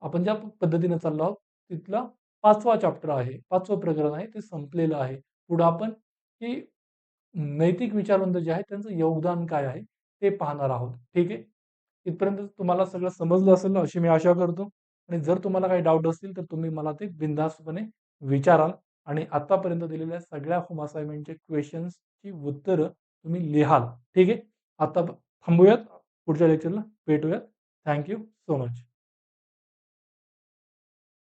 आपण ज्या पद्धतीने चाललो आहोत, तिथला 5वा चॅप्टर आहे. 5वं प्रकरण आहे, ते संपलेलं आहे. पुढं आपण की नैतिक विचारवंत जे आहेत, त्यांचं योगदान काय आहे, ते पाहणार आहोत. ठीक आहे. इथपर्यंत तुम्हाला सगळं समजलं असेल अशी मी आशा करतो आणि जर तुम्हाला काही डाऊट असतील, तर तुम्ही मला ते बिनधास्तपणे विचाराल आणि आतापर्यंत दिलेल्या सगळ्या होम असाइनमेंटचे क्वेशन्सची उत्तरं तुम्ही लिहाल. ठीक आहे. आता थांबूयात. पुढच्या लेक्चरला भेटूयात. Thank so much.